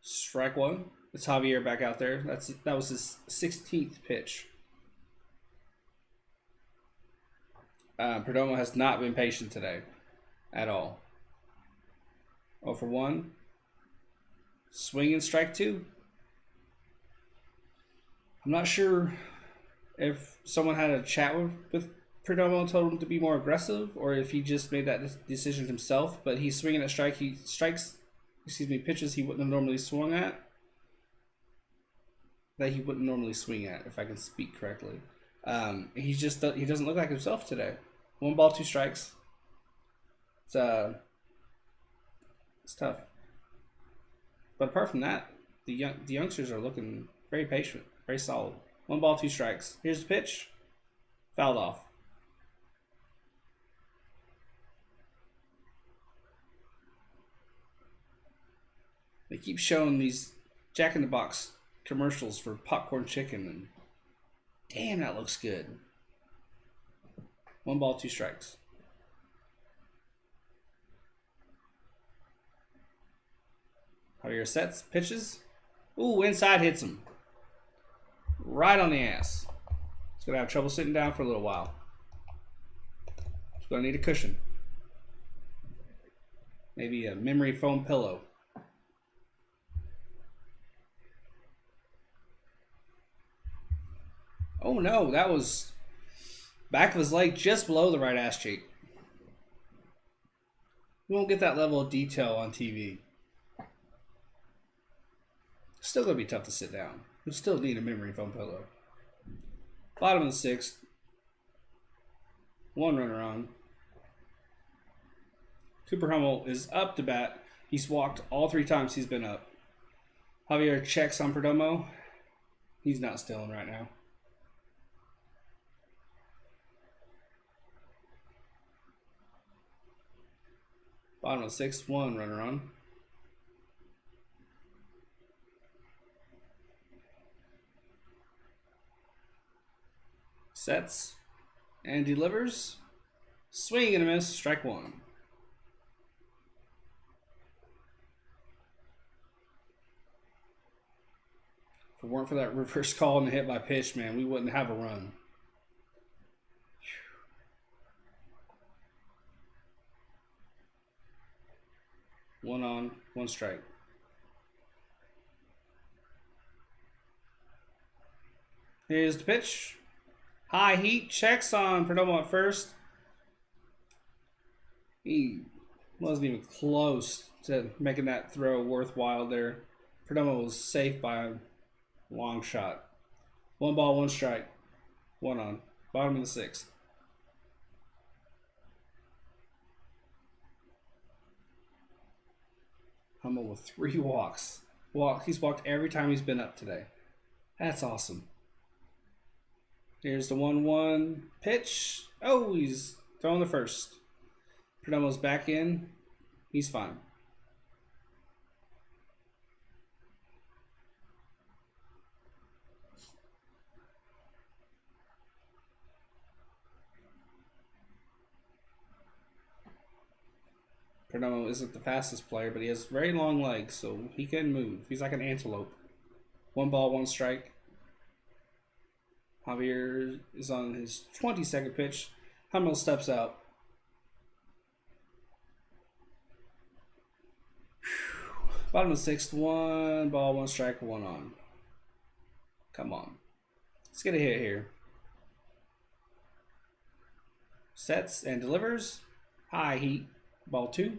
Strike 1. It's Javier back out there. That was his 16th pitch. Perdomo has not been patient today at all. 0 for 1. Swing and strike 2. I'm not sure if someone had a chat with Perdomo and told him to be more aggressive, or if he just made that decision himself. But he's swinging at strike. He pitches he wouldn't have normally swung at. That he wouldn't normally swing at, if I can speak correctly. He doesn't look like himself today. 1 ball, 2 strikes. It's tough. But apart from that, the youngsters are looking very patient, very solid. 1 ball, 2 strikes. Here's the pitch. Fouled off. They keep showing these Jack in the Box commercials for popcorn chicken, and damn, that looks good. 1 ball, 2 strikes. Javier sets, pitches. Ooh, inside hits him. Right on the ass. He's going to have trouble sitting down for a little while. He's going to need a cushion. Maybe a memory foam pillow. Oh no, that was back of his leg just below the right ass cheek. You won't get that level of detail on TV. Still going to be tough to sit down. You still need a memory foam pillow. Bottom of the 6th. 1 runner on. Cooper Hummel is up to bat. He's walked all 3 times he's been up. Javier checks on Perdomo. He's not stealing right now. Bottom of the 6th, 1 runner on. Sets and delivers. Swing and a miss. Strike 1. If it weren't for that reverse call and the hit by pitch, man, we wouldn't have a run. One on, 1 strike. Here's the pitch. High heat, checks on Perdomo at first. He wasn't even close to making that throw worthwhile there. Perdomo was safe by a long shot. 1 ball, 1 strike. 1 on. Bottom of the 6th. Hummel with 3 walks. He's walked every time he's been up today. That's awesome. Here's the 1-1 pitch. Oh, he's throwing the first. Perdomo's back in. He's fine. Perdomo isn't the fastest player, but he has very long legs, so he can move. He's like an antelope. 1 ball, 1 strike. Javier is on his 22nd pitch. Hummel steps out. Bottom of the 6th, 1 ball, 1 strike, 1 on. Come on. Let's get a hit here. Sets and delivers. High heat. Ball 2.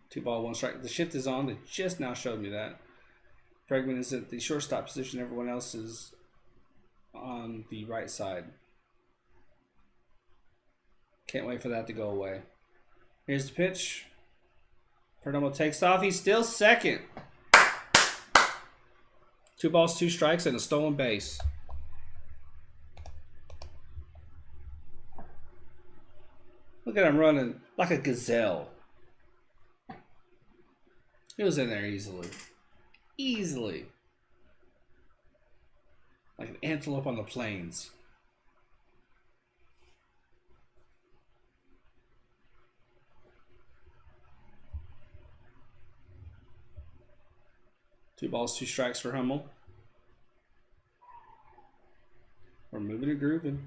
Two ball, 1 strike. The shift is on. They just now showed me that. Bregman is at the shortstop position. Everyone else is on the right side. Can't wait for that to go away. Here's the pitch. Perdomo takes off. He's still second. 2 balls, 2 strikes, and a stolen base. Look at him running like a gazelle. He was in there easily. Easily. Like an antelope on the plains. Two balls, 2 strikes for Hummel. We're moving and grooving.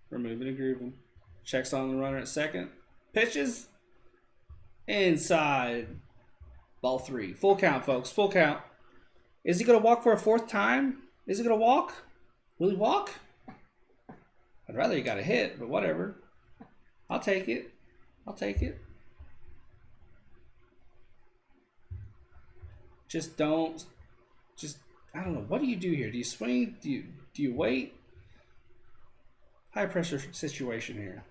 We're moving and grooving. Checks on the runner at second. Pitches. Inside. Ball 3. Full count, folks. Full count. Is he going to walk for a 4th time? Is he going to walk? Will he walk? I'd rather he got a hit, but whatever. I'll take it. I'll take it. Just don't. I don't know. What do you do here? Do you swing? Do you wait? High pressure situation here.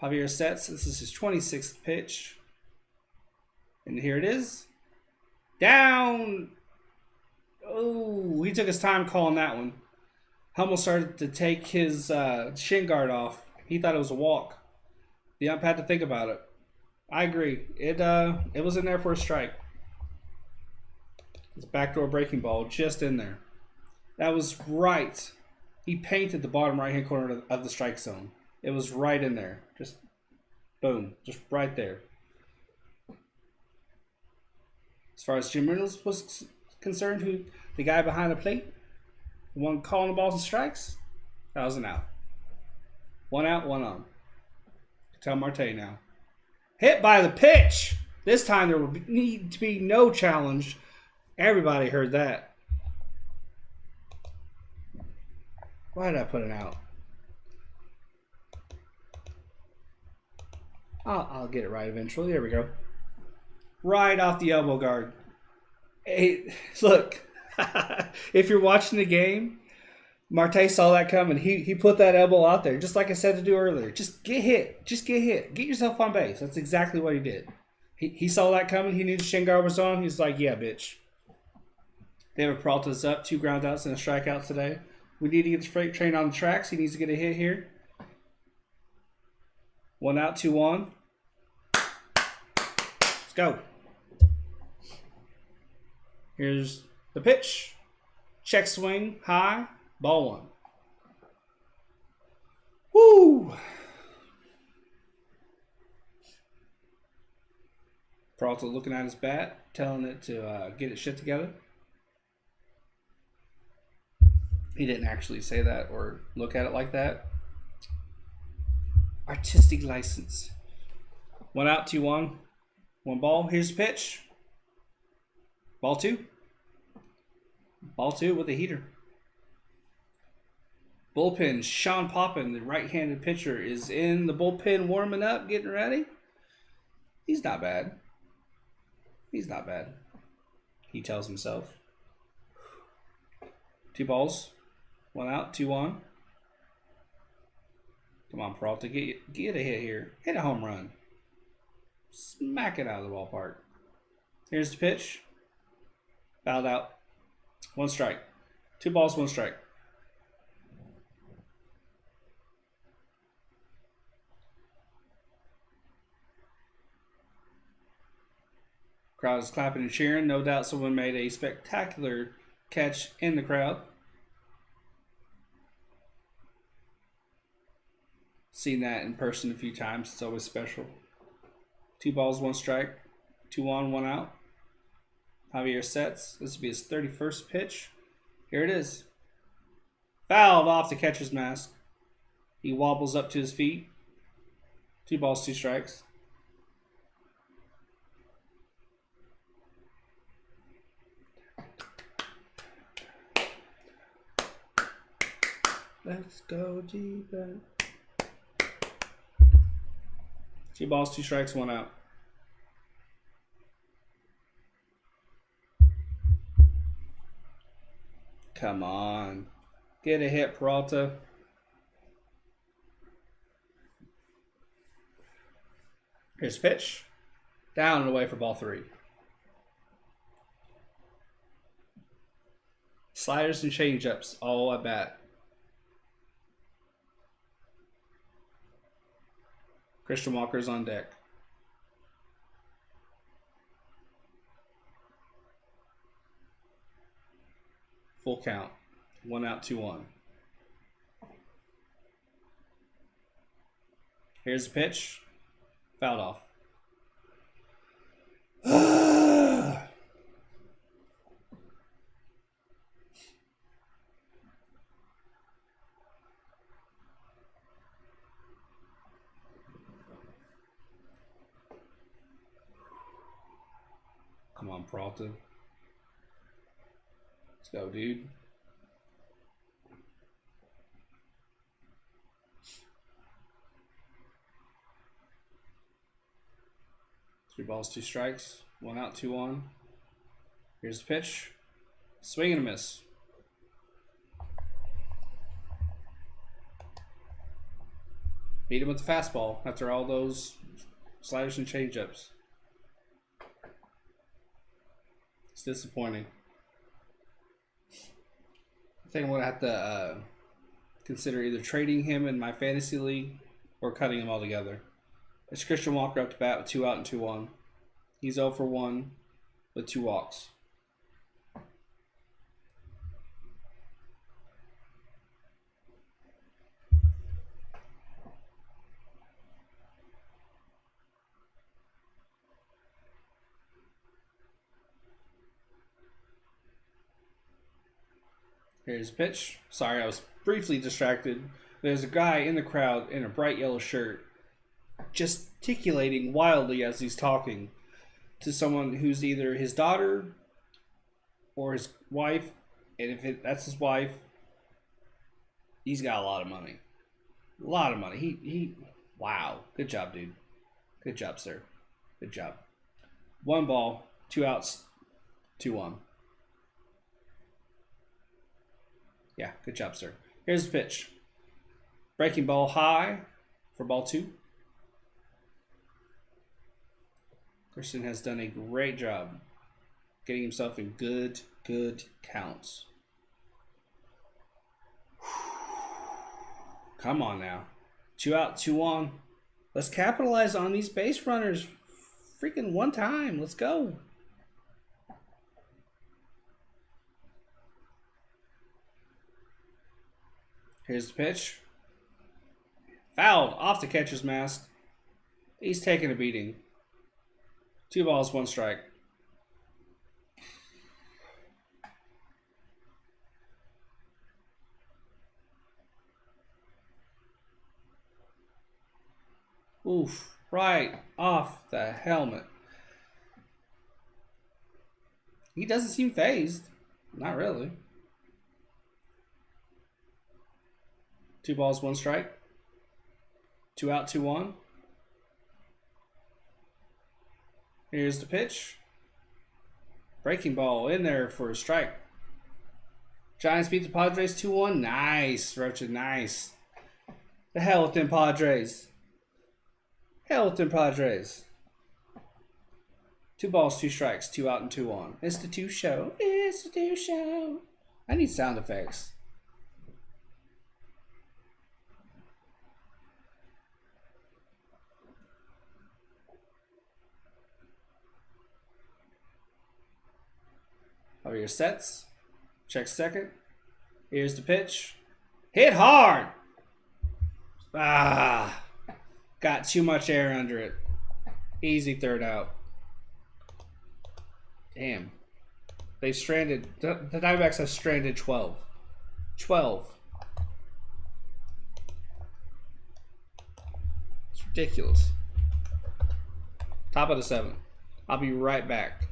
Javier sets. This is his 26th pitch. And here it is. Down. Oh, he took his time calling that one. Hummel started to take his shin guard off. He thought it was a walk. The ump had to think about it. I agree. It was in there for a strike. It's a backdoor breaking ball just in there. That was right. He painted the bottom right-hand corner of the strike zone. It was right in there. Just boom. Just right there. As far as Jim Reynolds was concerned, who the guy behind the plate, the one calling the balls and strikes, that was an out. 1 out, 1 on. Tell Marte now. Hit by the pitch. This time there will need to be no challenge. Everybody heard that. Why did I put it out? I'll get it right eventually. There we go. Right off the elbow guard. Hey, look, if you're watching the game, Marte saw that coming. He put that elbow out there, just like I said to do earlier. Just get hit. Just get hit. Get yourself on base. That's exactly what he did. He saw that coming. He knew the shin guard was on. He's like, yeah, bitch. David Peralta's up. 2 ground outs and a strikeout today. We need to get the freight train on the tracks. He needs to get a hit here. 1 out, 2 on. Let's go. Here's the pitch. Check swing, high, ball 1. Woo! Peralta looking at his bat, telling it to get its shit together. He didn't actually say that or look at it like that. Artistic license. 1 out, 2 on. 1 ball. Here's the pitch. Ball 2. Ball 2 with a heater. Bullpen. Sean Poppin, the right-handed pitcher, is in the bullpen warming up, getting ready. He's not bad. He's not bad. He tells himself. 2 balls. 1 out, 2 on. Come on, Peralta, get a hit here. Hit a home run. Smack it out of the ballpark. Here's the pitch. Fouled out. 1 strike. 2 balls, 1 strike. Crowd is clapping and cheering. No doubt someone made a spectacular catch in the crowd. Seen that in person a few times. It's always special. 2 balls, 1 strike. 2 on, 1 out. Javier sets. This will be his 31st pitch. Here it is. Fouled off the catcher's mask. He wobbles up to his feet. 2 balls, 2 strikes. Let's go deeper. 2 balls, 2 strikes, 1 out. Come on. Get a hit, Peralta. Here's pitch. Down and away for ball 3. Sliders and changeups all at bat. Christian Walker's on deck. Full count. 1 out, 2 on. Here's the pitch. Fouled off. Come on, Peralta. Let's go, dude. Three balls, 2 strikes. 1 out, 2 on. Here's the pitch. Swing and a miss. Beat him with the fastball after all those sliders and changeups. It's disappointing. I think I'm going to have to consider either trading him in my fantasy league or cutting him altogether. It's Christian Walker up to bat with 2 out and 2 on. He's 0 for 1 with 2 walks. Here's the pitch. Sorry, I was briefly distracted. There's a guy in the crowd in a bright yellow shirt gesticulating wildly as he's talking to someone who's either his daughter or his wife. And if that's his wife, he's got a lot of money. A lot of money. He wow. Good job, dude. Good job, sir. Good job. 1 ball, 2 outs, 2 on. Yeah, good job, sir. Here's the pitch. Breaking ball high for ball 2. Christian has done a great job getting himself in good counts. Come on now. 2 out, 2 on. Let's capitalize on these base runners freaking one time. Let's go. Here's the pitch. Fouled off the catcher's mask. He's taking a beating. 2 balls, 1 strike. Oof, right off the helmet. He doesn't seem phased. Not really. 2 balls, 1 strike. 2 out, 2 on. Here's the pitch. Breaking ball in there for a strike. Giants beat the Padres 2-1. Nice, Rocha, nice. The hell with them Padres. Hell with them Padres. 2 balls, 2 strikes, 2 out and 2 on. It's the 2 show. It's the 2 show. I need sound effects. Here's sets. Check second. Here's the pitch. Hit hard. Ah. Got too much air under it. Easy third out. Damn. They stranded. The Diamondbacks have stranded 12. 12. It's ridiculous. Top of the 7th. I'll be right back.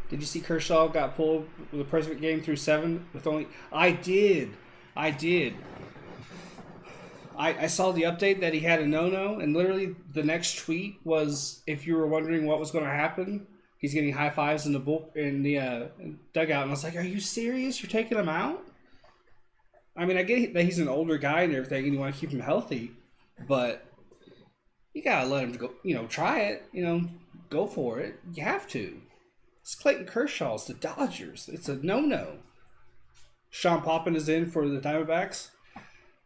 Did you see Kershaw got pulled with a perfect game through 7 with only? I did. I saw the update that he had a no-no, and literally the next tweet was, if you were wondering what was going to happen, he's getting high fives in the dugout, and I was like, are you serious? You're taking him out? I mean, I get that he's an older guy and everything, and you want to keep him healthy, but you gotta let him go. Try it. Go for it. You have to. It's Clayton Kershaw. It's the Dodgers. It's a no-no. Sean Poppin is in for the Diamondbacks.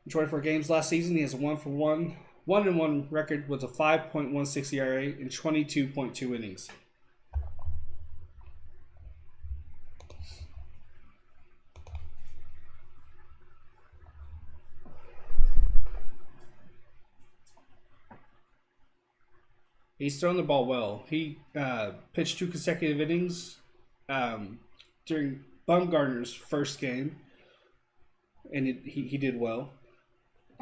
In 24 games last season, he has a 1-1 record with a 5.16 ERA in 22.2 innings. He's thrown the ball well. He pitched 2 consecutive innings during Bumgarner's first game, and he did well.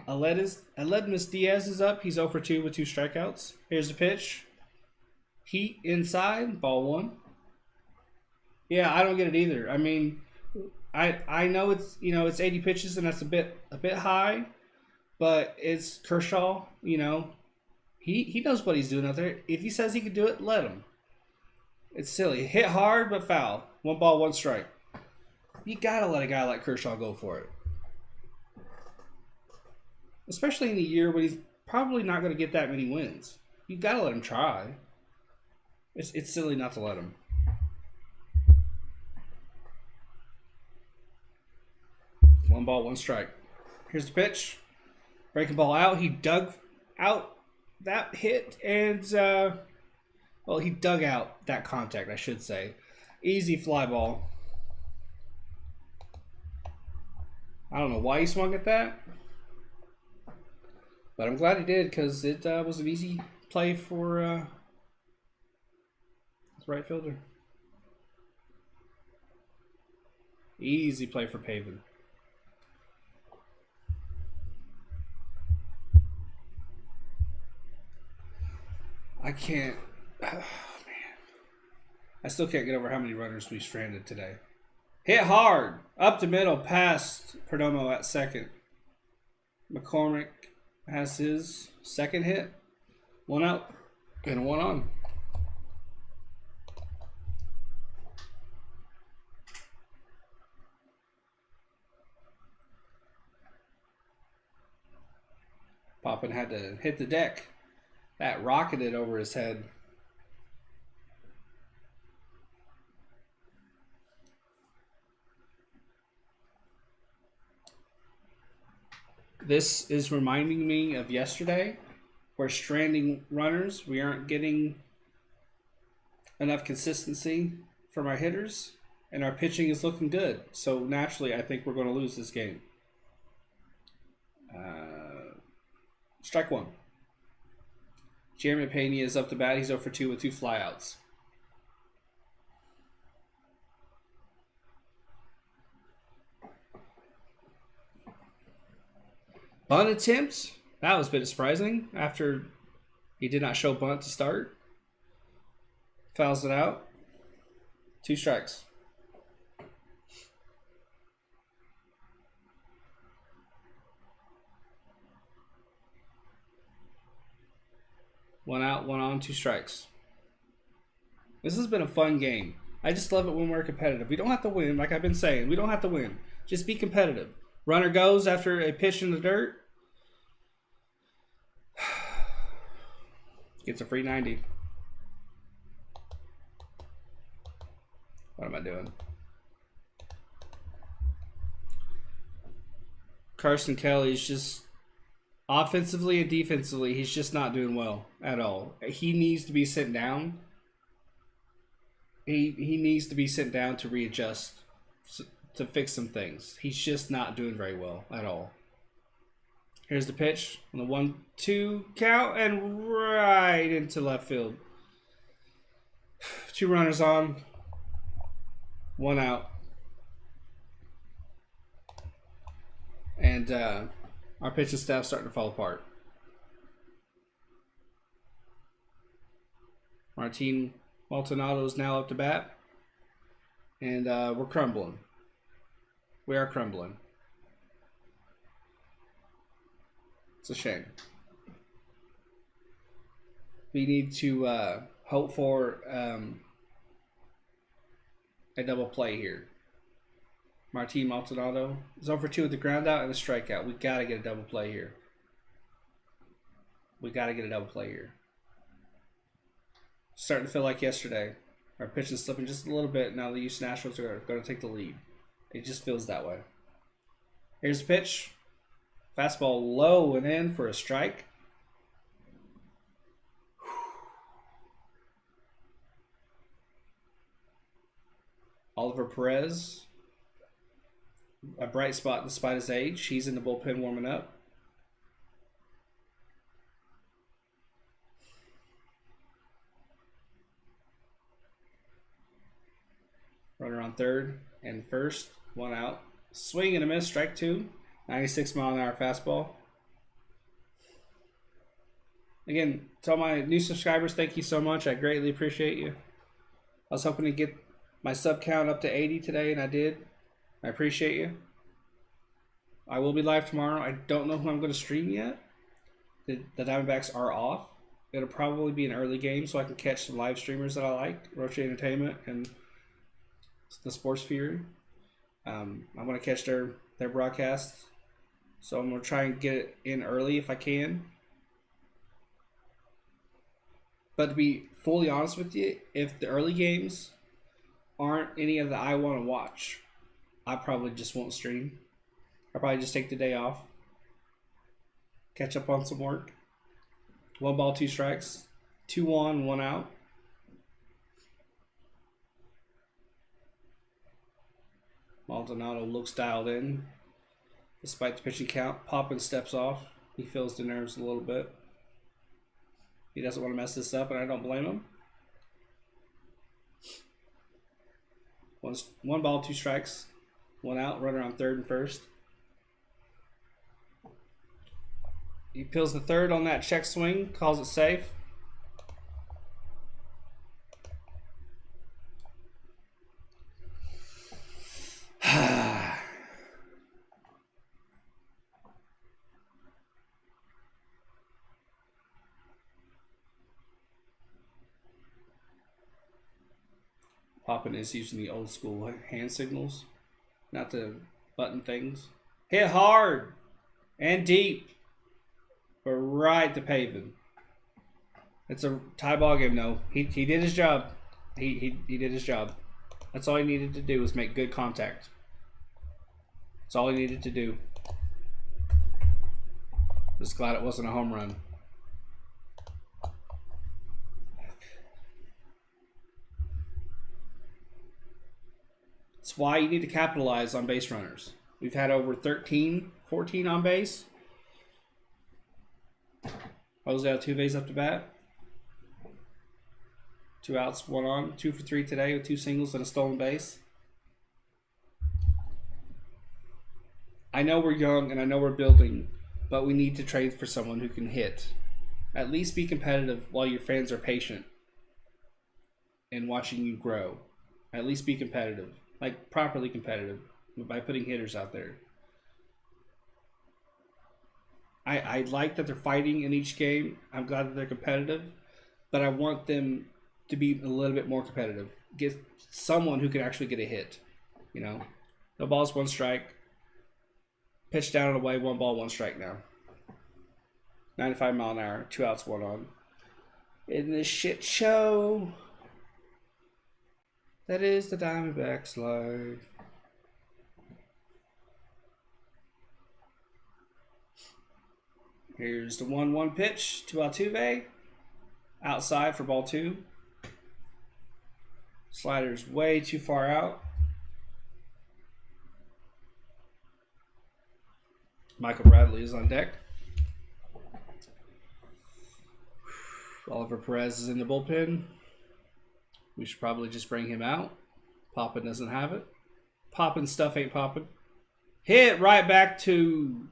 Aledmus Diaz is up. He's 0 for 2 with 2 strikeouts. Here's the pitch. Heat inside, ball 1. Yeah, I don't get it either. I mean, I know it's 80 pitches and that's a bit high, but it's Kershaw. He knows what he's doing out there. If he says he can do it, let him. It's silly. Hit hard but foul. 1 ball, 1 strike. You gotta let a guy like Kershaw go for it. Especially in a year when he's probably not going to get that many wins. You gotta let him try. It's silly not to let him. One ball, 1 strike. Here's the pitch. Breaking ball out. He dug out that hit and he dug out that contact, I should say. Easy fly ball. I don't know why he swung at that, but I'm glad he did because it was an easy play for his right fielder. Easy play for Pavin. I can't. Oh, man. I still can't get over how many runners we stranded today. Hit hard. Up the middle. Past Perdomo at second. McCormick has his second hit. 1 out and 1 on. Poppin had to hit the deck. That rocketed over his head. This is reminding me of yesterday, where stranding runners, we aren't getting enough consistency from our hitters, and our pitching is looking good. So naturally, I think we're going to lose this game. Strike one. Jeremy Pena is up to bat. He's 0 for 2 with 2 flyouts. Bunt attempt. That was a bit surprising after he did not show bunt to start. Fouls it out. 2 strikes. One out, 1 on, 2 strikes. This has been a fun game. I just love it when we're competitive. We don't have to win, like I've been saying. We don't have to win. Just be competitive. Runner goes after a pitch in the dirt. Gets a free 90. What am I doing? Carson Kelly's just offensively and defensively, he's just not doing well at all. He needs to be sent down. He needs to be sent down to readjust, to fix some things. He's just not doing very well at all. Here's the pitch on the 1-2 count and right into left field. 2 runners on, 1 out. And our pitching staff's starting to fall apart. Martin Maldonado is now up to bat. And we're crumbling. We are crumbling. It's a shame. We need to hope for a double play here. Martin Maldonado is 0 for 2 with the ground out and a strikeout. We got to get a double play here. We got to get a double play here. Starting to feel like yesterday. Our pitch is slipping just a little bit. Now the Houston Astros are going to take the lead. It just feels that way. Here's the pitch. Fastball low and in for a strike. Oliver Perez. A bright spot despite his age. He's in the bullpen warming up. Runner on third and first. 1 out. Swing and a miss. Strike 2. 96-mile-an-hour fastball. Again, to all my new subscribers, thank you so much. I greatly appreciate you. I was hoping to get my sub count up to 80 today, and I did. I appreciate you. I will be live tomorrow. I don't know who I'm going to stream yet. The Diamondbacks are off. It'll probably be an early game so I can catch some live streamers that I like. Roche Entertainment and the Sports Fury. I'm going to catch their broadcasts. So I'm going to try and get it in early if I can. But to be fully honest with you, if the early games aren't any of that I want to watch, I probably just won't stream. I'll probably just take the day off. Catch up on some work. 1 ball, 2 strikes. 2 on, 1 out. Maldonado looks dialed in. Despite the pitching count, Poppin steps off. He feels the nerves a little bit. He doesn't want to mess this up, and I don't blame him. 1 ball, 2 strikes. 1 out, runner on third and first. He peels the third on that check swing, calls it safe. Poppin is using the old school hand signals, not the button things. Hit hard and deep, but right to paving. It's a tie ball game. No, he did his job. He did his job. That's all he needed to do was make good contact. That's all he needed to do. Just glad it wasn't a home run. That's why you need to capitalize on base runners. We've had over 13, 14 on base. Jose Altuve's up to bat. 2 outs, 1 on. 2 for 3 today with 2 singles and a stolen base. I know we're young and I know we're building, but we need to trade for someone who can hit. At least be competitive while your fans are patient and watching you grow. At least be competitive. Like, properly competitive by putting hitters out there. I like that they're fighting in each game. I'm glad that they're competitive, but I want them to be a little bit more competitive. Get someone who can actually get a hit. You know, no balls, 1 strike. Pitch down and away, 1 ball, 1 strike now. 95 mile an hour, 2 outs, 1 on. In this shit show that is the Diamondbacks live. Here's the 1-1 pitch to Altuve. Outside for ball 2. Slider's way too far out. Michael Bradley is on deck. Oliver Perez is in the bullpen. We should probably just bring him out. Poppin doesn't have it. Poppin stuff ain't poppin'. Hit right back to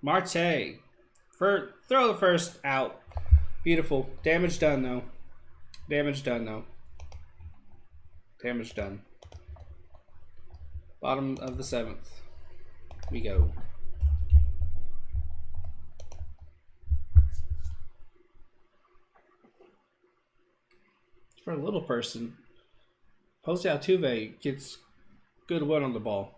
Marte. Throw the first out. Beautiful. Damage done, though. Damage done, though. Damage done. Bottom of the 7th. We go. For a little person, Jose Altuve gets good win on the ball.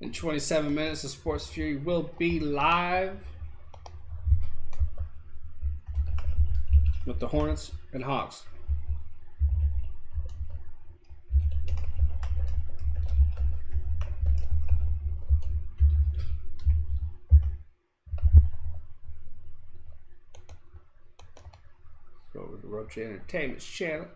In 27 minutes, the Sports Fury will be live with the Hornets and Hawks. Let's go over to Roach Entertainment's channel.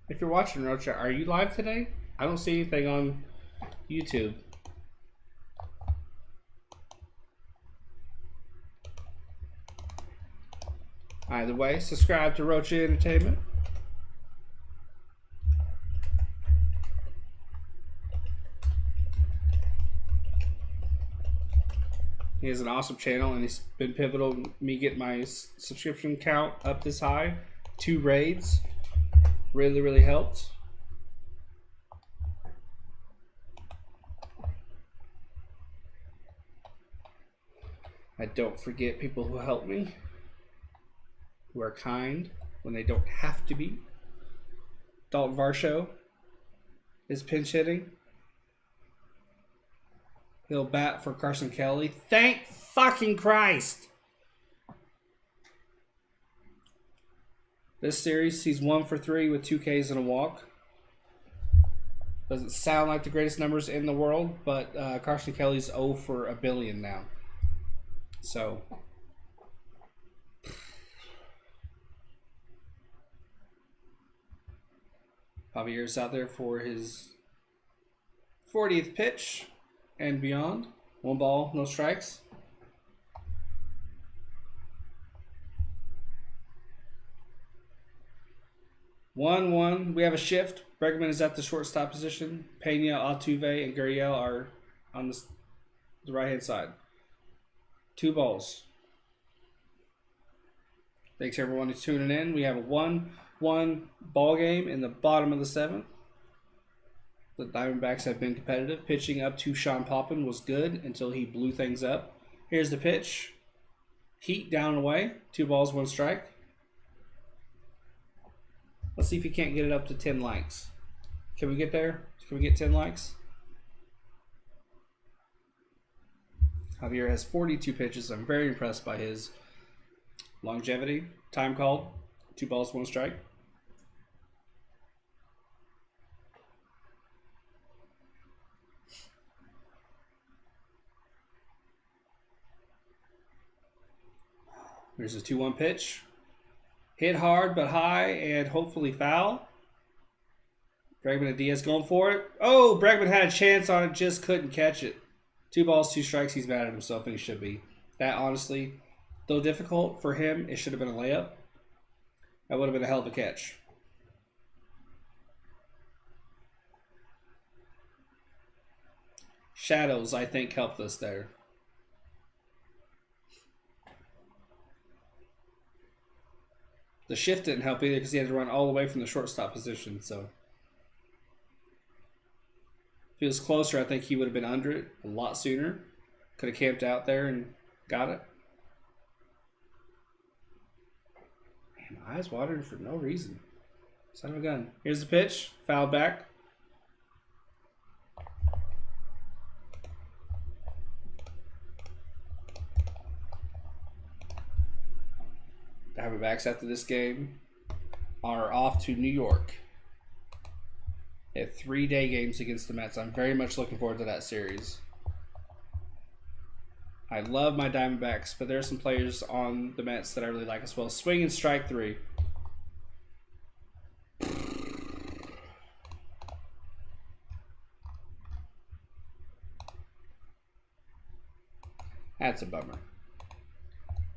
If you're watching, Rocha, are you live today? I don't see anything on YouTube. Either way, subscribe to Rocha Entertainment. He has an awesome channel, and he's been pivotal in me getting my subscription count up this high. 2 raids. Really helped. I don't forget people who help me, who are kind when they don't have to be. Dalton Varsho is pinch hitting. He'll bat for Carson Kelly. Thank fucking Christ! This series, he's 1 for 3 with 2 Ks and a walk. Doesn't sound like the greatest numbers in the world, but Carson Kelly's 0 for a billion now. So, Javier's out there for his 40th pitch and beyond. 1 ball, no strikes. 1-1. We have a shift. Bregman is at the shortstop position. Pena, Altuve, and Gurriel are on the right-hand side. 2 balls. Thanks, everyone, who's tuning in. We have a 1-1 ball game in the bottom of the 7th. The Diamondbacks have been competitive. Pitching up to Sean Poppin was good until he blew things up. Here's the pitch. Heat down and away. 2 balls, 1 strike. Let's see if he can't get it up to 10 likes. Can we get there? Can we get 10 likes? Javier has 42 pitches. I'm very impressed by his longevity. Time called. 2 balls, 1 strike. Here's a 2-1 pitch. Hit hard but high and hopefully foul. Bregman and Diaz going for it. Oh, Bregman had a chance on it, just couldn't catch it. 2 balls, 2 strikes. He's mad at himself, and he should be. That, honestly, though difficult for him, it should have been a layup. That would have been a hell of a catch. Shadows, I think, helped us there. The shift didn't help either because he had to run all the way from the shortstop position. So if he was closer, I think he would have been under it a lot sooner. Could have camped out there and got it. Man, my eyes watering for no reason. Son of a gun. Here's the pitch. Foul back. Diamondbacks after this game are off to New York. They have 3-day games against the Mets. I'm very much looking forward to that series. I love my Diamondbacks, but there are some players on the Mets that I really like as well. Swing and strike 3. That's a bummer.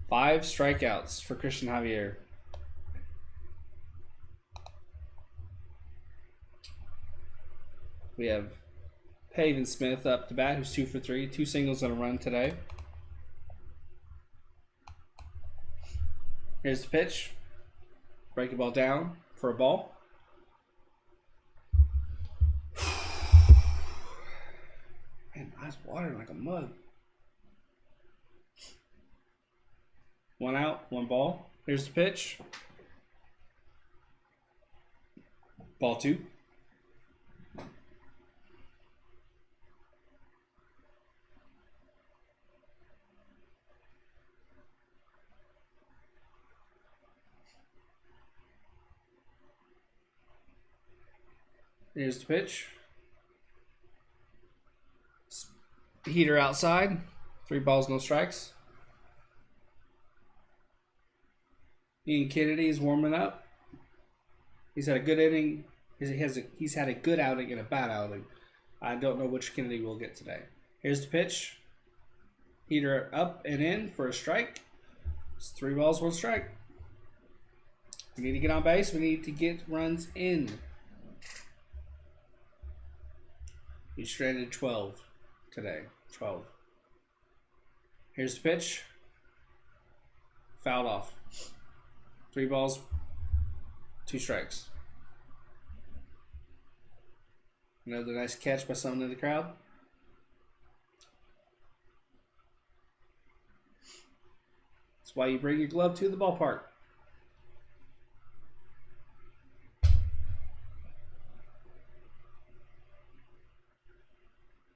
5 strikeouts for Christian Javier. We have Pavin Smith up to bat, who's 2 for 3. 2 singles and a run today. Here's the pitch. Break the ball down for a ball. Man, my eyes watering like a mug. 1 out, 1 ball. Here's the pitch. Ball 2. Here's the pitch. Heater outside. 3 balls, no strikes. Ian Kennedy is warming up. He's had a good inning. He's had a good outing and a bad outing. I don't know which Kennedy we'll get today. Here's the pitch. Heater up and in for a strike. It's 3 balls, 1 strike. We need to get on base. We need to get runs in. He's stranded 12 today. 12. Here's the pitch. Fouled off. 3 balls, 2 strikes. Another nice catch by someone in the crowd. That's why you bring your glove to the ballpark.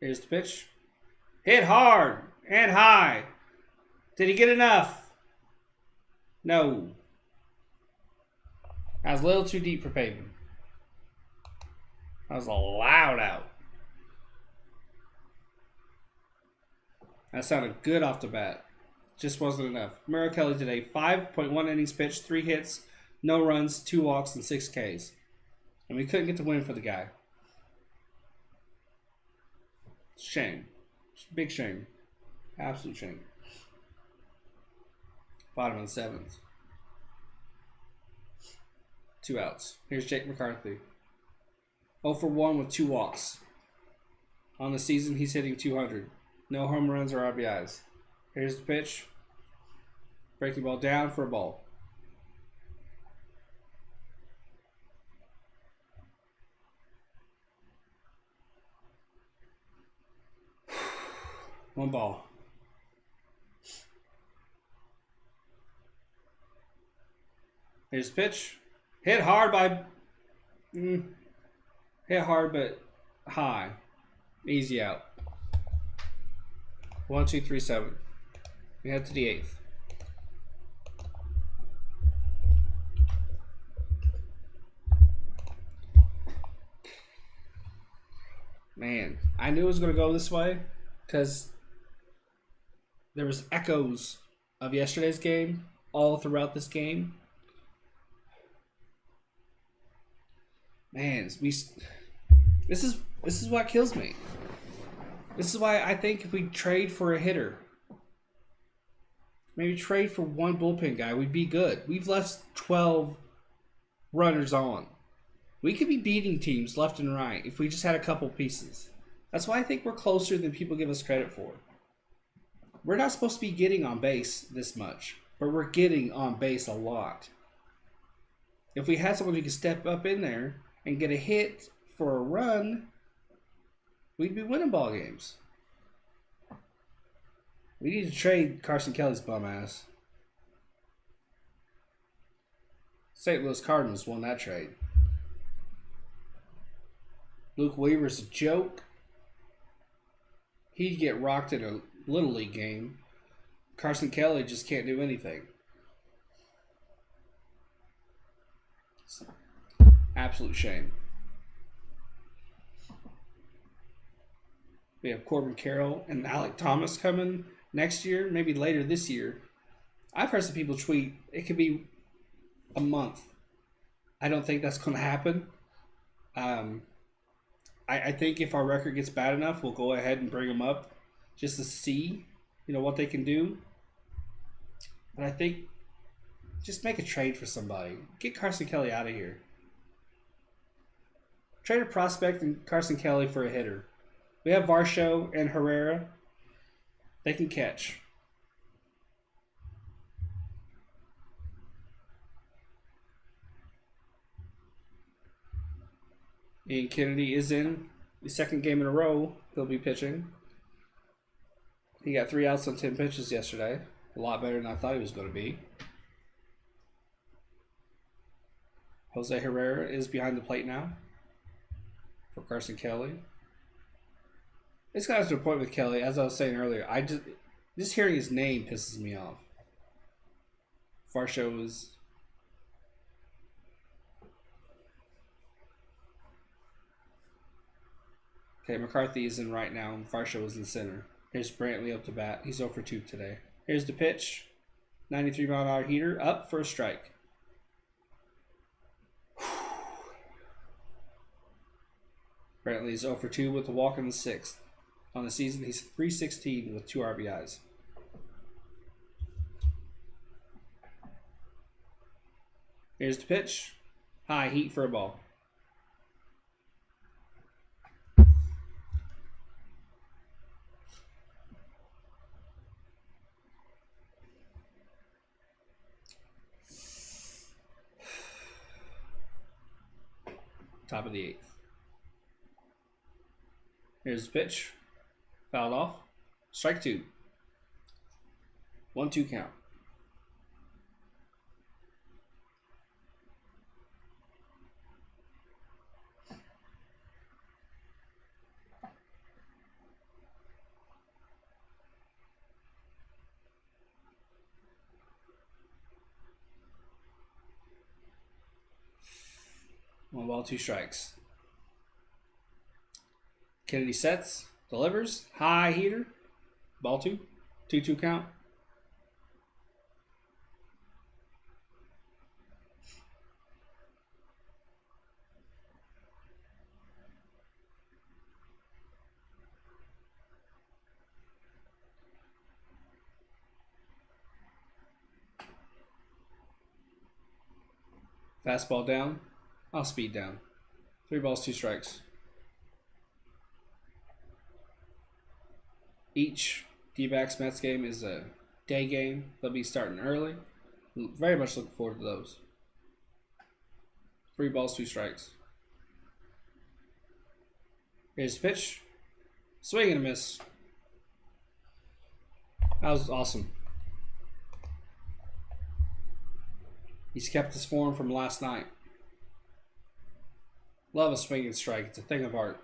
Here's the pitch. Hit hard and high. Did he get enough? No. That was a little too deep for Pavin. That was a loud out. That sounded good off the bat. Just wasn't enough. Merrill Kelly today, 5.1 innings pitched, 3 hits, no runs, 2 walks, and 6 Ks. And we couldn't get the win for the guy. Shame. Big shame. Absolute shame. Bottom of the 7th. 2 outs. Here's Jake McCarthy. 0 for 1 with 2 walks. On the season, he's hitting 200. No home runs or RBIs. Here's the pitch. Breaking ball down for a ball. One ball. Here's the pitch. Hit hard by... hit hard but high. Easy out. 1, 2, 3, 7. We head to the 8th. Man, I knew it was going to go this way because there was echoes of yesterday's game all throughout this game. Man, this is what kills me. This is why I think if we trade for a hitter, maybe trade for one bullpen guy, we'd be good. We've left 12 runners on. We could be beating teams left and right if we just had a couple pieces. That's why I think we're closer than people give us credit for. We're not supposed to be getting on base this much, but we're getting on base a lot. If we had someone who could step up in there and get a hit for a run, we'd be winning ball games. We need to trade Carson Kelly's bum ass. St. Louis Cardinals won that trade. Luke Weaver's a joke. He'd get rocked in a Little League game. Carson Kelly just can't do anything. Absolute shame. We have Corbin Carroll and Alec Thomas coming next year, maybe later this year. I've heard some people tweet it could be a month. I don't think that's going to happen. I think if our record gets bad enough, we'll go ahead and bring them up just to see, what they can do. But I think just make a trade for somebody. Get Carson Kelly out of here. Trade a prospect and Carson Kelly for a hitter. We have Varsho and Herrera. They can catch. Ian Kennedy is in the second game in a row. He'll be pitching. He got 3 outs on 10 pitches yesterday. A lot better than I thought he was going to be. Jose Herrera is behind the plate now for Carson Kelly. It's got to a point with Kelly, as I was saying earlier. Just hearing his name pisses me off. Varsho is. Okay, McCarthy is in right now, and Varsho is in center. Here's Brantley up to bat. He's 0 for 2 today. Here's the pitch. 93-mile-an-hour heater up for a strike. Brantley is 0 for 2 with a walk in the 6th. On the season, he's 316 with 2 RBIs. Here's the pitch. High heat for a ball. Top of the 8th. Here's the pitch. Fouled off. Strike 2. 1-2 count. One ball, 2 strikes. Kennedy sets, delivers, high heater, ball 2, 2-2 count. Fastball down. I'll speed down. 3 balls, 2 strikes. Each D-backs Mets game is a day game. They'll be starting early. Very much looking forward to those. 3 balls, 2 strikes. Here's the pitch. Swing and a miss. That was awesome. He's kept his form from last night. Love a swinging strike. It's a thing of art.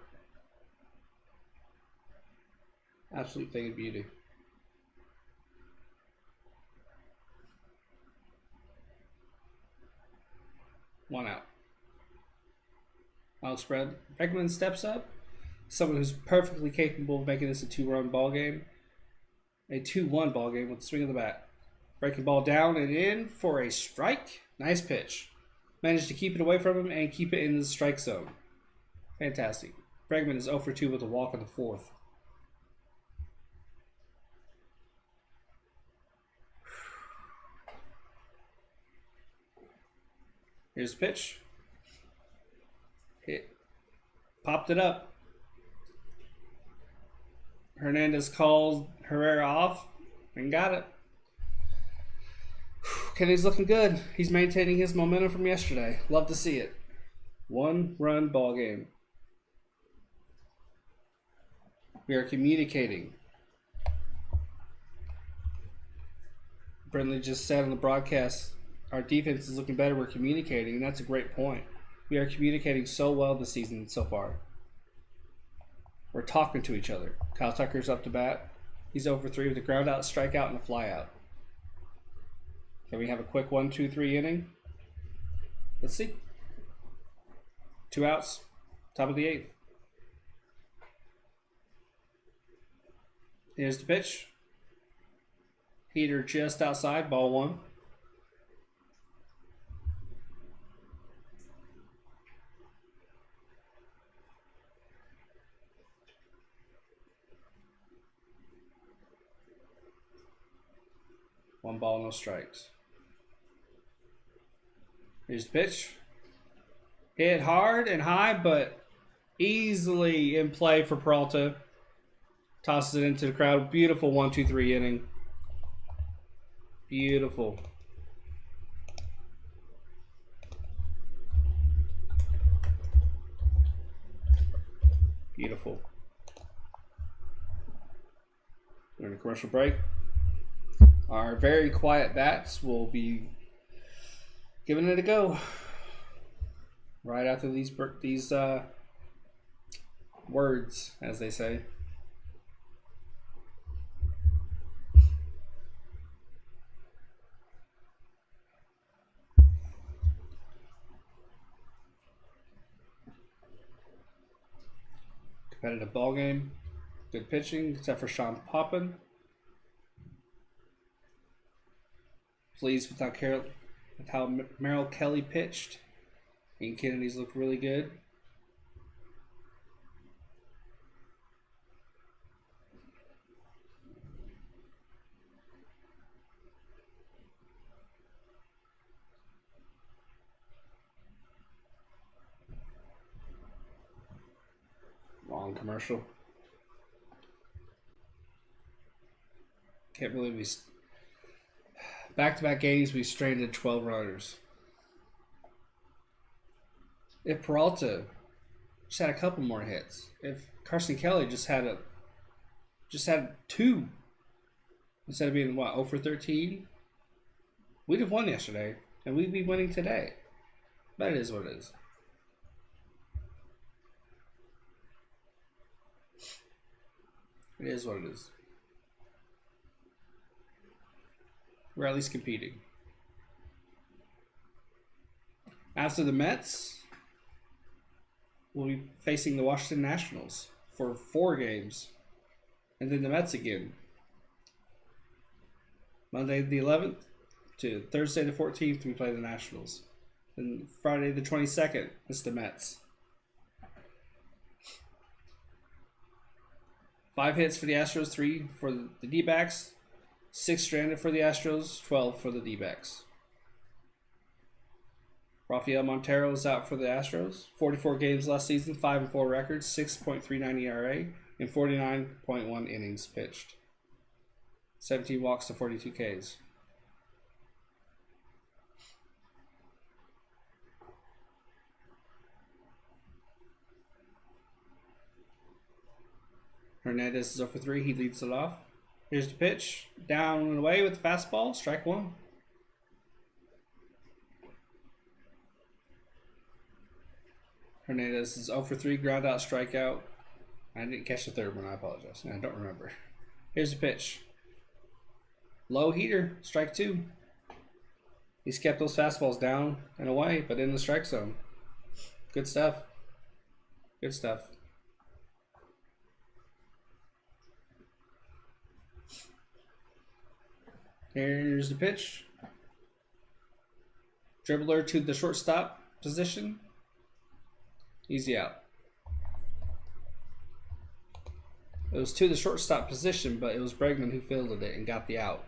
Absolute thing of beauty. Alex Bregman steps up. Someone who's perfectly capable of making this a 2-run ball game. A 2-1 ball game with the swing of the bat. Breaking ball down and in for a strike. Nice pitch. Managed to keep it away from him and keep it in the strike zone. Fantastic. Bregman is 0 for 2 with a walk in the 4th. Here's the pitch. Hit. Popped it up. Hernandez called Herrera off and got it. Kenny's looking good. He's maintaining his momentum from yesterday. Love to see it. 1-run ball game. We are communicating. Brindley just said on the broadcast, our defense is looking better. We're communicating, and that's a great point. We are communicating so well this season so far. We're talking to each other. Kyle Tucker's up to bat. He's 0 for 3 with a ground out, strikeout, and a fly out. Can we have a quick 1-2-3 inning? Let's see. 2 outs, top of the 8th. Here's the pitch. Heater just outside, ball 1. One ball, no strikes. Here's the pitch. Hit hard and high, but easily in play for Peralta. Tosses it into the crowd. Beautiful 1-2-3 inning. Beautiful. Beautiful. We're in a commercial break. Our very quiet bats will be giving it a go right after these words, as they say. Competitive ball game. Good pitching, except for Sean Poppin. Pleased with how Merrill Kelly pitched. And Kennedy's looked really good. Long commercial. Can't believe we back-to-back games we stranded 12 runners. If Peralta just had a couple more hits, if Carson Kelly just had 2 instead of being 0 for 13, we'd have won yesterday and we'd be winning today. But it is what it is. It is what it is. We're at least competing. After the Mets, we'll be facing the Washington Nationals for 4 games. And then the Mets again. Monday the 11th to Thursday the 14th, we play the Nationals. And Friday the 22nd is the Mets. 5 hits for the Astros, 3 for the D-backs. 6 stranded for the Astros, 12 for the D-backs. Rafael Montero is out for the Astros. 44 games last season, 5-4 records, 6.39 ERA, and 49.1 innings pitched. 17 walks to 42 Ks. Hernandez is 0 for 3. He leads it off. Here's the pitch. Down and away with the fastball. Strike 1. Hernandez is 0 for 3. Ground out, strikeout. I didn't catch the third one. I apologize. I don't remember. Here's the pitch. Low heater. Strike 2. He's kept those fastballs down and away, but in the strike zone. Good stuff. Good stuff. Here's the pitch. Dribbler to the shortstop position. Easy out. It was to the shortstop position, but it was Bregman who fielded it and got the out.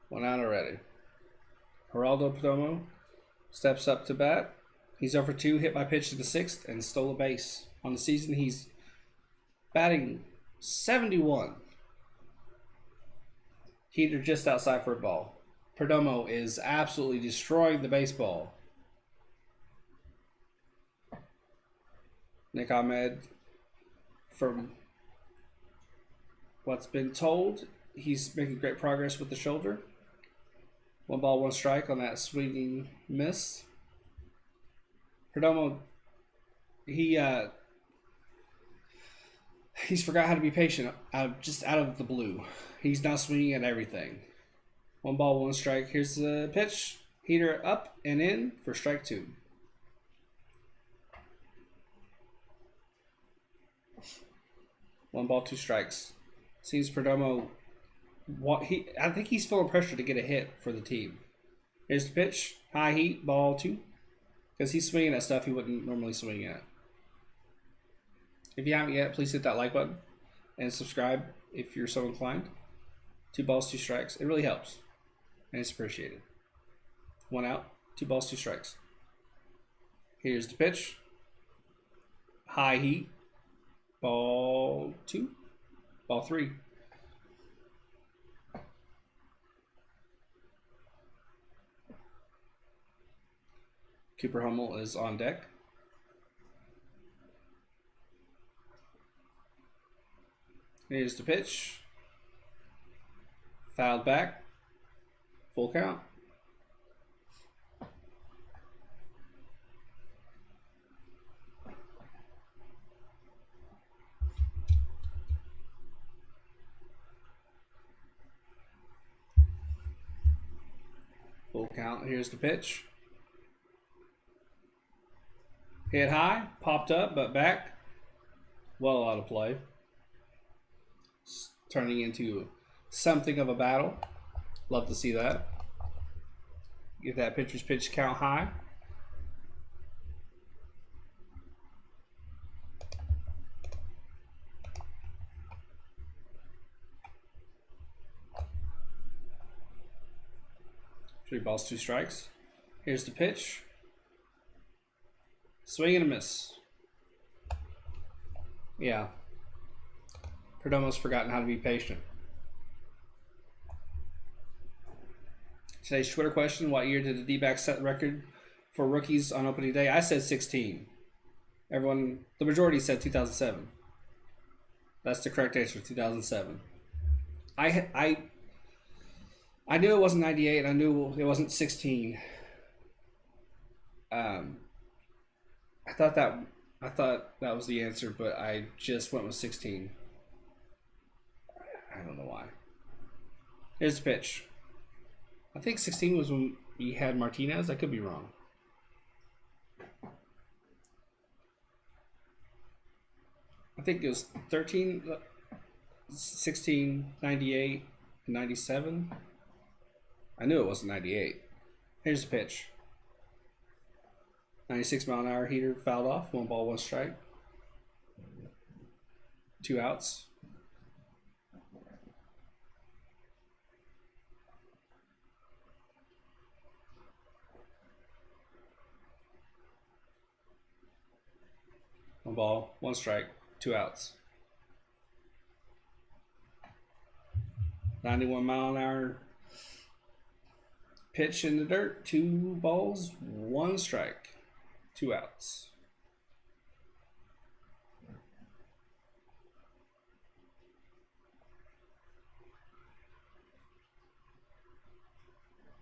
One out already. Geraldo Perdomo steps up to bat. He's over 2, hit by pitch to the 6th, and stole a base. On the season, he's batting 71. Heater just outside for a ball. Perdomo is absolutely destroying the baseball. Nick Ahmed, from what's been told, he's making great progress with the shoulder. 1 ball, 1 strike on that swinging miss. Perdomo, he's forgot how to be patient just out of the blue. He's now swinging at everything. 1 ball, 1 strike. Here's the pitch. Heater up and in for strike 2. One ball, 2 strikes. Seems Perdomo, I think he's feeling pressure to get a hit for the team. Here's the pitch. High heat, ball 2. Because he's swinging at stuff he wouldn't normally swing at. If you haven't yet, please hit that like button and subscribe if you're so inclined. 2 balls, 2 strikes. It really helps, and it's appreciated. 1 out, 2 balls, 2 strikes. Here's the pitch. High heat, ball 2, ball 3. Cooper Hummel is on deck. Here's the pitch. Fouled back. Full count. Full count. Here's the pitch. Hit high, popped up, but back. Well out of play. Turning into something of a battle. Love to see that. Get that pitcher's pitch count high. Three balls, 2 strikes. Here's the pitch. Swing and a miss. Yeah. Perdomo's forgotten how to be patient. Today's Twitter question: what year did the D-backs set the record for rookies on opening day? I said 16. Everyone, the majority said 2007. That's the correct answer, 2007. I knew it wasn't 98, and I knew it wasn't 16. I thought that was the answer, but I just went with 16. I don't know why. Here's the pitch. I think 16 was when we had Martinez. I could be wrong. I think it was 13, 16, 98, 97. I knew it wasn't 98. Here's the pitch. 96-mile-an-hour heater fouled off. 1 ball, 1 strike. 2 outs. One ball, 1 strike, 2 outs. 91-mile-an-hour pitch in the dirt. 2 balls, 1 strike, 2 outs.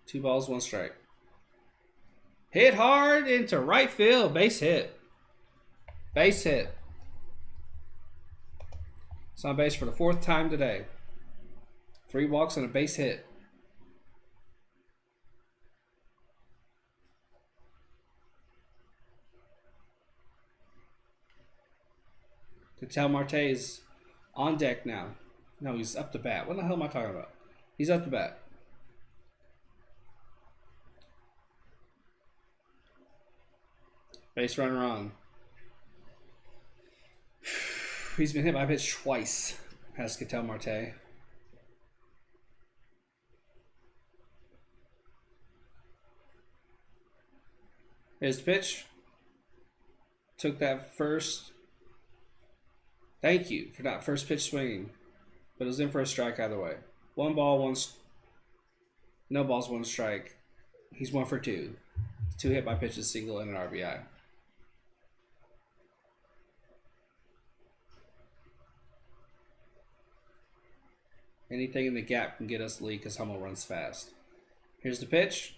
Two balls, 1 strike. Hit hard into right field. Base hit. Base hit. It's on base for the 4th time today. 3 walks and a base hit. Ketel Marte is on deck now. No, he's up to bat. What the hell am I talking about? He's up to bat. Base runner on. He's been hit by a pitch twice. Has Ketel Marte. Here's the pitch. Took that first. Thank you for that first pitch swinging. But it was in for a strike either way. 1 ball, no balls, 1 strike. He's 1 for 2. 2 hit by pitches, single, and an RBI. Anything in the gap can get us the lead because Hummel runs fast. Here's the pitch.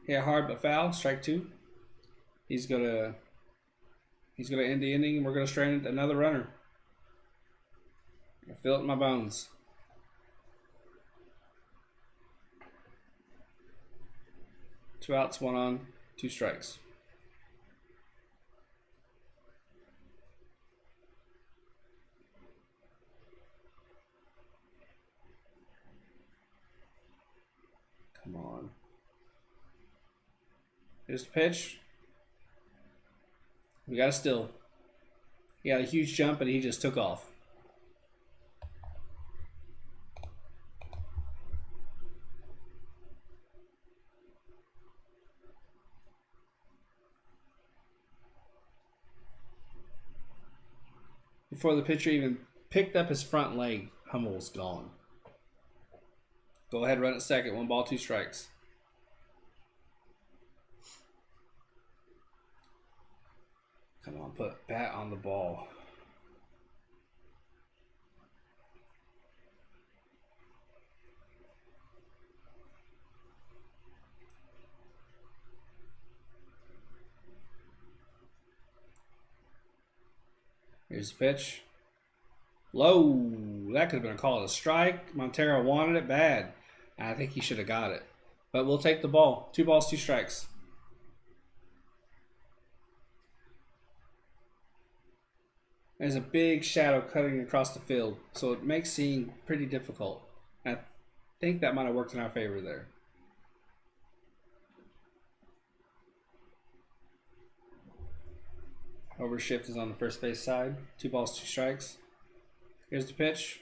Hit hard but foul. Strike 2. He's gonna end the inning, and we're gonna strand another runner. I feel it in my bones. Two outs, 1 on, 2 strikes. Come on. Here's the pitch. We got a still. He got a huge jump and he just took off. Before the pitcher even picked up his front leg, Hummel was gone. Go ahead, run at second. 1 ball, 2 strikes. Come on, put bat on the ball. Here's the pitch. Low. That could have been a call to strike. Montero wanted it bad. I think he should have got it. But we'll take the ball. 2 balls, 2 strikes. There's a big shadow cutting across the field, so it makes seeing pretty difficult. I think that might have worked in our favor there. Overshift is on the first base side. 2 balls, 2 strikes. Here's the pitch.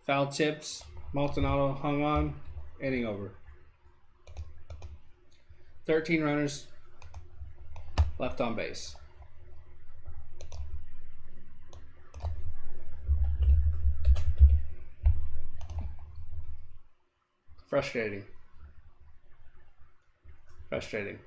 Foul tips. Maldonado hung on. Inning over. 13 runners left on base. Frustrating. Frustrating.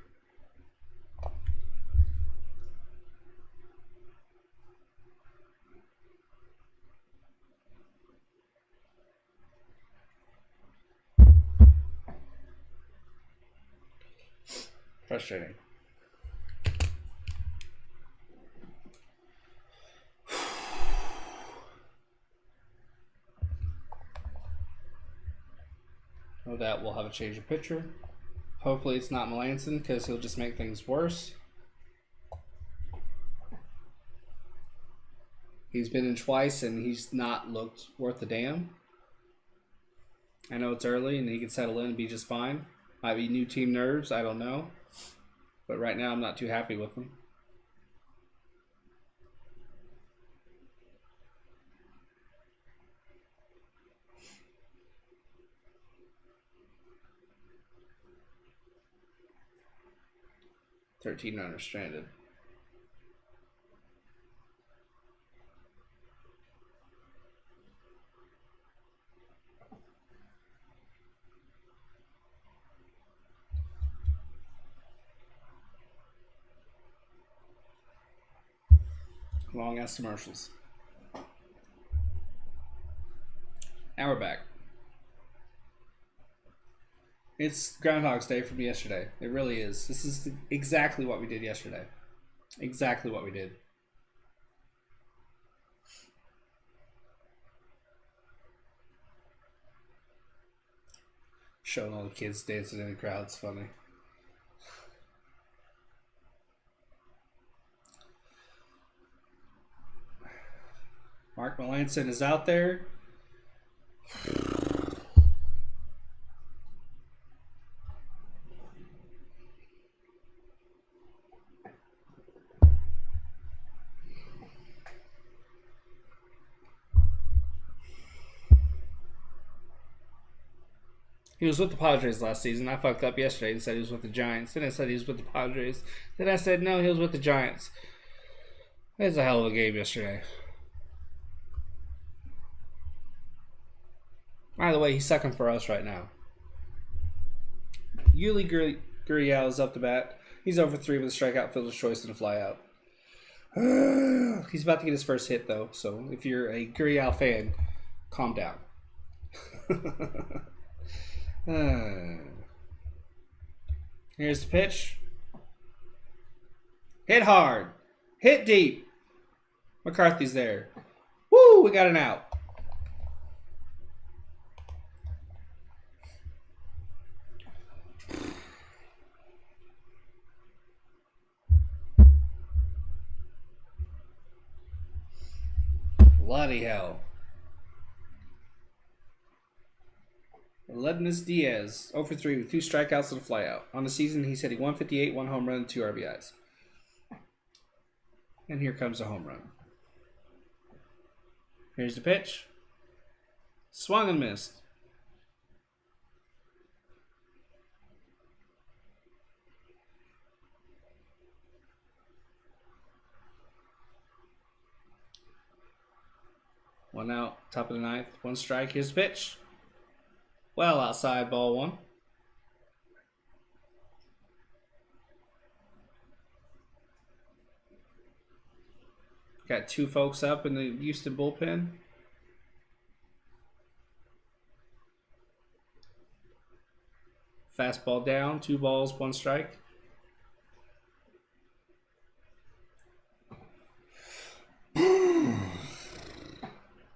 Frustrating. No doubt we'll have a change of pitcher. Hopefully it's not Melanson because he'll just make things worse. He's been in twice and he's not looked worth a damn. I know it's early and he can settle in and be just fine. Might be new team nerves, I don't know. But right now I'm not too happy with him. $13 runners stranded. Long ass commercials. Now we're back. It's Groundhog's Day from yesterday. It really is. This is exactly what we did yesterday. Exactly what we did. Showing all the kids dancing in the crowd. It's funny. Mark Melanson is out there. He was with the Padres last season. I fucked up yesterday and said he was with the Giants. Then I said he was with the Padres. Then I said no, he was with the Giants. It was a hell of a game yesterday. By the way, he's second for us right now. Yuli Gurriel is up to bat. He's over 3 with a strikeout, fielder's choice, and a flyout. He's about to get his first hit, though. So if you're a Gurriel fan, calm down. Here's the pitch. Hit hard. Hit deep. McCarthy's there. Woo! We got an out. Bloody hell. Ledmus Diaz, 0 for 3 with 2 strikeouts and a flyout. On the season, he's hitting 158, 1 home run, 2 RBIs. And here comes a home run. Here's the pitch. Swung and missed. One out, top of the ninth, 1 strike. Here's the pitch. Well outside, ball 1. Got 2 folks up in the Houston bullpen. Fastball down, 2 balls, 1 strike.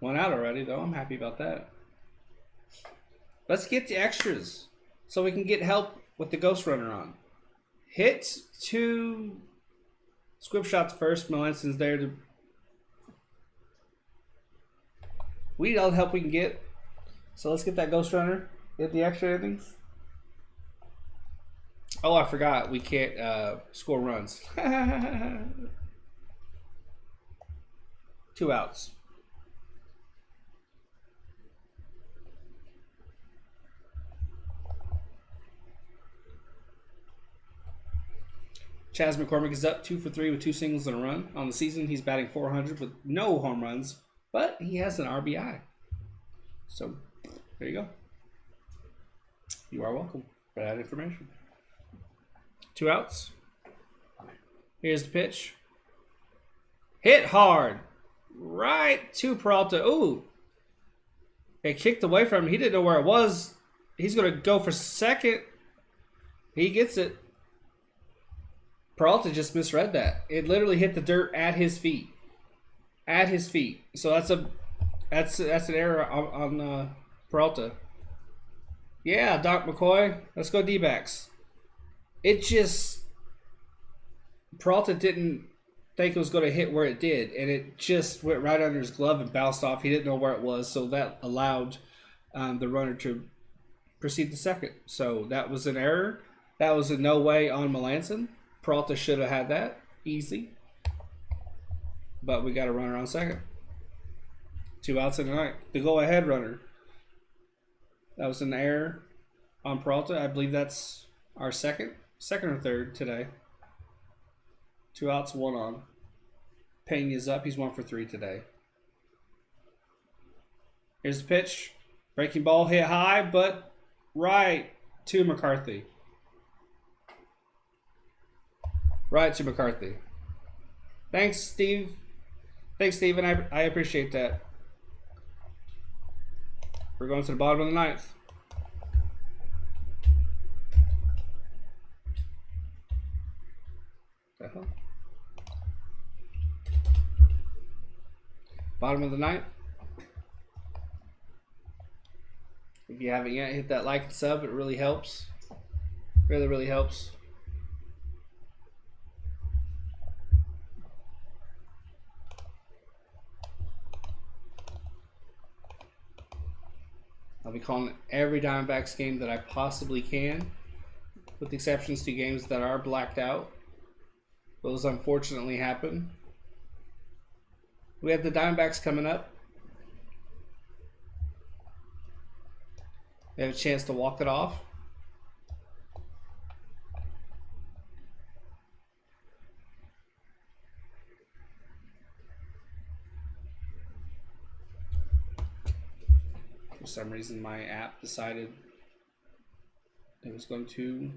One out already, though. I'm happy about that. Let's get to extras so we can get help with the ghost runner on. Hit to squib shot to first. Melanson's there to. We need all the help we can get. So let's get that ghost runner. Get the extra innings. Oh, I forgot. We can't score runs. 2 outs. Chas McCormick is up 2 for 3 with 2 singles and a run. On the season, he's batting .400 with no home runs, but he has an RBI. So, there you go. You are welcome for that information. 2 outs. Here's the pitch. Hit hard. Right to Peralta. Ooh. It kicked away from him. He didn't know where it was. He's going to go for second. He gets it. Peralta just misread that. It literally hit the dirt at his feet. At his feet. So that's an error on Peralta. Yeah, Doc McCoy. Let's go D-backs. It just... Peralta didn't think it was going to hit where it did, and it just went right under his glove and bounced off. He didn't know where it was, so that allowed the runner to proceed to second. So that was an error. That was in no way on Melanson. Peralta should have had that. Easy. But we got a runner on second. 2 outs in the ninth. The go-ahead runner. That was an error on Peralta. I believe that's our second or third today. 2 outs, 1 on. Pena's up. He's 1 for 3 today. Here's the pitch. Breaking ball hit high, but right to McCarthy. Right to McCarthy. Thanks, Steve. Thanks, Steven. I appreciate that. We're going to the bottom of the ninth. The hell? Bottom of the ninth. If you haven't yet, hit that like and sub. It really helps. Really, really helps. I'll be calling every Diamondbacks game that I possibly can, with the exceptions to games that are blacked out. Those unfortunately happen. We have the Diamondbacks coming up. We have a chance to walk it off. For some reason, my app decided it was going to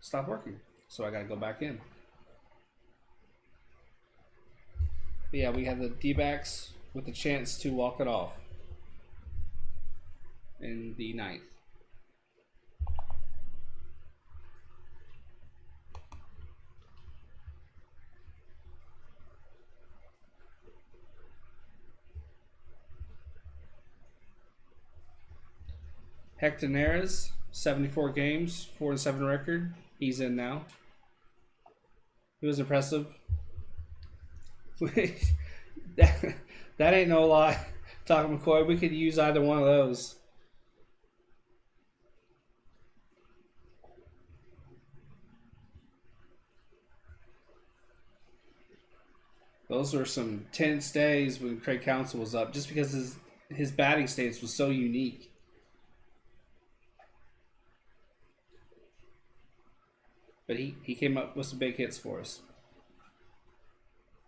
stop working, so I got to go back in. But yeah, we have the D-backs with the chance to walk it off in the 9th. Hector Neris, 74 games, 4-7 record. He's in now. He was impressive. that ain't no lie. Talking McCoy, we could use either one of those. Those were some tense days when Craig Counsell was up, just because his batting stance was so unique. But he came up with some big hits for us.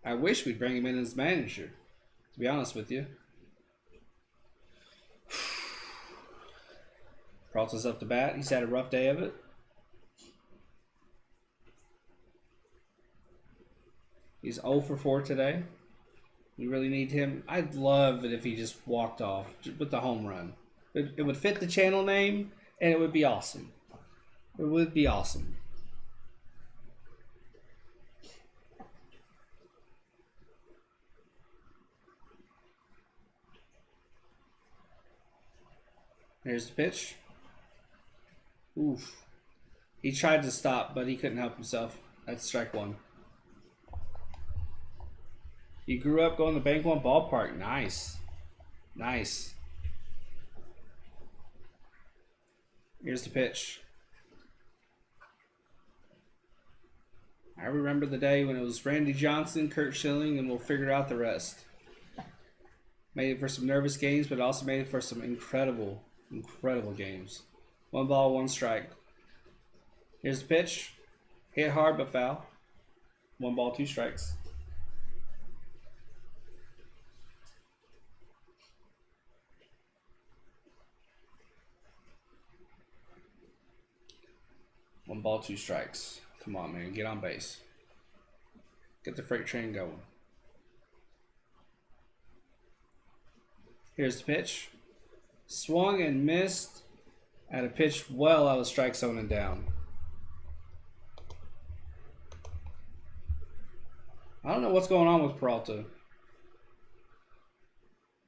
I wish we'd bring him in as manager, to be honest with you. Peralta's up to bat. He's had a rough day of it. He's 0 for 4 today. We really need him. I'd love it if he just walked off with the home run. It would fit the channel name, and it would be awesome. It would be awesome. Here's the pitch. Oof. He tried to stop, but he couldn't help himself. That's strike one. You grew up going to Bank One Ballpark. Nice. Nice. Here's the pitch. I remember the day when it was Randy Johnson, Kurt Schilling, and we'll figure out the rest. Made it for some nervous games, but also made it for some incredible games. 1 ball, 1 strike. Here's the pitch. Hit hard but foul. 1 ball, 2 strikes. One ball, 2 strikes. Come on, man. Get on base. Get the freight train going. Here's the pitch. Swung and missed at a pitch well out of strike zone and down. I don't know what's going on with Peralta.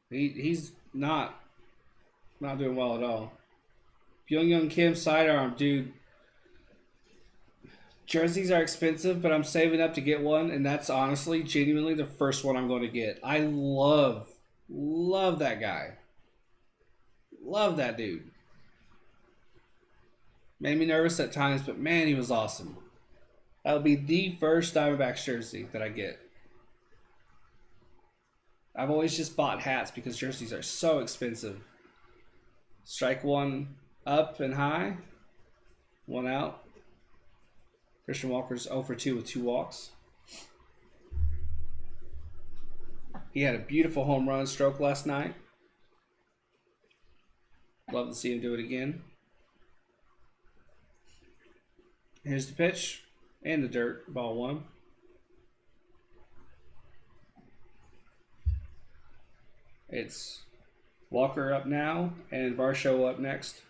He's not doing well at all. Young Kim sidearm, dude. Jerseys are expensive, but I'm saving up to get one, and that's honestly, genuinely the first one I'm going to get. I love that guy. Love that dude. Made me nervous at times, but man, he was awesome. That would be the first Diamondbacks jersey that I get. I've always just bought hats because jerseys are so expensive. Strike one up and high. 1 out. Christian Walker's 0 for 2 with 2 walks. He had a beautiful home run stroke last night. Love to see him do it again. Here's the pitch and the dirt. Ball 1. It's Walker up now and Varsho up next.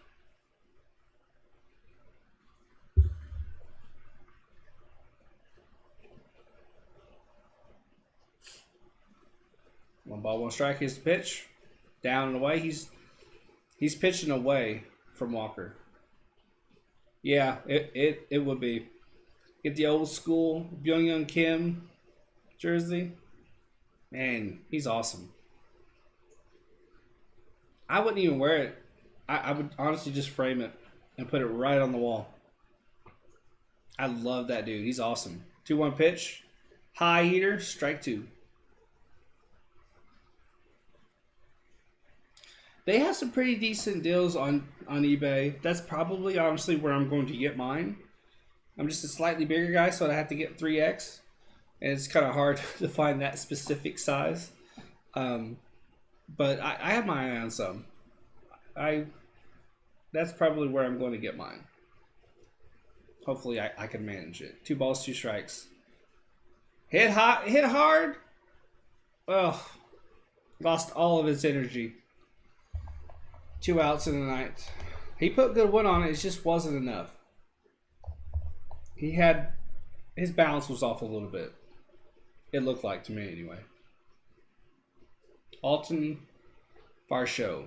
One ball, 1 strike. Here's the pitch. Down and away. He's He's pitching away from Walker. Yeah, it would be. Get the old school Byung Kim jersey. Man, he's awesome. I wouldn't even wear it. I would honestly just frame it and put it right on the wall. I love that dude. He's awesome. 2-1 pitch. High heater. Strike 2. They have some pretty decent deals on eBay. That's probably honestly where I'm going to get mine. I'm just a slightly bigger guy, so I have to get 3X. And it's kind of hard to find that specific size. But I have my eye on some. That's probably where I'm going to get mine. Hopefully I can manage it. 2 balls, 2 strikes. Hit hot, hit hard. Oh, lost all of his energy. 2 outs in the ninth. He put good one on it. It just wasn't enough. His balance was off a little bit. It looked like to me anyway. Alton Varsho.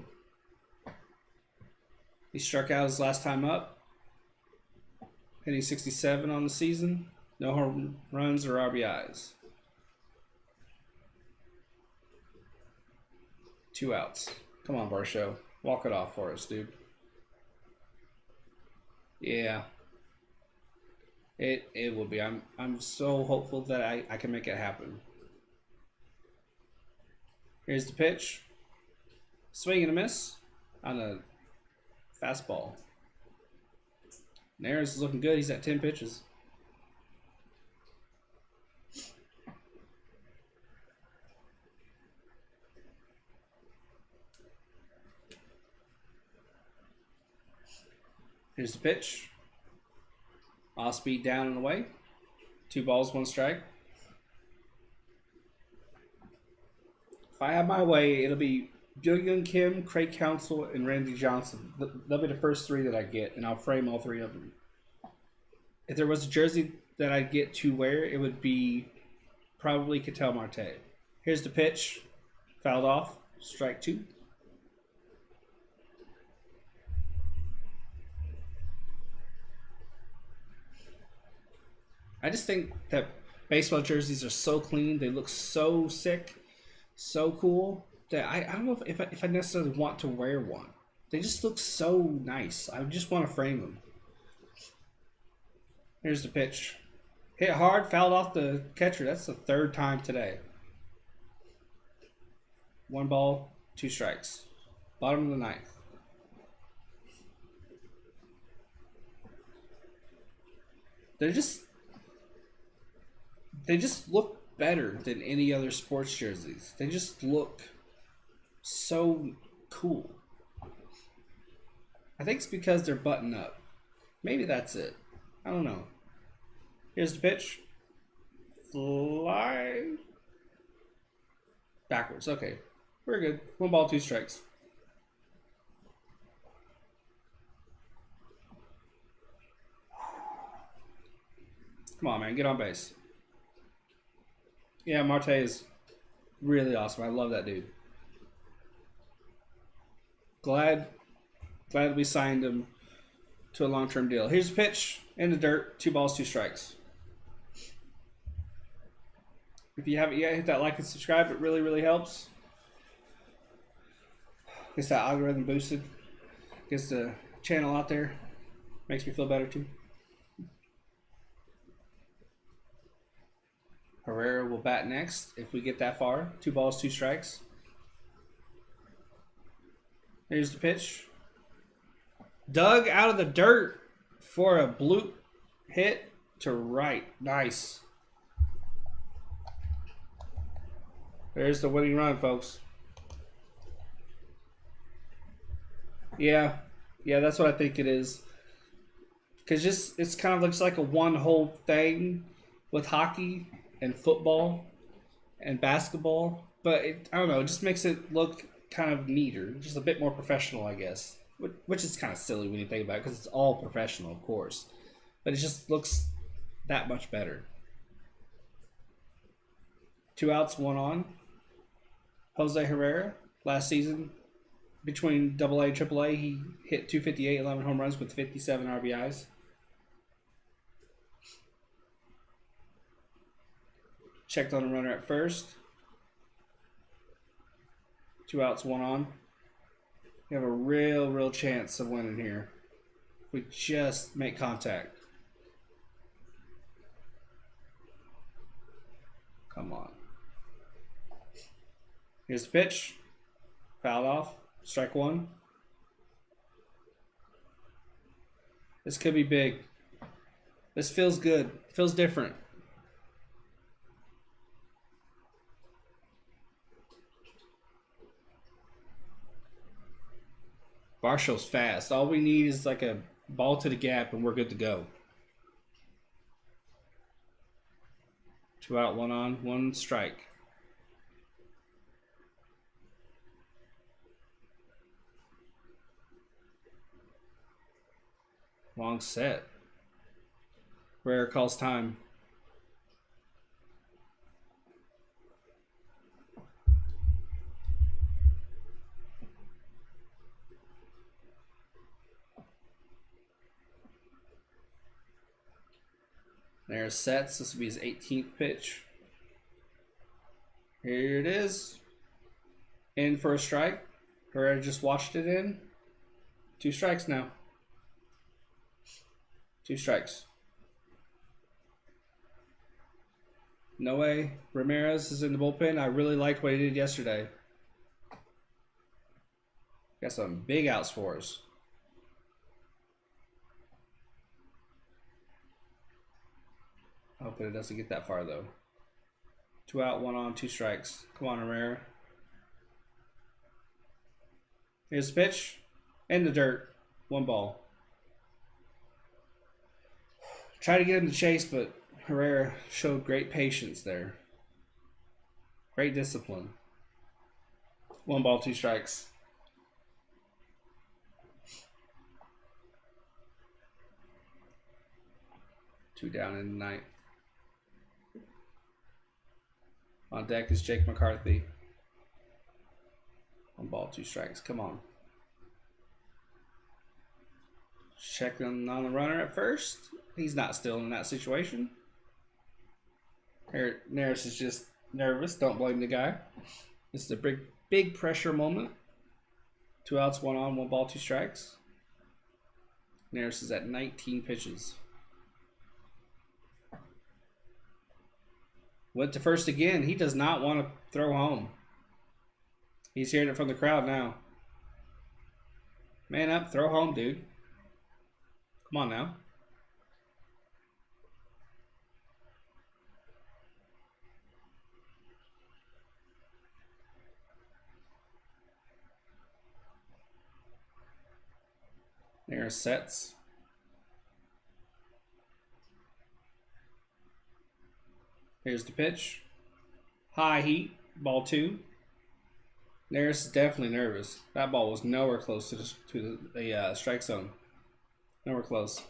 He struck out his last time up. Hitting 67 on the season. No home runs or RBIs. 2 outs. Come on, Varsho. Walk it off for us, dude. Yeah. It will be. I'm so hopeful that I can make it happen. Here's the pitch. Swing and a miss on a fastball. Nares is looking good. He's at 10 pitches. Here's the pitch. Off speed down and away. 2 balls, 1 strike. If I have my way, it'll be Byung Kim, Craig Counsell, and Randy Johnson. They'll be the first 3 that I get, and I'll frame all 3 of them. If there was a jersey that I'd get to wear, it would be probably Ketel Marte. Here's the pitch. Fouled off. Strike 2. I just think that baseball jerseys are so clean. They look so sick, so cool, that I don't know if I necessarily want to wear one. They just look so nice. I just want to frame them. Here's the pitch. Hit hard, fouled off the catcher. That's the 3rd time today. 1 ball, 2 strikes. Bottom of the 9th. They just look better than any other sports jerseys. They just look so cool. I think it's because they're buttoned up. Maybe that's it. I don't know. Here's the pitch. Fly. Backwards. Okay. We're good. 1 ball, 2 strikes. Come on, man. Get on base. Yeah, Marte is really awesome. I love that dude. Glad we signed him to a long-term deal. Here's the pitch in the dirt. 2 balls, 2 strikes. If you haven't yet, hit that like and subscribe. It really, really helps. Gets that algorithm boosted. Gets the channel out there. Makes me feel better too. Herrera will bat next if we get that far. 2 balls, 2 strikes. Here's the pitch. Dug out of the dirt for a bloop hit to right. Nice. There's the winning run, folks. Yeah, that's what I think it is. Because it's kind of looks like a one whole thing with hockey and football and basketball. But I don't know, it just makes it look kind of neater. Just a bit more professional, I guess. Which is kind of silly when you think about it because it's all professional, of course. But it just looks that much better. 2 outs, 1 on. Jose Herrera, last season, between Double A and Triple A. He hit 258, 11 home runs with 57 RBIs. Checked on a runner at first. 2 outs, 1 on. We have a real chance of winning here. We just make contact. Come on. Here's the pitch. Fouled off. Strike 1. This could be big. This feels good. Feels different. Varshall's fast. All we need is like a ball to the gap and we're good to go. 2 out, 1 on, 1 strike. Long set. Rare calls time. There's sets. This will be his 18th pitch. Here it is. In for a strike. Herrera just watched it in. 2 strikes now. 2 strikes. Noe Ramirez is in the bullpen. I really liked what he did yesterday. Got some big outs for us. Hoping it doesn't get that far though. 2 out, 1 on, 2 strikes. Come on, Herrera. Here's the pitch. In the dirt. 1 ball. Tried to get him to chase, but Herrera showed great patience there. Great discipline. 1 ball, 2 strikes. Two down in the 9th. On deck is Jake McCarthy. 1 ball, 2 strikes. Come on. Checking on the runner at first. He's not still in that situation. Neris is just nervous. Don't blame the guy. This is a big pressure moment. 2 outs, 1 on, 1 ball, 2 strikes. Neris is at 19 pitches. Went to first again. He does not want to throw home. He's hearing it from the crowd now. Man up, throw home, dude. Come on now. There's sets. Here's the pitch. High heat. Ball 2. Neris is definitely nervous. That ball was nowhere close to the strike zone. Nowhere close.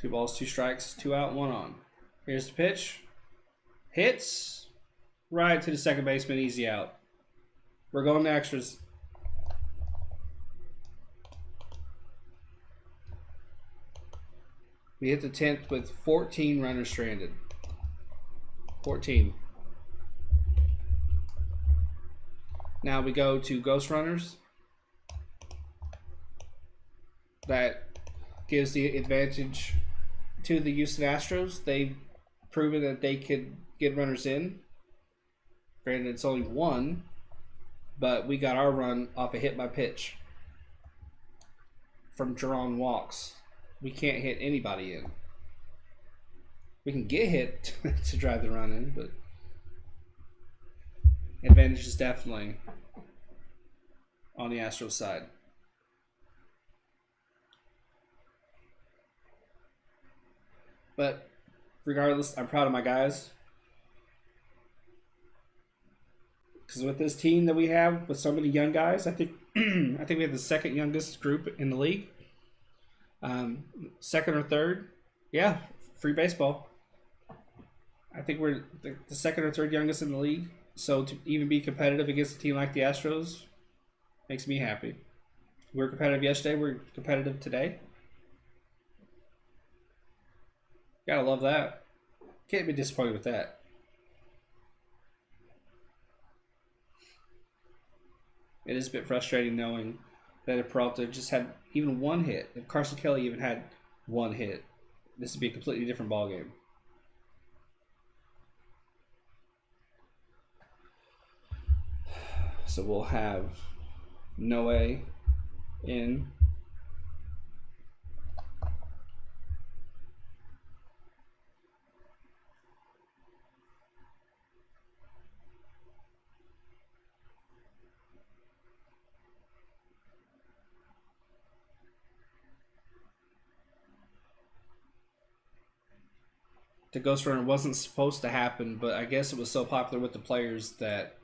Two balls, 2 strikes, 2 out, 1 on. Here's the pitch. Hits right to the second baseman, easy out. We're going to extras. We hit the 10th with 14 runners stranded. 14. Now we go to ghost runners. That gives the advantage to the Houston Astros. They've proven that they could get runners in. Granted, it's only 1, but we got our run off a hit by pitch from drawn walks. We can't hit anybody in. We can get hit to drive the run in, but advantage is definitely on the Astros side. But regardless, I'm proud of my guys. Because with this team that we have, with so many young guys, I think I think we have the second youngest group in the league. Second or third. Yeah, free baseball. I think we're the second or third youngest in the league. So to even be competitive against a team like the Astros makes me happy. We were competitive yesterday. We're competitive today. Gotta love that. Can't be disappointed with that. It is a bit frustrating knowing that if Peralta just had even one hit, if Carson Kelly even had one hit, this would be a completely different ballgame. So we'll have Noe in. The Ghost Runner wasn't supposed to happen, but I guess it was so popular with the players that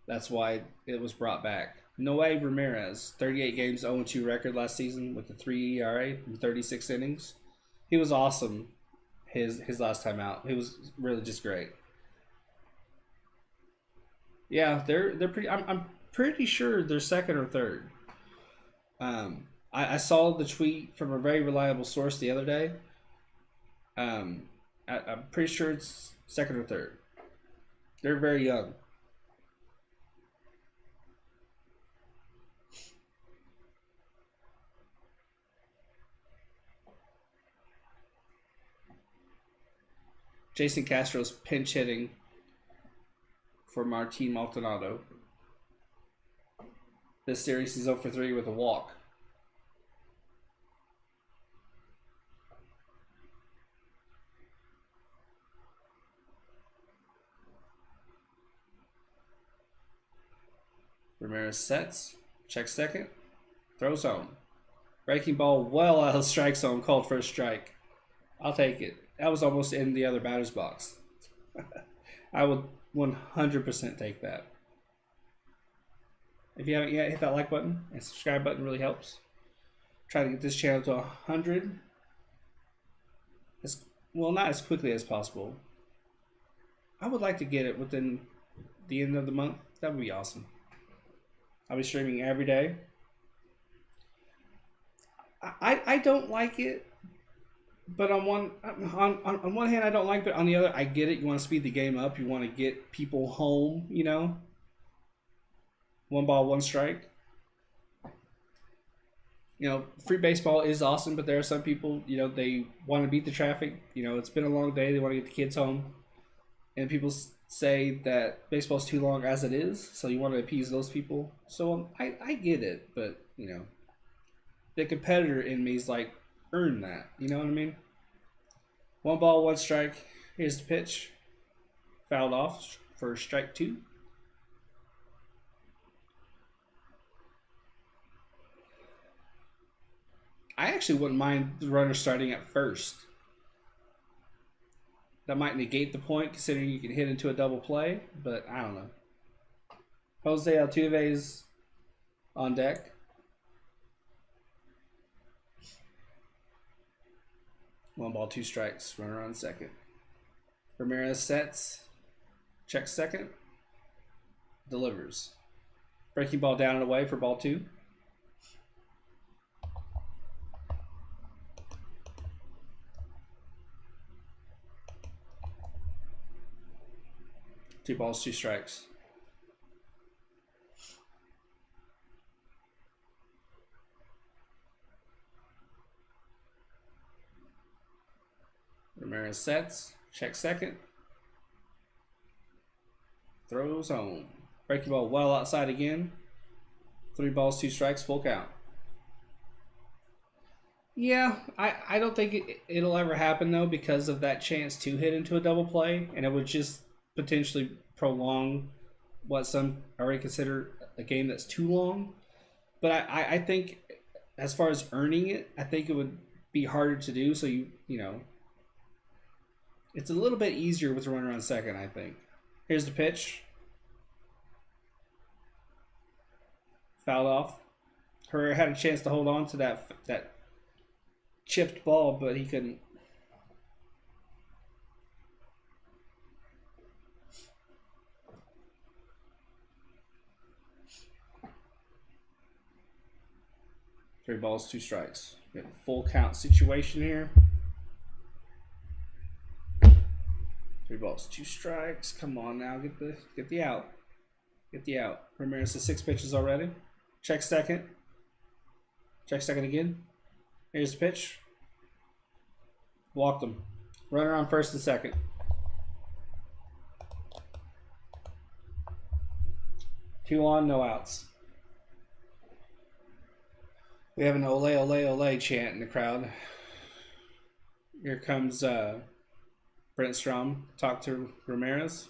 that's why it was brought back. Noe Ramirez, 38 games, 0-2 record last season with a 3 ERA in 36 innings. He was awesome his last time out. He was really just great. Yeah, they're pretty. I'm pretty sure they're second or third. I saw the tweet from a very reliable source the other day. I'm pretty sure it's second or third. They're very young. Jason Castro's pinch hitting for Martin Maldonado. This series he's 0 for 3 with a walk. Ramirez sets, checks second, throws home. Breaking ball well out of the strike zone, called for a strike. I'll take it. That was almost in the other batter's box. I would 100% take that. If you haven't yet, hit that like button and subscribe button really helps. Try to get this channel to 100. Well, not as quickly as possible. I would like to get it within the end of the month. That would be awesome. I'll be streaming every day. I don't like it, but on one hand I don't like it. On the other, I get it. You want to speed the game up. You want to get people home. You know, 1 ball, 1 strike. You know, free baseball is awesome, but there are some people, you know, they want to beat the traffic. You know, it's been a long day. They want to get the kids home, and people say that baseball's too long as it is, so you want to appease those people. So I get it, but, you know, the competitor in me is like, earn that. You know what I mean? 1 ball, 1 strike. Here's the pitch. Fouled off for strike 2. I actually wouldn't mind the runner starting at first. That might negate the point, considering you can hit into a double play, but I don't know. Jose Altuve's on deck. 1 ball, 2 strikes. Runner on second. Ramirez sets. Checks second. Delivers. Breaking ball down and away for ball 2. Two balls, 2 strikes. Ramirez sets, checks second, throws home. Breaking ball well outside again. 3 balls, 2 strikes, full count. Yeah, I don't think it'll ever happen though, because of that chance to hit into a double play, and it would just potentially prolong what some already consider a game that's too long. But I think as far as earning it, I think it would be harder to do. So you know, it's a little bit easier with a runner on second, I think. Here's the pitch. Fouled off. Herrera had a chance to hold on to that chipped ball, but he couldn't. Three balls, 2 strikes. We have a full count situation here. 3 balls, 2 strikes. Come on now, get the out. Get the out. Ramirez has 6 pitches already. Check second. Check second again. Here's the pitch. Walked him. Runner on first and second. Two on, no outs. We have an ole, ole, ole chant in the crowd. Here comes Brent Strom. Talk to Ramirez.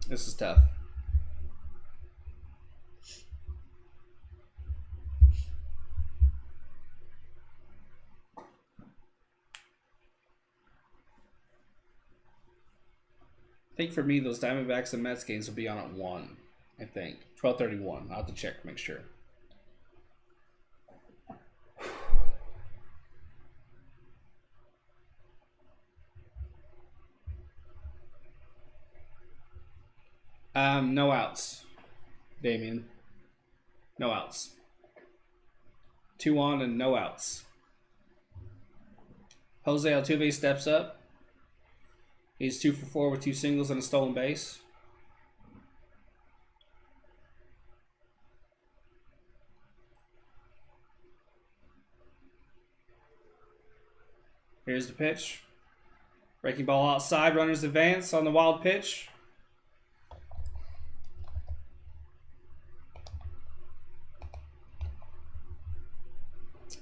This is tough. I think for me, those Diamondbacks and Mets games will be on at 1. I think 12:31. I'll have to check, make sure. No outs, Damien. No outs. 2 on and no outs. Jose Altuve steps up. He's 2 for 4 with 2 singles and a stolen base. Here's the pitch. Breaking ball outside. Runners advance on the wild pitch.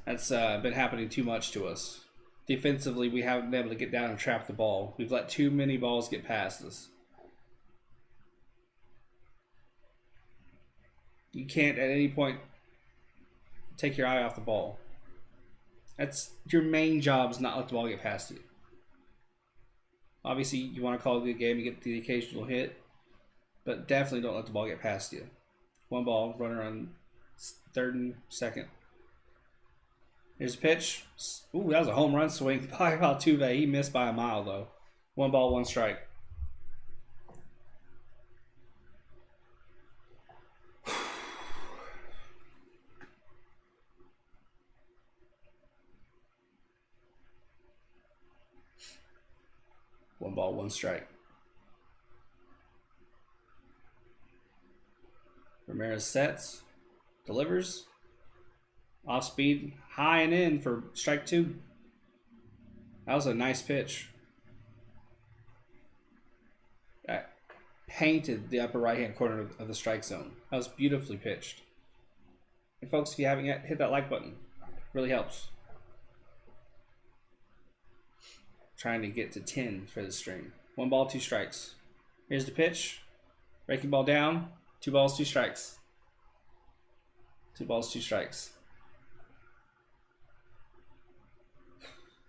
That's been happening too much to us. Defensively, we haven't been able to get down and trap the ball. We've let too many balls get past us. You can't at any point take your eye off the ball. That's your main job, is not let the ball get past you. Obviously, you want to call it a good game, you get the occasional hit, but definitely don't let the ball get past you. 1 ball, runner on third and second. Here's a pitch. Ooh, that was a home run swing by Altuve. He missed by a mile, though. 1 ball, 1 strike. One ball, 1 strike. Ramirez sets, delivers. Off speed, high and in for strike 2. That was a nice pitch. That painted the upper right hand corner of the strike zone. That was beautifully pitched. And folks, if you haven't yet, hit that like button. It really helps. Trying to get to 10 for the stream. 1 ball, 2 strikes. Here's the pitch. Breaking ball down. 2 balls, 2 strikes. 2 balls, 2 strikes.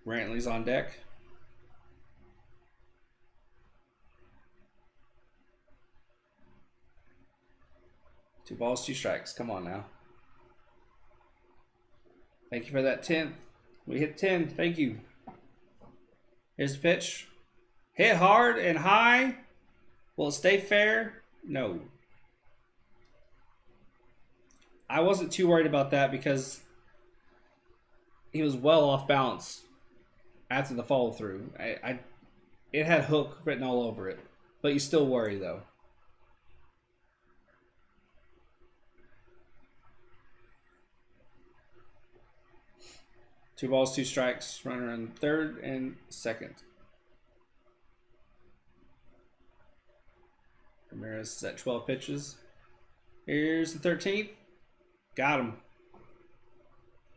Brantley's on deck. Two balls, 2 strikes. Come on now. Thank you for that 10th. We hit 10. Thank you. Here's the pitch. Hit hard and high. Will it stay fair? No. I wasn't too worried about that because he was well off balance after the follow through. It had hook written all over it, but you still worry though. Two balls, 2 strikes. Runner on third and second. Ramirez is at 12 pitches. Here's the 13th. Got him.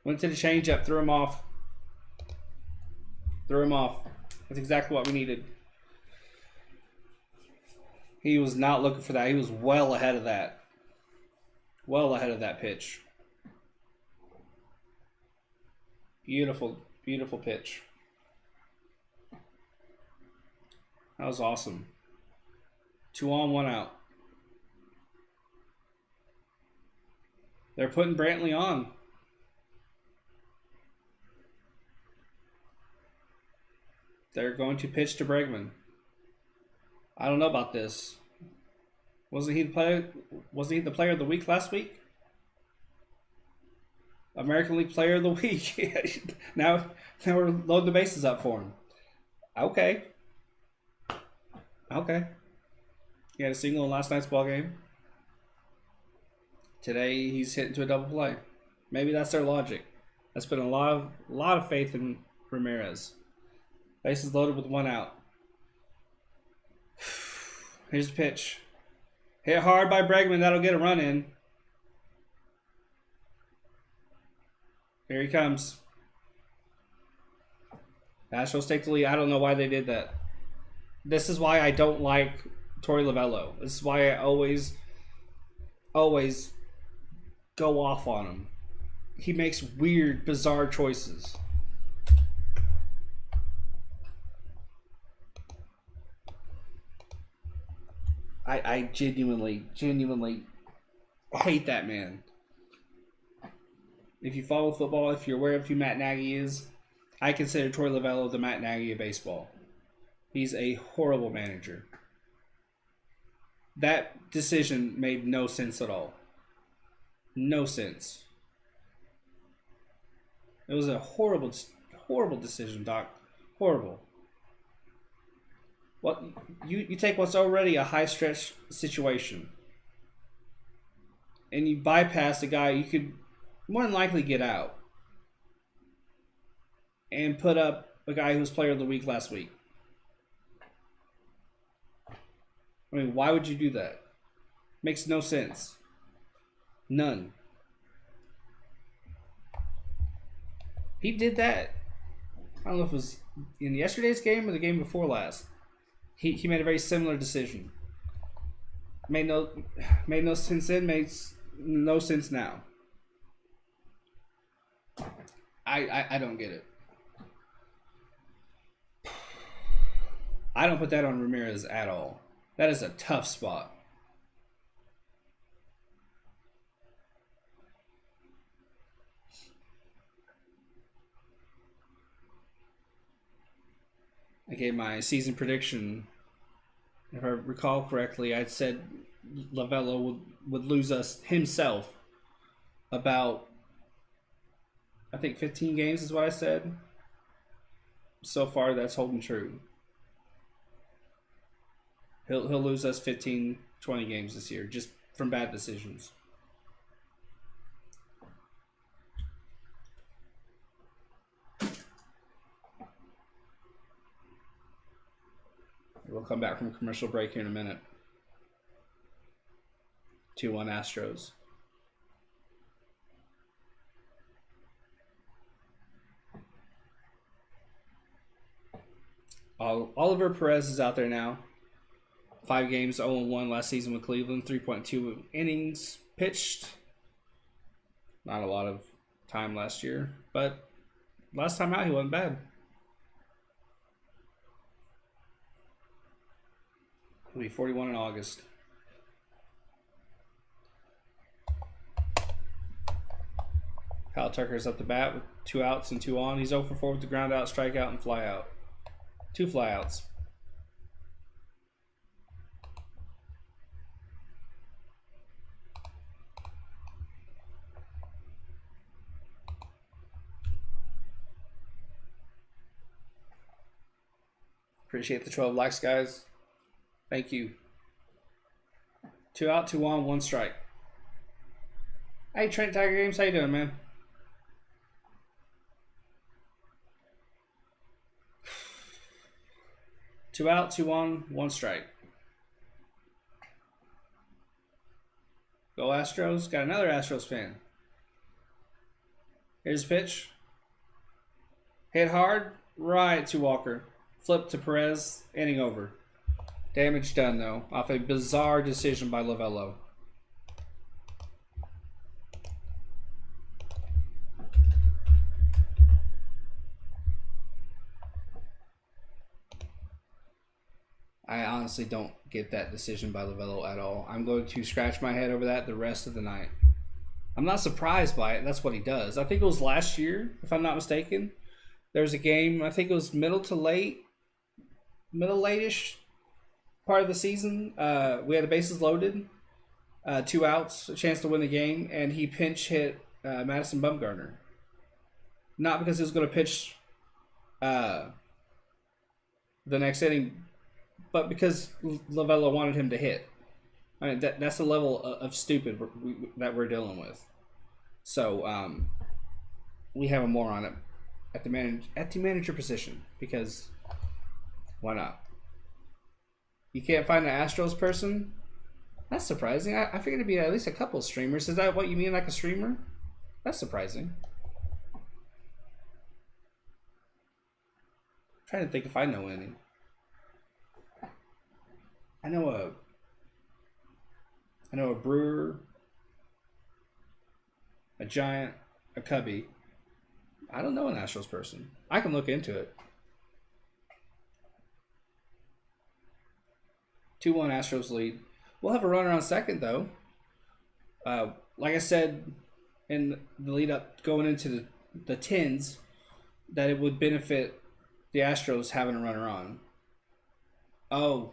Went to the changeup, threw him off. Threw him off. That's exactly what we needed. He was not looking for that. He was well ahead of that. Well ahead of that pitch. Beautiful Beautiful pitch. That was awesome. 2 on, 1 out. They're putting Brantley on. They're going to pitch to Bregman. I don't know about this. Wasn't he the player? Wasn't he the player of the week last week? American League Player of the Week. now we're loading the bases up for him. Okay. He had a single in last night's ball game. Today he's hitting to a double play. Maybe that's their logic. That's been a lot of faith in Ramirez. Bases loaded with 1 out. Here's the pitch. Hit hard by Bregman. That'll get a run in. Here he comes. Astros take the lead. I don't know why they did that. This is why I don't like Torey Lovullo. This is why I always go off on him. He makes weird, bizarre choices. I genuinely hate that man. If you follow football, if you're aware of who Matt Nagy is, I consider Torey Lovullo the Matt Nagy of baseball. He's a horrible manager. That decision made no sense at all. No sense. It was a horrible decision, Doc. Horrible. What you take what's already a high stretch situation, and you bypass a guy you could more than likely get out, and put up a guy who was player of the week last week. I mean, why would you do that? Makes no sense. None. He did that. I don't know if it was in yesterday's game or the game before last. He made a very similar decision. Made no sense then, makes no sense now. I don't get it. I don't put that on Ramirez at all. That is a tough spot. I gave my season prediction. If I recall correctly, I'd said Lovullo would lose us himself about, I think 15 games is what I said. So far, that's holding true. He'll lose us 15, 20 games this year just from bad decisions. We'll come back from commercial break here in a minute. 2-1 Astros. Oliver Perez is out there now. 5 games, 0-1 last season with Cleveland. 3.2 innings pitched. Not a lot of time last year, but last time out he wasn't bad. He'll be 41 in August. Kyle Tucker's up the bat with 2 outs and 2 on. He's 0 for 4 with the ground out, strikeout, and fly out. 2 flyouts. Appreciate the 12 likes, guys. Thank you. 2 out, 2 on, 1 strike. Hey, Trent Tiger Games, how you doing, man? Two out, 2 on, 1 strike. Go Astros. Got another Astros fan. Here's the pitch. Hit hard. Right to Walker. Flip to Perez. Inning over. Damage done, though, off a bizarre decision by Lovullo. I honestly don't get that decision by Lovello at all. I'm going to scratch my head over that the rest of the night. I'm not surprised by it. That's what he does. I think it was last year, if I'm not mistaken. There was a game, I think it was middle late-ish part of the season. We had the bases loaded, 2 outs, a chance to win the game, and he pinch hit Madison Bumgarner. Not because he was going to pitch the next inning, but because Lovello wanted him to hit. I mean, that's the level of stupid that we're dealing with. So we have a moron at the manager position, because why not? You can't find an Astros person? That's surprising. I figured it'd be at least a couple of streamers. Is that what you mean, like a streamer? That's surprising. I'm trying to think if I know any. I know a Brewer, a Giant, a Cubby. I don't know an Astros person. I can look into it. 2-1 Astros lead. We'll have a runner on second, though. Like I said in the lead up going into the tens, that it would benefit the Astros having a runner on. Oh,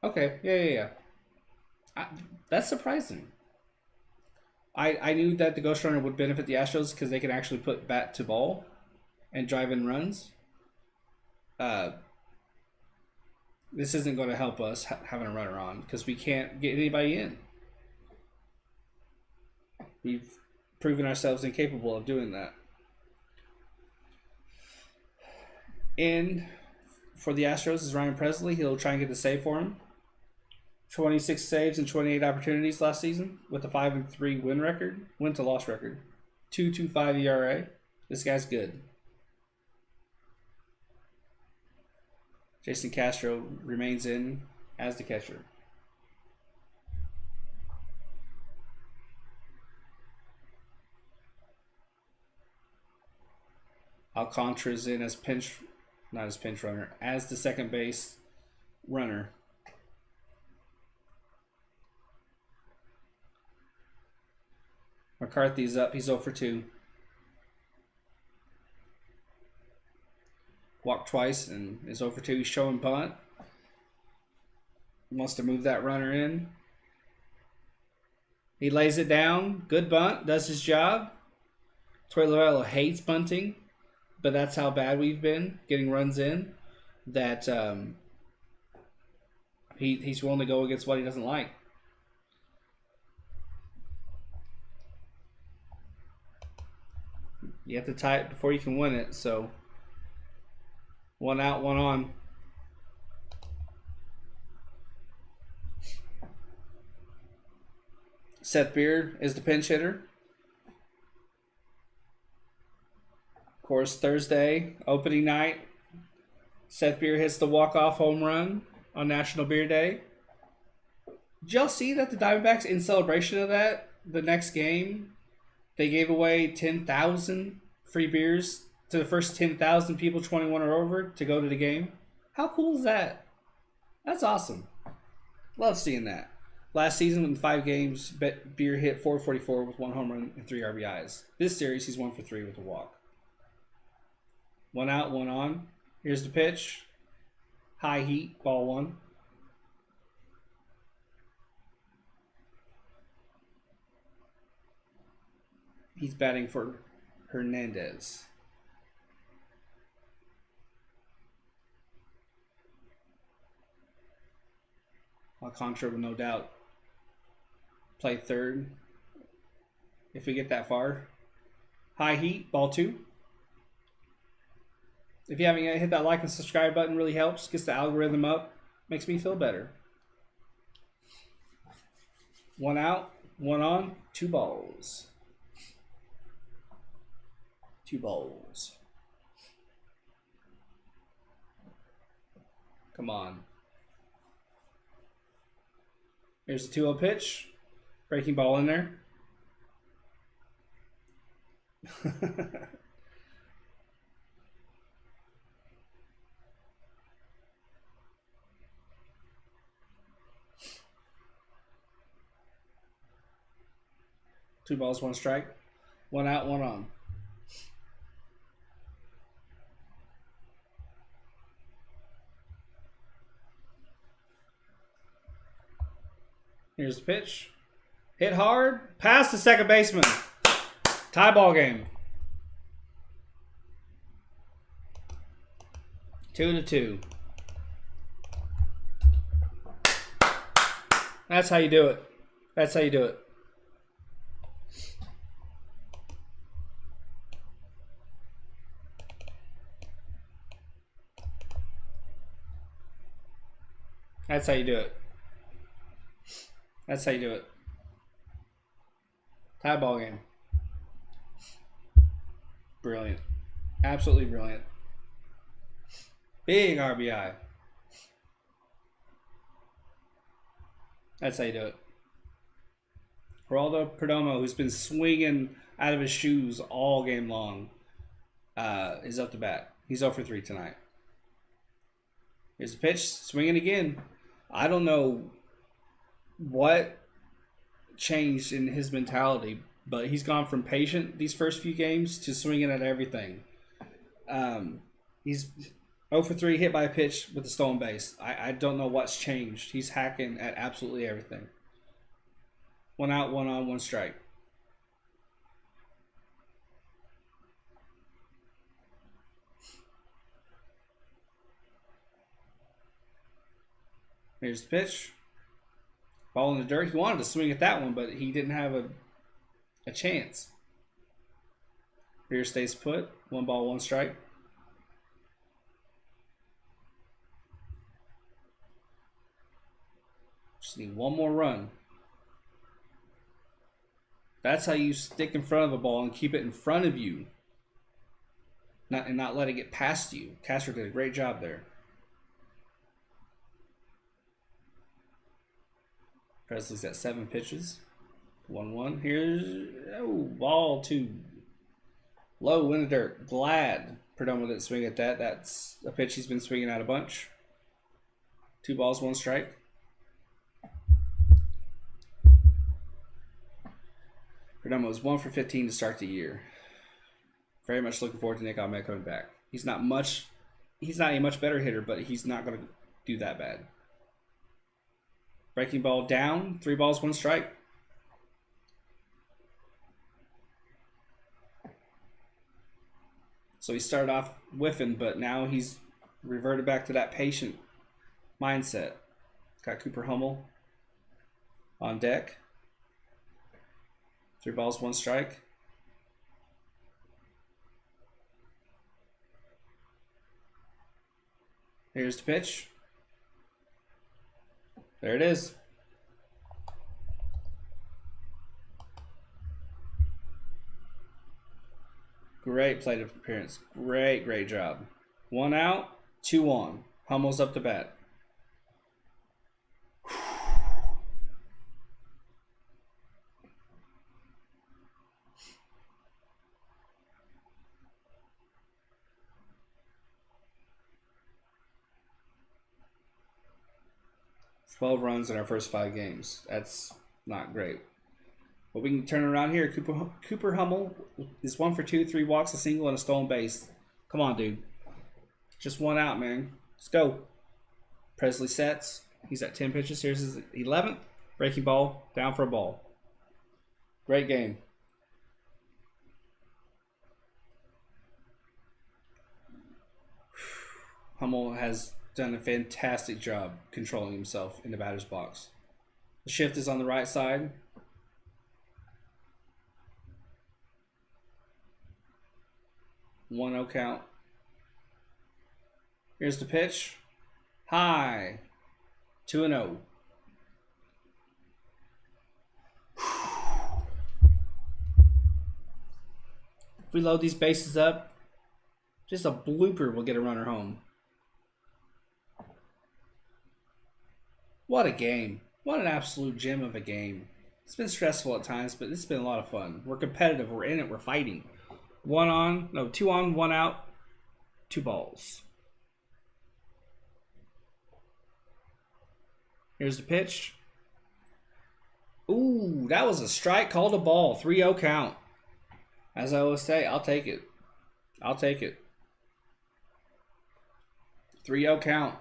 okay. Yeah. That's surprising. I knew that the ghost runner would benefit the Astros because they can actually put bat to ball and drive in runs. This isn't going to help us having a runner on because we can't get anybody in. We've proven ourselves incapable of doing that. In for the Astros is Ryan Presley. He'll try and get the save for him. 26 saves and 28 opportunities last season with a 5-3 win to loss record. 2.25 ERA. This guy's good. Jason Castro remains in as the catcher. Alcantara's in as not as pinch runner, as the second base runner. McCarthy's up. He's 0 for 2. Walked twice and is 0 for 2. He's showing bunt. Wants to move that runner in. He lays it down. Good bunt. Does his job. Troy Lovello hates bunting, but that's how bad we've been getting runs in. That he's willing to go against what he doesn't like. You have to tie it before you can win it, so 1 out, 1 on. Seth Beard is the pinch hitter. Of course, Thursday, opening night, Seth Beard hits the walk-off home run on National Beer Day. Did y'all see that the Diamondbacks, in celebration of that, the next game, they gave away 10,000 free beers to the first 10,000 people 21 or over to go to the game? How cool is that? That's awesome. Love seeing that. Last season, in 5 games, Beer hit .444 with 1 home run and 3 RBIs. This series, he's 1 for 3 with a walk. 1 out, 1 on. Here's the pitch. High heat, ball 1. He's batting for Hernandez. Alcantara will no doubt play third if we get that far. High heat, ball 2. If you haven't yet, hit that like and subscribe button. Really helps. Gets the algorithm up. Makes me feel better. 1 out, 1 on, 2 balls. 2 balls. Come on. Here's the 2-0 pitch. Breaking ball in there. 2 balls, 1 strike. 1 out, 1 on. Here's the pitch. Hit hard. Past the second baseman. Tie ball game. 2-2. That's how you do it. That's how you do it. That's how you do it. That's how you do it. Tie ball game. Brilliant. Absolutely brilliant. Big RBI. That's how you do it. Geraldo Perdomo, who's been swinging out of his shoes all game long, is up to bat. He's 0 for 3 tonight. Here's the pitch. Swinging again. I don't know what changed in his mentality, but he's gone from patient these first few games to swinging at everything. He's 0 for 3 hit by a pitch with a stolen base. I don't know what's changed. He's hacking at absolutely everything. 1 out, 1 on, 1 strike. Here's the pitch. Ball in the dirt. He wanted to swing at that one, but he didn't have a chance. Rear stays put. 1 ball, 1 strike. Just need 1 more run. That's how you stick in front of the ball and keep it in front of you. Not let it get past you. Castro did a great job there. Presley's got 7 pitches. 1-1. Here's ball 2. Low in the dirt. Glad Perdomo didn't swing at that. That's a pitch he's been swinging at a bunch. 2 balls, 1 strike. Perdomo is 1 for 15 to start the year. Very much looking forward to Nick Ahmed coming back. He's not a much better hitter, but he's not going to do that bad. Breaking ball down, 3 balls, 1 strike. So he started off whiffing, but now he's reverted back to that patient mindset. Got Cooper Hummel on deck. 3 balls, 1 strike. Here's the pitch. There it is. Great plate appearance. Great job. 1 out, 2 on. Hummel's up to bat. $12 runs in our first 5 games. That's not great. But we can turn it around here. Cooper Hummel is 1 for 2, 3 walks, a single, and a stolen base. Come on, dude. Just 1 out, man. Let's go. Presley sets. He's at 10 pitches. Here's his 11th. Breaking ball. Down for a ball. Great game. Hummel has done a fantastic job controlling himself in the batter's box. The shift is on the right side. One 0 count. Here's the pitch. High. 2-0. If we load these bases up, just a blooper will get a runner home. What a game. What an absolute gem of a game. It's been stressful at times, but it's been a lot of fun. We're competitive. We're in it. We're fighting. 2 on, 1 out, 2 balls. Here's the pitch. Ooh, that was a strike called a ball. 3-0 count. As I always say, I'll take it. I'll take it. 3-0 count.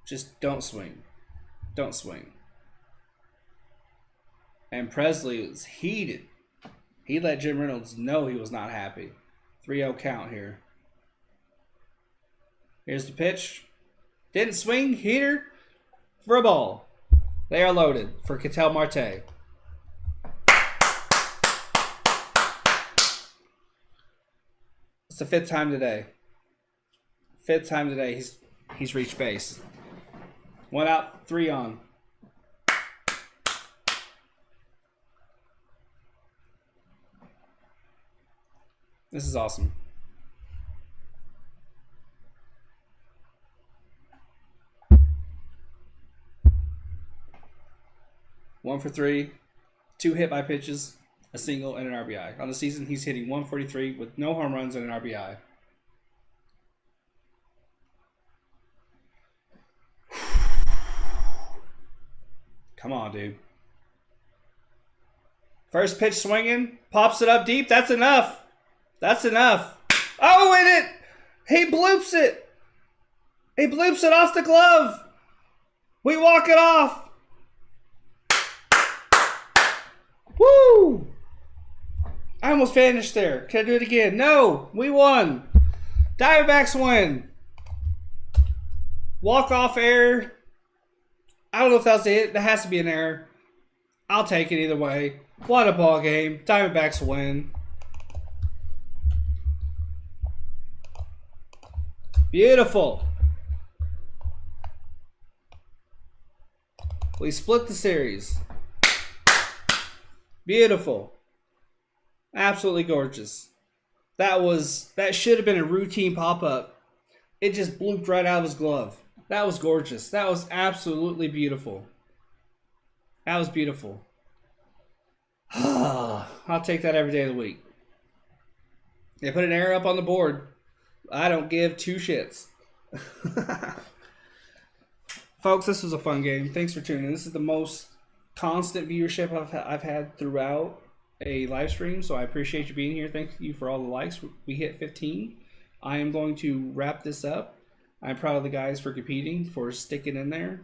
Just don't swing. Don't swing. And Presley was heated. He let Jim Reynolds know he was not happy. 3-0 count here. Here's the pitch. Didn't swing. Heater for a ball. They are loaded for Ketel Marte. It's the 5th time today. 5th time today he's reached base. 1 out, 3 on. This is awesome. One for 3, 2 hit by pitches, a single, and an RBI. On the season, he's hitting 143 with no home runs and an RBI. Come on, dude. First pitch swinging, pops it up deep. That's enough. That's enough. Oh, and he bloops it. He bloops it off the glove. We walk it off. Woo! I almost vanished there. Can I do it again? No, we won. Diamondbacks win. Walk-off error. I don't know if that was a hit. That has to be an error. I'll take it either way. What a ball game. Diamondbacks win. Beautiful. We split the series. Beautiful. Absolutely gorgeous. That should have been a routine pop-up. It just blooped right out of his glove. That was gorgeous. That was absolutely beautiful. That was beautiful. I'll take that every day of the week. They put an error up on the board. I don't give 2 shits. Folks, this was a fun game. Thanks for tuning in. This is the most constant viewership I've had throughout a live stream, so I appreciate you being here. Thank you for all the likes. We hit 15. I am going to wrap this up. I'm proud of the guys for competing, for sticking in there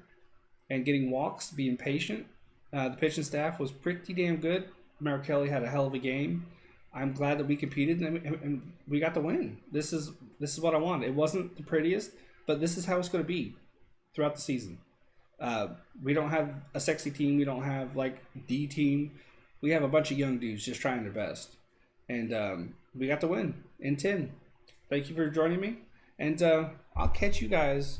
and getting walks, being patient. The pitching staff was pretty damn good. Mark Kelly had a hell of a game. I'm glad that we competed and we got the win. This is what I wanted. It wasn't the prettiest, but this is how it's going to be throughout the season. We don't have a sexy team. We don't have like the team. We have a bunch of young dudes just trying their best. And we got the win in 10. Thank you for joining me. And I'll catch you guys